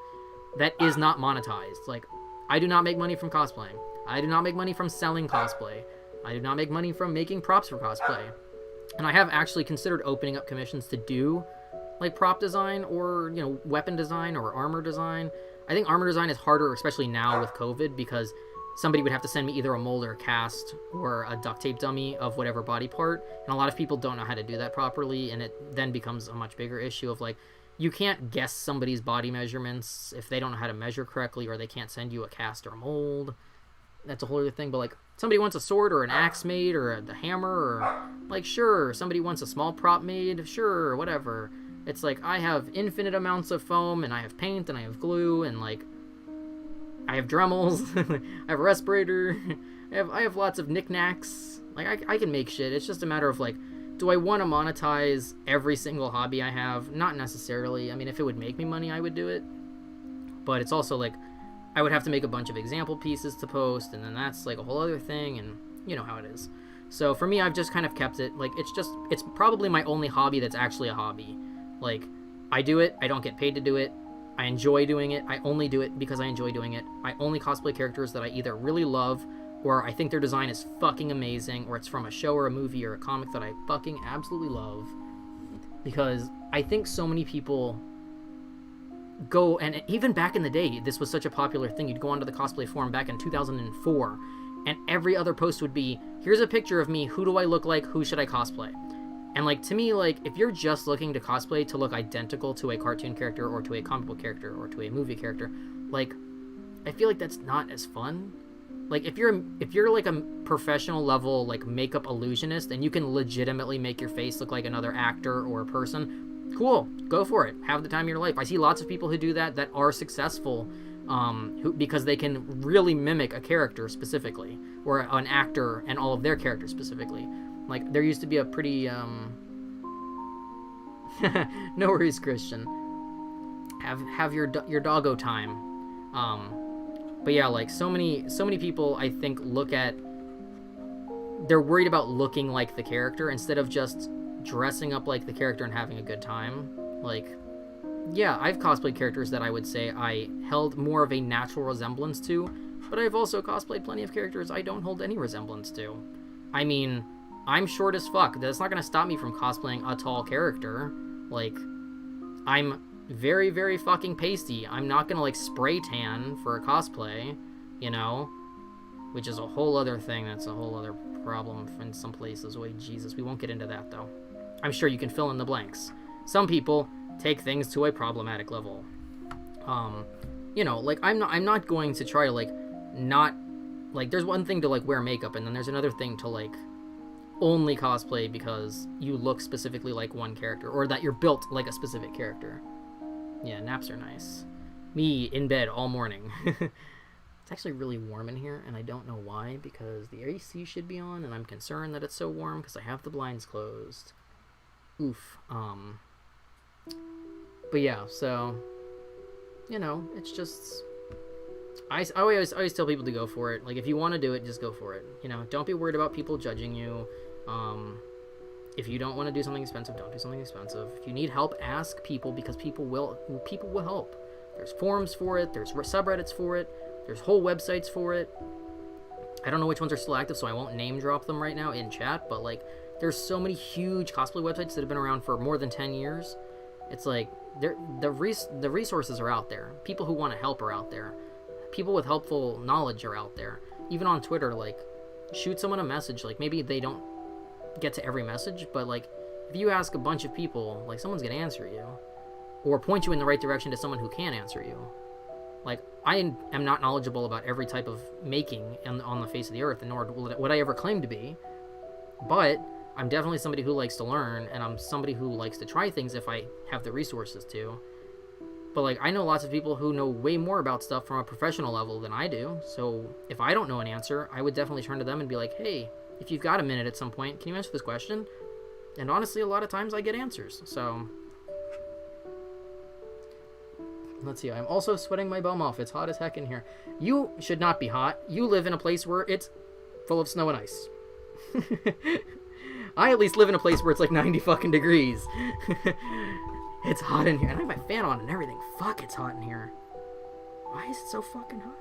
that is not monetized. Like, I do not make money from cosplaying. I do not make money from selling cosplay. I do not make money from making props for cosplay. And I have actually considered opening up commissions to do, like, prop design or, you know, weapon design or armor design. I think armor design is harder, especially now with COVID, because somebody would have to send me either a mold or a cast or a duct tape dummy of whatever body part. And a lot of people don't know how to do that properly, and it then becomes a much bigger issue of, like, you can't guess somebody's body measurements if they don't know how to measure correctly, or they can't send you a cast or a mold. That's a whole other thing. But, like, somebody wants a sword or an axe made or the hammer, or, like, sure, somebody wants a small prop made, sure, whatever. It's like, I have infinite amounts of foam, and I have paint, and I have glue, and, like, I have Dremels, I have a respirator, I have lots of knickknacks. Like, I can make shit. It's just a matter of, like, do I want to monetize every single hobby I have? Not necessarily. I mean, if it would make me money, I would do it. But it's also, like, I would have to make a bunch of example pieces to post, and then that's, like, a whole other thing, and you know how it is. So for me, I've just kind of kept it, like, it's probably my only hobby that's actually a hobby. Like, I do it, I don't get paid to do it, I enjoy doing it, I only do it because I enjoy doing it. I only cosplay characters that I either really love, or I think their design is fucking amazing, or it's from a show or a movie or a comic that I fucking absolutely love. Because I think so many people go, and even back in the day, this was such a popular thing. You'd go onto the cosplay forum back in 2004, and every other post would be, here's a picture of me, who do I look like, who should I cosplay? And, like, to me, like, if you're just looking to cosplay to look identical to a cartoon character or to a comic book character or to a movie character, like, I feel like that's not as fun. Like, if you're like a professional level, like, makeup illusionist, and you can legitimately make your face look like another actor or a person, cool, go for it. Have the time of your life. I see lots of people who do that are successful, because they can really mimic a character specifically, or an actor and all of their characters specifically. Like, there used to be a pretty, no worries, Christian. Have your doggo time. But yeah, like, so many people, I think, they're worried about looking like the character instead of just dressing up like the character and having a good time. Like, yeah, I've cosplayed characters that I would say I held more of a natural resemblance to, but I've also cosplayed plenty of characters I don't hold any resemblance to. I mean, I'm short as fuck. That's not gonna stop me from cosplaying a tall character. Like, I'm very, very fucking pasty. I'm not gonna, like, spray tan for a cosplay, you know? Which is a whole other thing. That's a whole other problem in some places. Wait, Jesus, we won't get into that, though. I'm sure you can fill in the blanks. Some people take things to a problematic level. You know, like, I'm not going to try to, like, not, like, there's one thing to, like, wear makeup, and then there's another thing to, like, only cosplay because you look specifically like one character, or that you're built like a specific character. Yeah, naps are nice. Me in bed all morning. It's actually really warm in here, and I don't know why, because the AC should be on, and I'm concerned that it's so warm because I have the blinds closed. Oof. But yeah, so, you know, it's just, I always tell people to go for it. Like, if you want to do it, just go for it. You know, don't be worried about people judging you. If you don't want to do something expensive, don't do something expensive. If you need help, ask people, because people will help. There's forums for it. There's subreddits for it. There's whole websites for it. I don't know which ones are still active, so I won't name drop them right now in chat, but, like, there's so many huge cosplay websites that have been around for more than 10 years. It's like, the resources are out there. People who want to help are out there. People with helpful knowledge are out there. Even on Twitter, like, shoot someone a message. Like, maybe they don't get to every message, but, like, if you ask a bunch of people, like, someone's gonna answer you, or point you in the right direction to someone who can answer you. Like, I am not knowledgeable about every type of making on the face of the earth, nor would I ever claim to be, but I'm definitely somebody who likes to learn, and I'm somebody who likes to try things if I have the resources to. But, like, I know lots of people who know way more about stuff from a professional level than I do, so if I don't know an answer, I would definitely turn to them and be like, hey, if you've got a minute at some point, can you answer this question? And honestly, a lot of times I get answers, so... Let's see, I'm also sweating my bum off. It's hot as heck in here. You should not be hot. You live in a place where it's full of snow and ice. I at least live in a place where it's like 90 fucking degrees. It's hot in here. And I have my fan on and everything. Fuck, it's hot in here. Why is it so fucking hot?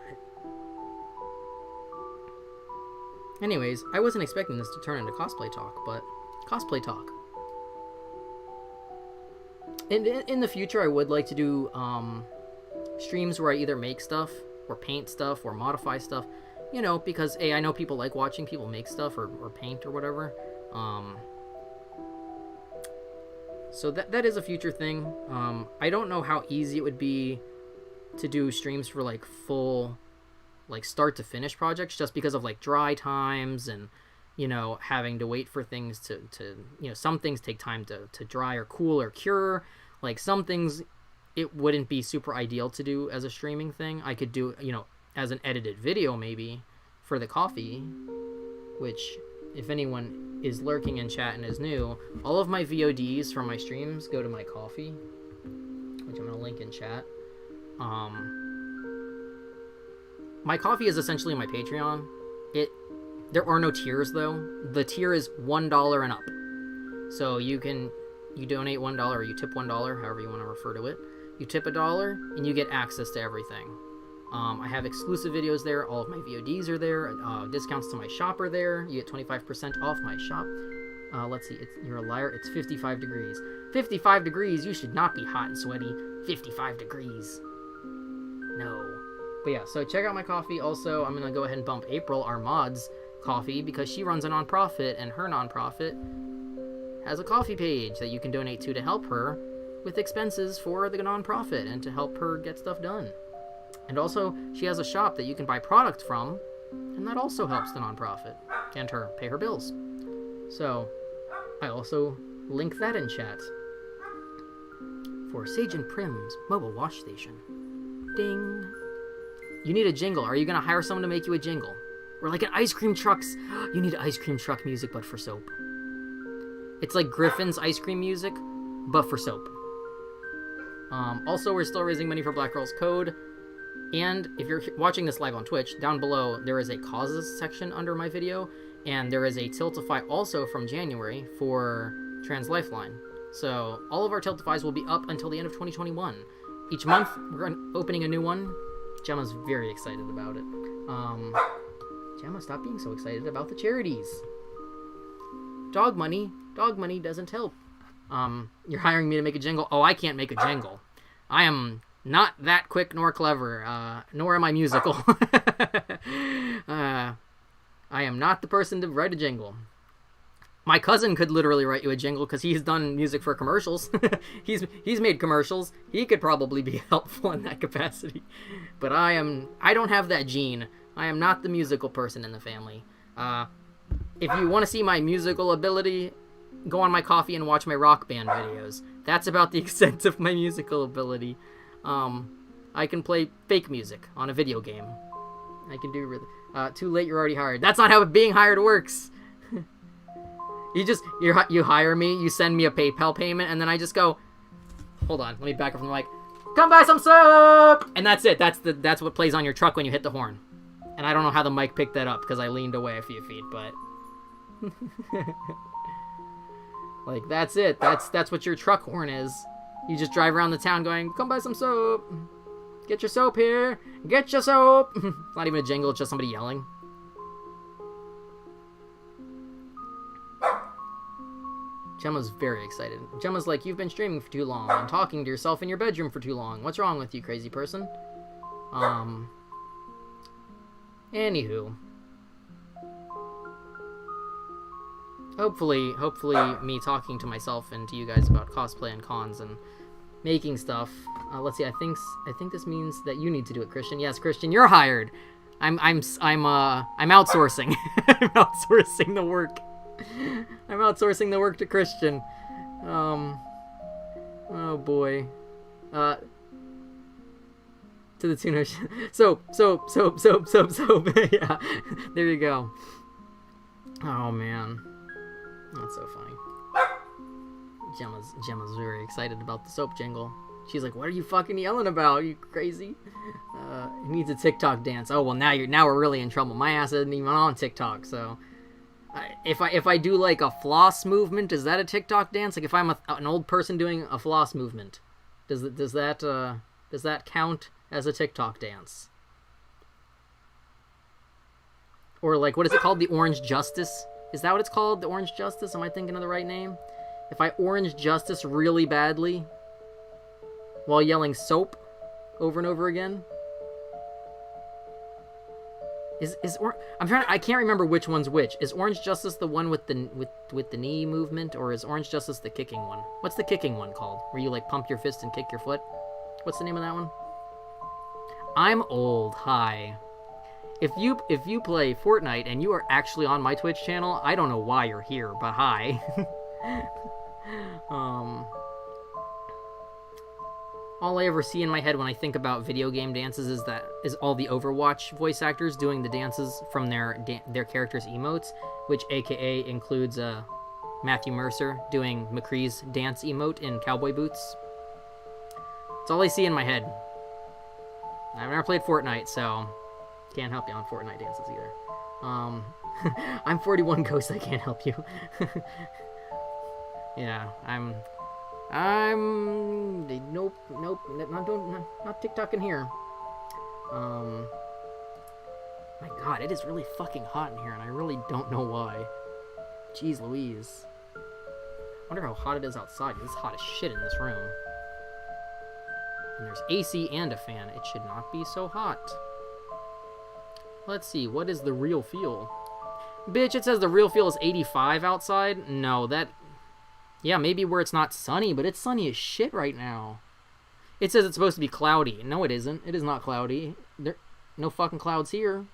Anyways, I wasn't expecting this to turn into cosplay talk, but cosplay talk. In the future, I would like to do streams where I either make stuff, or paint stuff, or modify stuff. You know, because, A, I know people like watching people make stuff, or paint, or whatever. So that is a future thing. I don't know how easy it would be to do streams for, like, full, like, start to finish projects, just because of, like, dry times and, you know, having to wait for things to you know, some things take time to dry or cool or cure. Like, some things it wouldn't be super ideal to do as a streaming thing. I could do, you know, as an edited video maybe for the coffee, which, if anyone is lurking in chat and is new, all of my VODs from my streams go to my coffee, which I'm going to link in chat. My coffee is essentially my Patreon. There are no tiers, though. The tier is $1 and up. So you donate $1 or you tip $1, however you want to refer to it. You tip $1 and you get access to everything. I have exclusive videos there. All of my VODs are there. Discounts to my shop are there. You get 25% off my shop. Let's see. You're a liar. It's 55 degrees. 55 degrees? You should not be hot and sweaty. 55 degrees. No. But yeah, so check out my coffee. Also, I'm going to go ahead and bump April, our mod's coffee, because she runs a nonprofit, and her nonprofit has a coffee page that you can donate to help her with expenses for the nonprofit and to help her get stuff done. And also, she has a shop that you can buy product from, and that also helps the nonprofit and her pay her bills. So, I also link that in chat for Sage and Prim's mobile wash station. Ding. You need a jingle. Are you going to hire someone to make you a jingle? Or like an ice cream truck's... You need ice cream truck music, but for soap. It's like Griffin's ice cream music, but for soap. Also, we're still raising money for Black Girls Code. And if you're watching this live on Twitch, down below there is a causes section under my video, and there is a Tiltify also from January for Trans Lifeline. So all of our Tiltifys will be up until the end of 2021. Each month we're opening a new one. Gemma's very excited about it. Gemma, stop being so excited about the charities. Dog money doesn't help. You're hiring me to make a jingle? Oh, I can't make a jingle. I am not that quick nor clever, nor am I musical. I am not the person to write a jingle. My cousin could literally write you a jingle because he's done music for commercials. he's made commercials. He could probably be helpful in that capacity. But I don't have that gene. I am not the musical person in the family. If you want to see my musical ability, go on my Coffee and watch my Rock Band videos. That's about the extent of my musical ability. I can play fake music on a video game. I can do really... too late, you're already hired. That's not how being hired works. You hire me, you send me a PayPal payment, and then I just go, hold on, let me back up from the mic. Come buy some soap! And that's it. That's what plays on your truck when you hit the horn. And I don't know how the mic picked that up because I leaned away a few feet, but... like, that's it. That's what your truck horn is. You just drive around the town going, come buy some soap. Get your soap here. Get your soap. It's not even a jingle, it's just somebody yelling. Gemma's very excited. Gemma's like, you've been streaming for too long and talking to yourself in your bedroom for too long. What's wrong with you, crazy person? Anywho. Hopefully me talking to myself and to you guys about cosplay and cons and making stuff. Let's see. I think this means that you need to do it, Christian. Yes, Christian, you're hired. I'm outsourcing. I'm outsourcing the work. I'm outsourcing the work to Christian. Oh boy. To the tune of soap. Yeah. There you go. Oh man. That's so funny. Gemma's very excited about the soap jingle. She's like, what are you fucking yelling about? Are you crazy? He needs a TikTok dance. Oh well, now we're really in trouble. My ass isn't even on TikTok, so if I do like a floss movement, is that a TikTok dance? Like if I'm an old person doing a floss movement, does that count as a TikTok dance? Or like, what is it called? The Orange Justice? Is that what it's called? The Orange Justice? Am I thinking of the right name? If I Orange Justice really badly while yelling soap over and over again? I can't remember which one's which. Is Orange Justice the one with the knee movement, or is Orange Justice the kicking one? What's the kicking one called? Where you like pump your fist and kick your foot? What's the name of that one? I'm old. Hi. If you play Fortnite and you are actually on my Twitch channel, I don't know why you're here, but hi. All I ever see in my head when I think about video game dances is all the Overwatch voice actors doing the dances from their characters' emotes, which AKA includes Matthew Mercer doing McCree's dance emote in cowboy boots. It's all I see in my head. I've never played Fortnite, so can't help you on Fortnite dances either. I'm 41 Ghost, I can't help you. Yeah, nope, not TikTok in here. My god, it is really fucking hot in here, and I really don't know why. Jeez Louise. I wonder how hot it is outside. It's hot as shit in this room. And there's AC and a fan. It should not be so hot. Let's see, what is the real feel? Bitch, it says the real feel is 85 outside. No, yeah, maybe where it's not sunny, but it's sunny as shit right now. It says it's supposed to be cloudy. No, it isn't. It is not cloudy. No fucking clouds here.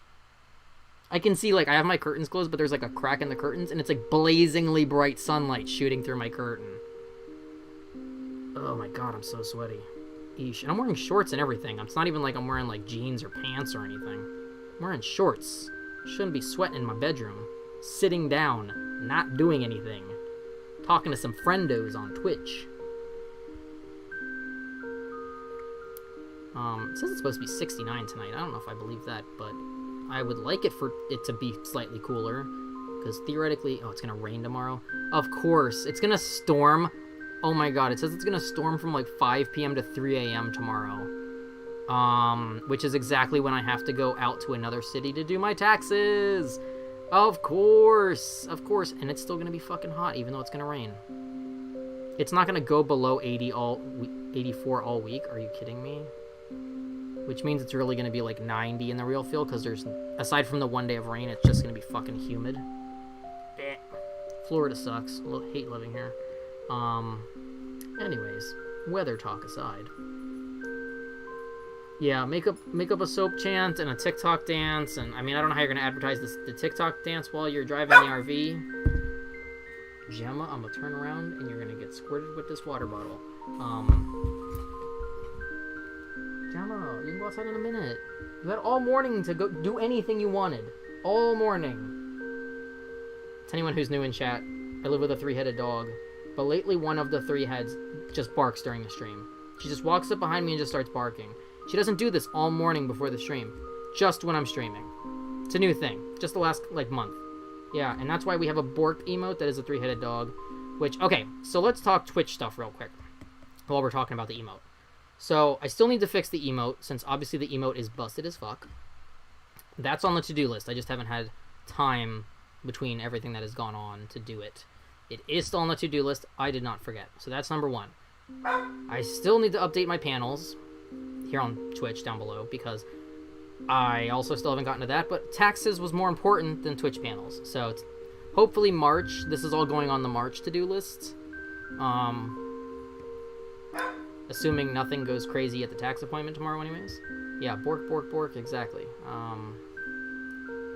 I can see, like, I have my curtains closed, but there's, like, a crack in the curtains, and it's, like, blazingly bright sunlight shooting through my curtain. Oh, my God, I'm so sweaty. Eesh. And I'm wearing shorts and everything. It's not even like I'm wearing, like, jeans or pants or anything. I'm wearing shorts. Shouldn't be sweating in my bedroom. Sitting down. Not doing anything. Talking to some friendos on Twitch. It says it's supposed to be 69 tonight. I don't know if I believe that, but I would like it for it to be slightly cooler, because theoretically, oh, it's gonna rain tomorrow. Of course, it's gonna storm. Oh my god, it says it's gonna storm from like 5 p.m. to 3 a.m. tomorrow. Which is exactly when I have to go out to another city to do my taxes. Of course, and it's still gonna be fucking hot, even though it's gonna rain. It's not gonna go below 84 all week. Are you kidding me? Which means it's really gonna be like 90 in the real feel, because there's, aside from the 1 day of rain, it's just gonna be fucking humid. Florida sucks. I hate living here. Anyways, weather talk aside. Yeah, make up a soap chant and a TikTok dance, and I mean, I don't know how you're gonna advertise the TikTok dance while you're driving the RV. Gemma, I'm gonna turn around and you're gonna get squirted with this water bottle. Gemma, you can go outside in a minute. You had all morning to go do anything you wanted. All morning. To anyone who's new in chat, I live with a 3-headed dog, but lately one of the 3 heads just barks during the stream. She just walks up behind me and just starts barking. She doesn't do this all morning before the stream, just when I'm streaming. It's a new thing, just the last, like, month. Yeah, and that's why we have a Bork emote that is a 3-headed dog, which, okay, so let's talk Twitch stuff real quick while we're talking about the emote. So, I still need to fix the emote, since obviously the emote is busted as fuck. That's on the to-do list. I just haven't had time between everything that has gone on to do it. It is still on the to-do list. I did not forget. So that's number 1. I still need to update my panels here on Twitch down below, because I also still haven't gotten to that, but taxes was more important than Twitch panels. So it's hopefully March. This is all going on the March to-do list. Assuming nothing goes crazy at the tax appointment tomorrow anyways. Yeah, Bork, exactly.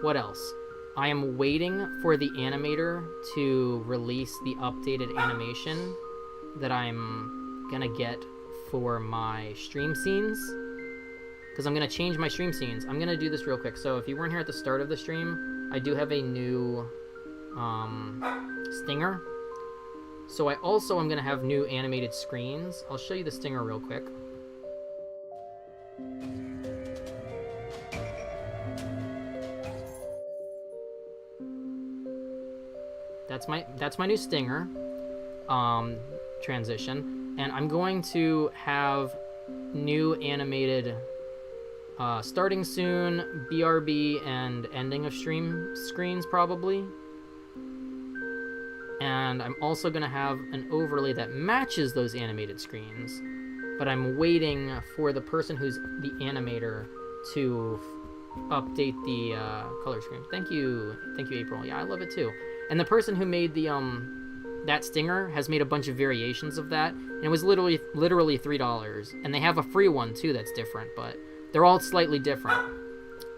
What else? I am waiting for the animator to release the updated animation that I'm gonna get for my stream scenes, because I'm gonna change my stream scenes. I'm gonna do this real quick. So if you weren't here at the start of the stream, I do have a new stinger. So I also am gonna have new animated screens. I'll show you the stinger real quick. That's my new stinger transition, and I'm going to have new animated starting soon, BRB, and ending of stream screens probably. And I'm also going to have an overlay that matches those animated screens, but I'm waiting for the person who's the animator to update the color scheme. Thank you, April. Yeah, I love it too. And the person who made the that stinger has made a bunch of variations of that, and it was literally $3. And they have a free one too that's different, but they're all slightly different.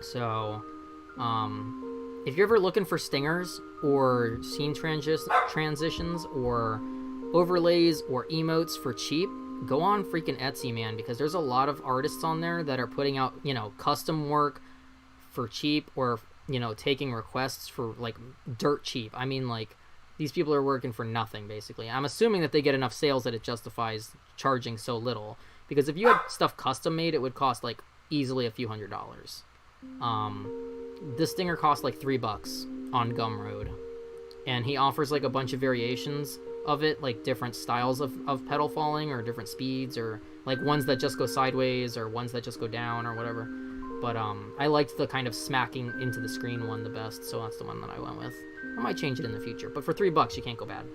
So, if you're ever looking for stingers or scene transitions or overlays or emotes for cheap, go on freaking Etsy, man, because there's a lot of artists on there that are putting out, you know, custom work for cheap, or, you know, taking requests for, like, dirt cheap. I mean, like, these people are working for nothing, basically. I'm assuming that they get enough sales that it justifies charging so little, because if you had stuff custom made, it would cost, like, easily a few $100s. This stinger costs like $3 on Gumroad, and he offers like a bunch of variations of it, like different styles of pedal falling, or different speeds, or like ones that just go sideways, or ones that just go down, or whatever. But I liked the kind of smacking into the screen one the best, so that's the one that I went with. I might change it in the future, but for $3 you can't go bad.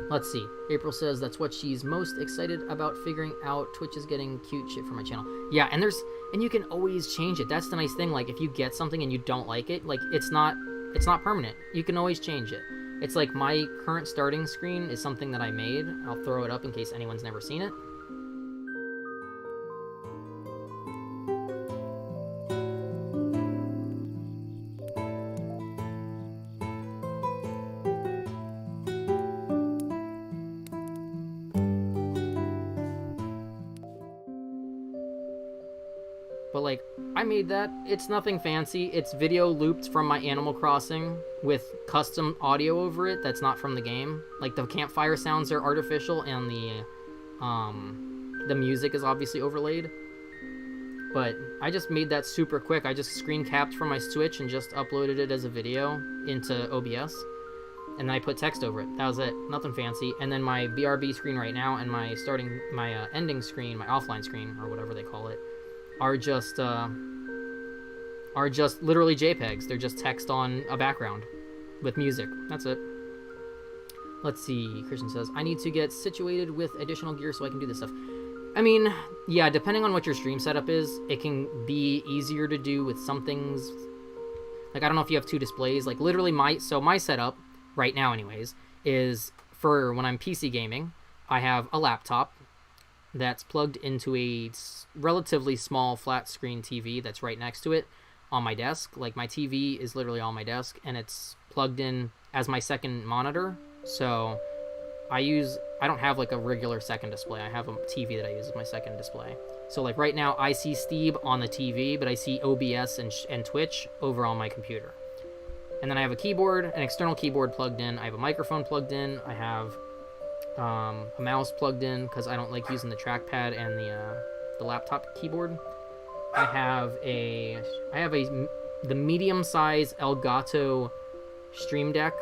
Let's see. April says that's what she's most excited about figuring out. Twitch is getting cute shit for my channel. Yeah, and you can always change it. That's the nice thing. Like, if you get something and you don't like it, like, it's not permanent. You can always change it. It's like my current starting screen is something that I made. I'll throw it up in case anyone's never seen it. But, like, I made that. It's nothing fancy. It's video looped from my Animal Crossing with custom audio over it that's not from the game. Like, the campfire sounds are artificial, and the music is obviously overlaid. But I just made that super quick. I just screen capped from my Switch and just uploaded it as a video into OBS. And then I put text over it. That was it. Nothing fancy. And then my BRB screen right now and my ending screen, my offline screen, or whatever they call it, are just literally JPEGs. They're just text on a background with music. That's it. Let's see. Christian says, I need to get situated with additional gear so I can do this stuff. I mean, yeah, depending on what your stream setup is, it can be easier to do with some things. Like, I don't know if you have 2 displays. Like, literally my setup, right now anyways, is for when I'm PC gaming, I have a laptop that's plugged into a relatively small flat screen TV that's right next to it on my desk. Like, my TV is literally on my desk, and it's plugged in as my second monitor. So I don't have like a regular second display. I have a TV that I use as my second display. So like right now I see Steeb on the TV, but I see OBS and Twitch over on my computer. And then I have a keyboard, an external keyboard plugged in. I have a microphone plugged in. I have a mouse plugged in because I don't like using the trackpad and the laptop keyboard. I have the medium size Elgato Stream Deck,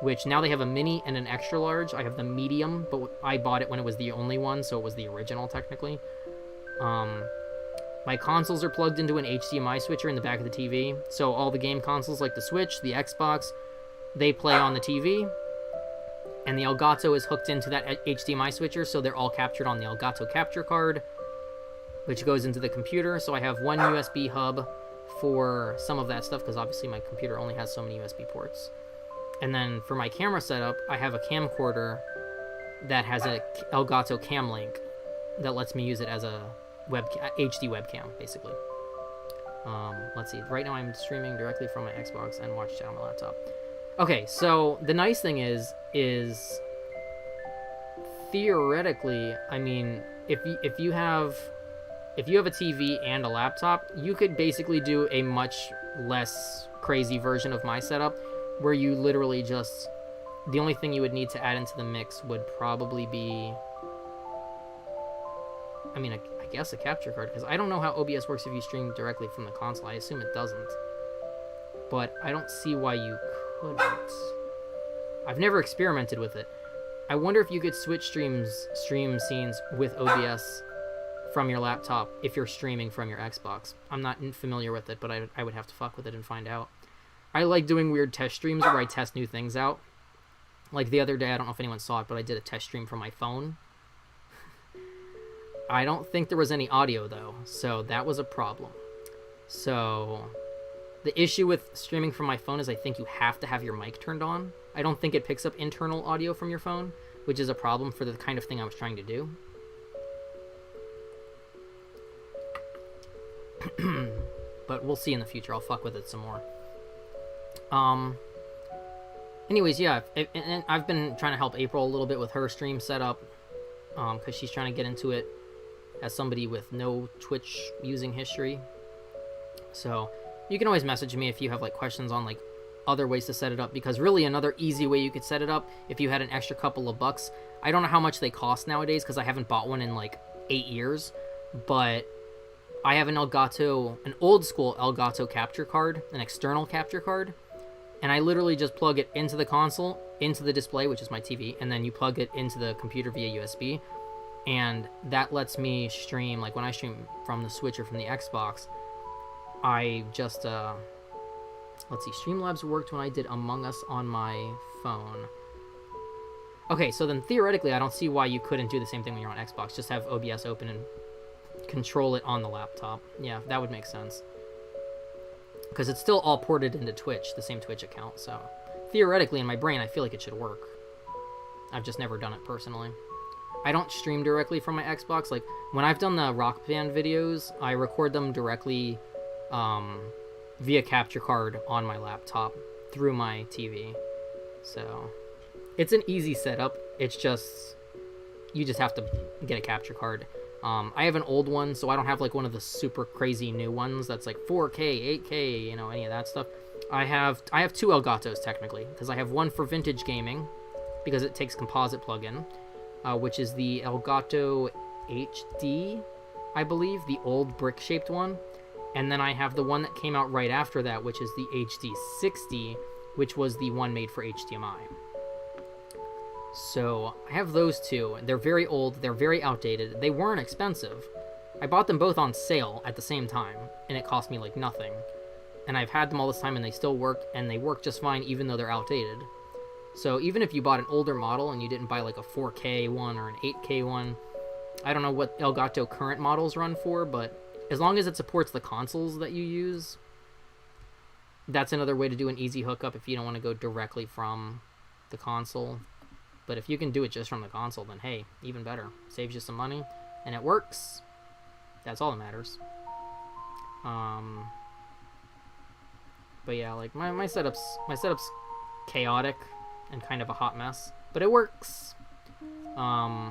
which now they have a mini and an extra large. I have the medium, but I bought it when it was the only one, so it was the original technically. My consoles are plugged into an HDMI switcher in the back of the TV, so all the game consoles like the Switch, the Xbox, they play on the TV, and the Elgato is hooked into that HDMI switcher, so they're all captured on the Elgato capture card, which goes into the computer. So I have one USB hub for some of that stuff, because obviously my computer only has so many USB ports. And then for my camera setup, I have a camcorder that has a Elgato Cam Link that lets me use it as a HD webcam, basically. Let's see. Right now I'm streaming directly from my Xbox and watch chat on my laptop. Okay, so the nice thing is theoretically, I mean, if you have a TV and a laptop, you could basically do a much less crazy version of my setup, where you literally just, the only thing you would need to add into the mix would probably be, I mean, I guess a capture card, because I don't know how OBS works if you stream directly from the console. I assume it doesn't, but I don't see why you couldn't. I've never experimented with it. I wonder if you could switch stream scenes with OBS from your laptop if you're streaming from your Xbox. I'm not familiar with it, but I would have to fuck with it and find out. I like doing weird test streams where I test new things out. Like the other day, I don't know if anyone saw it, but I did a test stream from my phone. I don't think there was any audio, though, so that was a problem. So the issue with streaming from my phone is I think you have to have your mic turned on. I don't think it picks up internal audio from your phone, which is a problem for the kind of thing I was trying to do. But we'll see in the future. I'll fuck with it some more. Anyways, yeah, and I've been trying to help April a little bit with her stream setup, because she's trying to get into it as somebody with no Twitch using history. So you can always message me if you have like questions on like other ways to set it up, because really another easy way you could set it up if you had an extra couple of bucks. I don't know how much they cost nowadays because I haven't bought one in like 8 years, but I have an Elgato, an old school Elgato capture card, an external capture card, and I literally just plug it into the console, into the display, which is my TV, and then you plug it into the computer via USB, and that lets me stream, like when I stream from the Switch or from the Xbox, I just, let's see, Streamlabs worked when I did Among Us on my phone. Okay, so then theoretically, I don't see why you couldn't do the same thing when you're on Xbox, just have OBS open and control it on the laptop. Yeah, that would make sense. Because it's still all ported into Twitch, the same Twitch account, so theoretically in my brain I feel like it should work. I've just never done it personally. I don't stream directly from my Xbox. Like when I've done the Rock Band videos, I record them directly via capture card on my laptop through my TV. So it's an easy setup. It's just, you just have to get a capture card. I have an old one, so I don't have like one of the super crazy new ones that's like 4K, 8K, you know, any of that stuff. I have 2 Elgatos technically, because I have one for vintage gaming, because it takes composite plugin, which is the Elgato HD, I believe, the old brick-shaped one. And then I have the one that came out right after that, which is the HD60, which was the one made for HDMI. So I have those two. They're very old. They're very outdated. They weren't expensive. I bought them both on sale at the same time, and it cost me like nothing. And I've had them all this time, and they still work, and they work just fine even though they're outdated. So even if you bought an older model and you didn't buy like a 4K one or an 8K one, I don't know what Elgato current models run for, but as long as it supports the consoles that you use, that's another way to do an easy hookup if you don't want to go directly from the console. But if you can do it just from the console, then hey, even better. Saves you some money, and it works. That's all that matters. But yeah, like my setup's chaotic and kind of a hot mess, but it works. I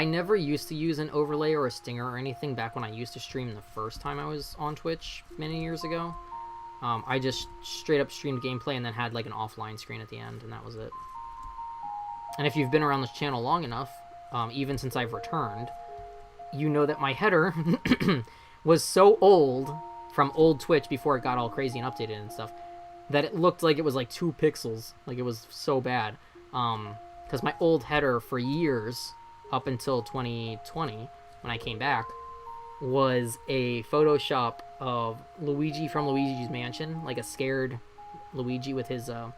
never used to use an overlay or a stinger or anything back when I used to stream the first time I was on Twitch many years ago. I just straight up streamed gameplay and then had like an offline screen at the end, and that was it. And if you've been around this channel long enough, even since I've returned, you know that my header was so old from old Twitch before it got all crazy and updated and stuff that it looked like it was like 2 pixels. Like it was so bad. Because my old header for years, up until 2020, when I came back, was a Photoshop of Luigi from Luigi's Mansion, like a scared Luigi with his the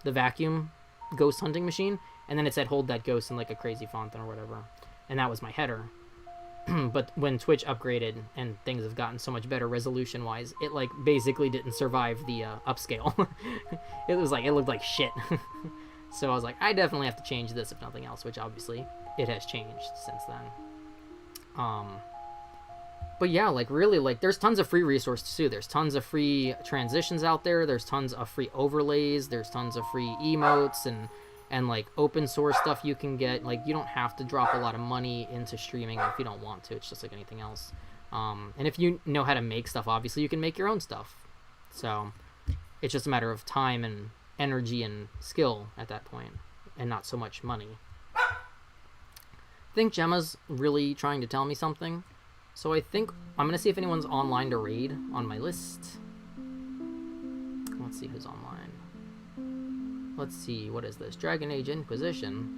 vacuum ghost hunting machine, and then it said "Hold That Ghost" in like a crazy font or whatever, and that was my header. But when Twitch upgraded and things have gotten so much better resolution wise, it like basically didn't survive the upscale. It looked like shit. So I was like, I definitely have to change this if nothing else, which obviously it has changed since then. But yeah, like really, like there's tons of free resources too. There's tons of free transitions out there. There's tons of free overlays. There's tons of free emotes and like open source stuff you can get. Like you don't have to drop a lot of money into streaming if you don't want to. It's just like anything else. And if you know how to make stuff, obviously you can make your own stuff. So it's just a matter of time and energy and skill at that point, and not so much money. I think Gemma's really trying to tell me something. So I think I'm going to see if anyone's online to raid on my list. Let's see who's online. Let's see, what is this? Dragon Age Inquisition.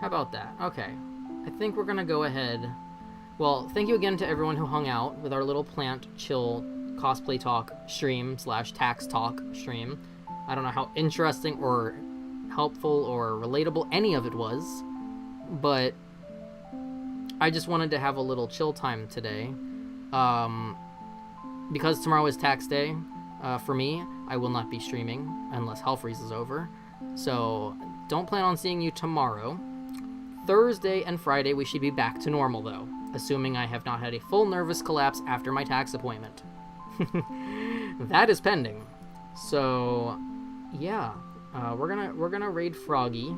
How about that? Okay. I think we're going to go ahead. Well, thank you again to everyone who hung out with our little plant chill cosplay talk stream / tax talk stream. I don't know how interesting or helpful or relatable any of it was, but I just wanted to have a little chill time today. Because tomorrow is tax day, for me, I will not be streaming unless Hell Freeze is over. So don't plan on seeing you tomorrow. Thursday and Friday we should be back to normal though, assuming I have not had a full nervous collapse after my tax appointment. That is pending. So yeah, we're gonna raid Froggy.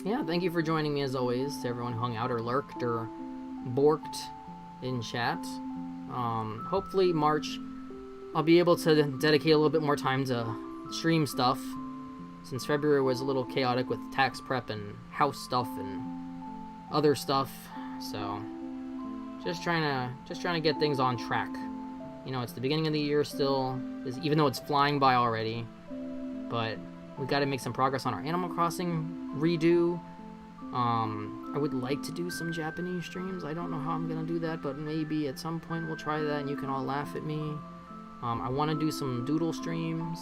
Yeah, thank you for joining me as always, to everyone who hung out or lurked or borked in chat. Hopefully March I'll be able to dedicate a little bit more time to stream stuff, since February was a little chaotic with tax prep and house stuff and other stuff. So just trying to get things on track. You know, it's the beginning of the year still, even though it's flying by already, but we got to make some progress on our Animal Crossing redo. I would like to do some Japanese streams. I don't know how I'm gonna do that, but maybe at some point we'll try that and you can all laugh at me. I want to do some Doodle streams.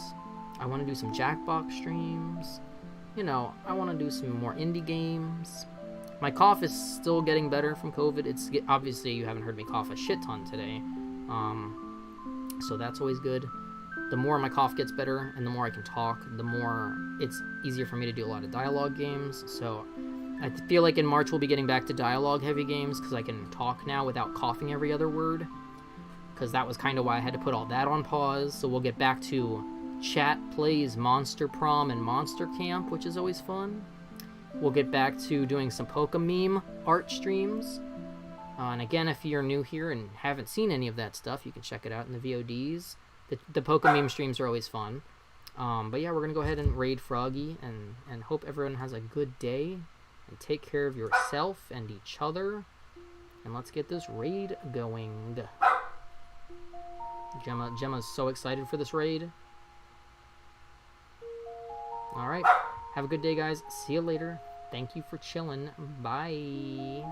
I want to do some Jackbox streams. You know, I want to do some more indie games. My cough is still getting better from COVID. Obviously you haven't heard me cough a shit ton today, so that's always good. The more my cough gets better and the more I can talk, the more it's easier for me to do a lot of dialogue games. So I feel like in March we'll be getting back to dialogue heavy games because I can talk now without coughing every other word, because that was kind of why I had to put all that on pause. So we'll get back to chat plays Monster Prom and Monster Camp, which is always fun. We'll get back to doing some Poke-Meme art streams. And again, if you're new here and haven't seen any of that stuff, you can check it out in the VODs. The Poke-Meme streams are always fun. But yeah, we're going to go ahead and raid Froggy and hope everyone has a good day. And take care of yourself and each other. And let's get this raid going. Gemma's so excited for this raid. Alright. Have a good day, guys. See you later. Thank you for chilling. Bye.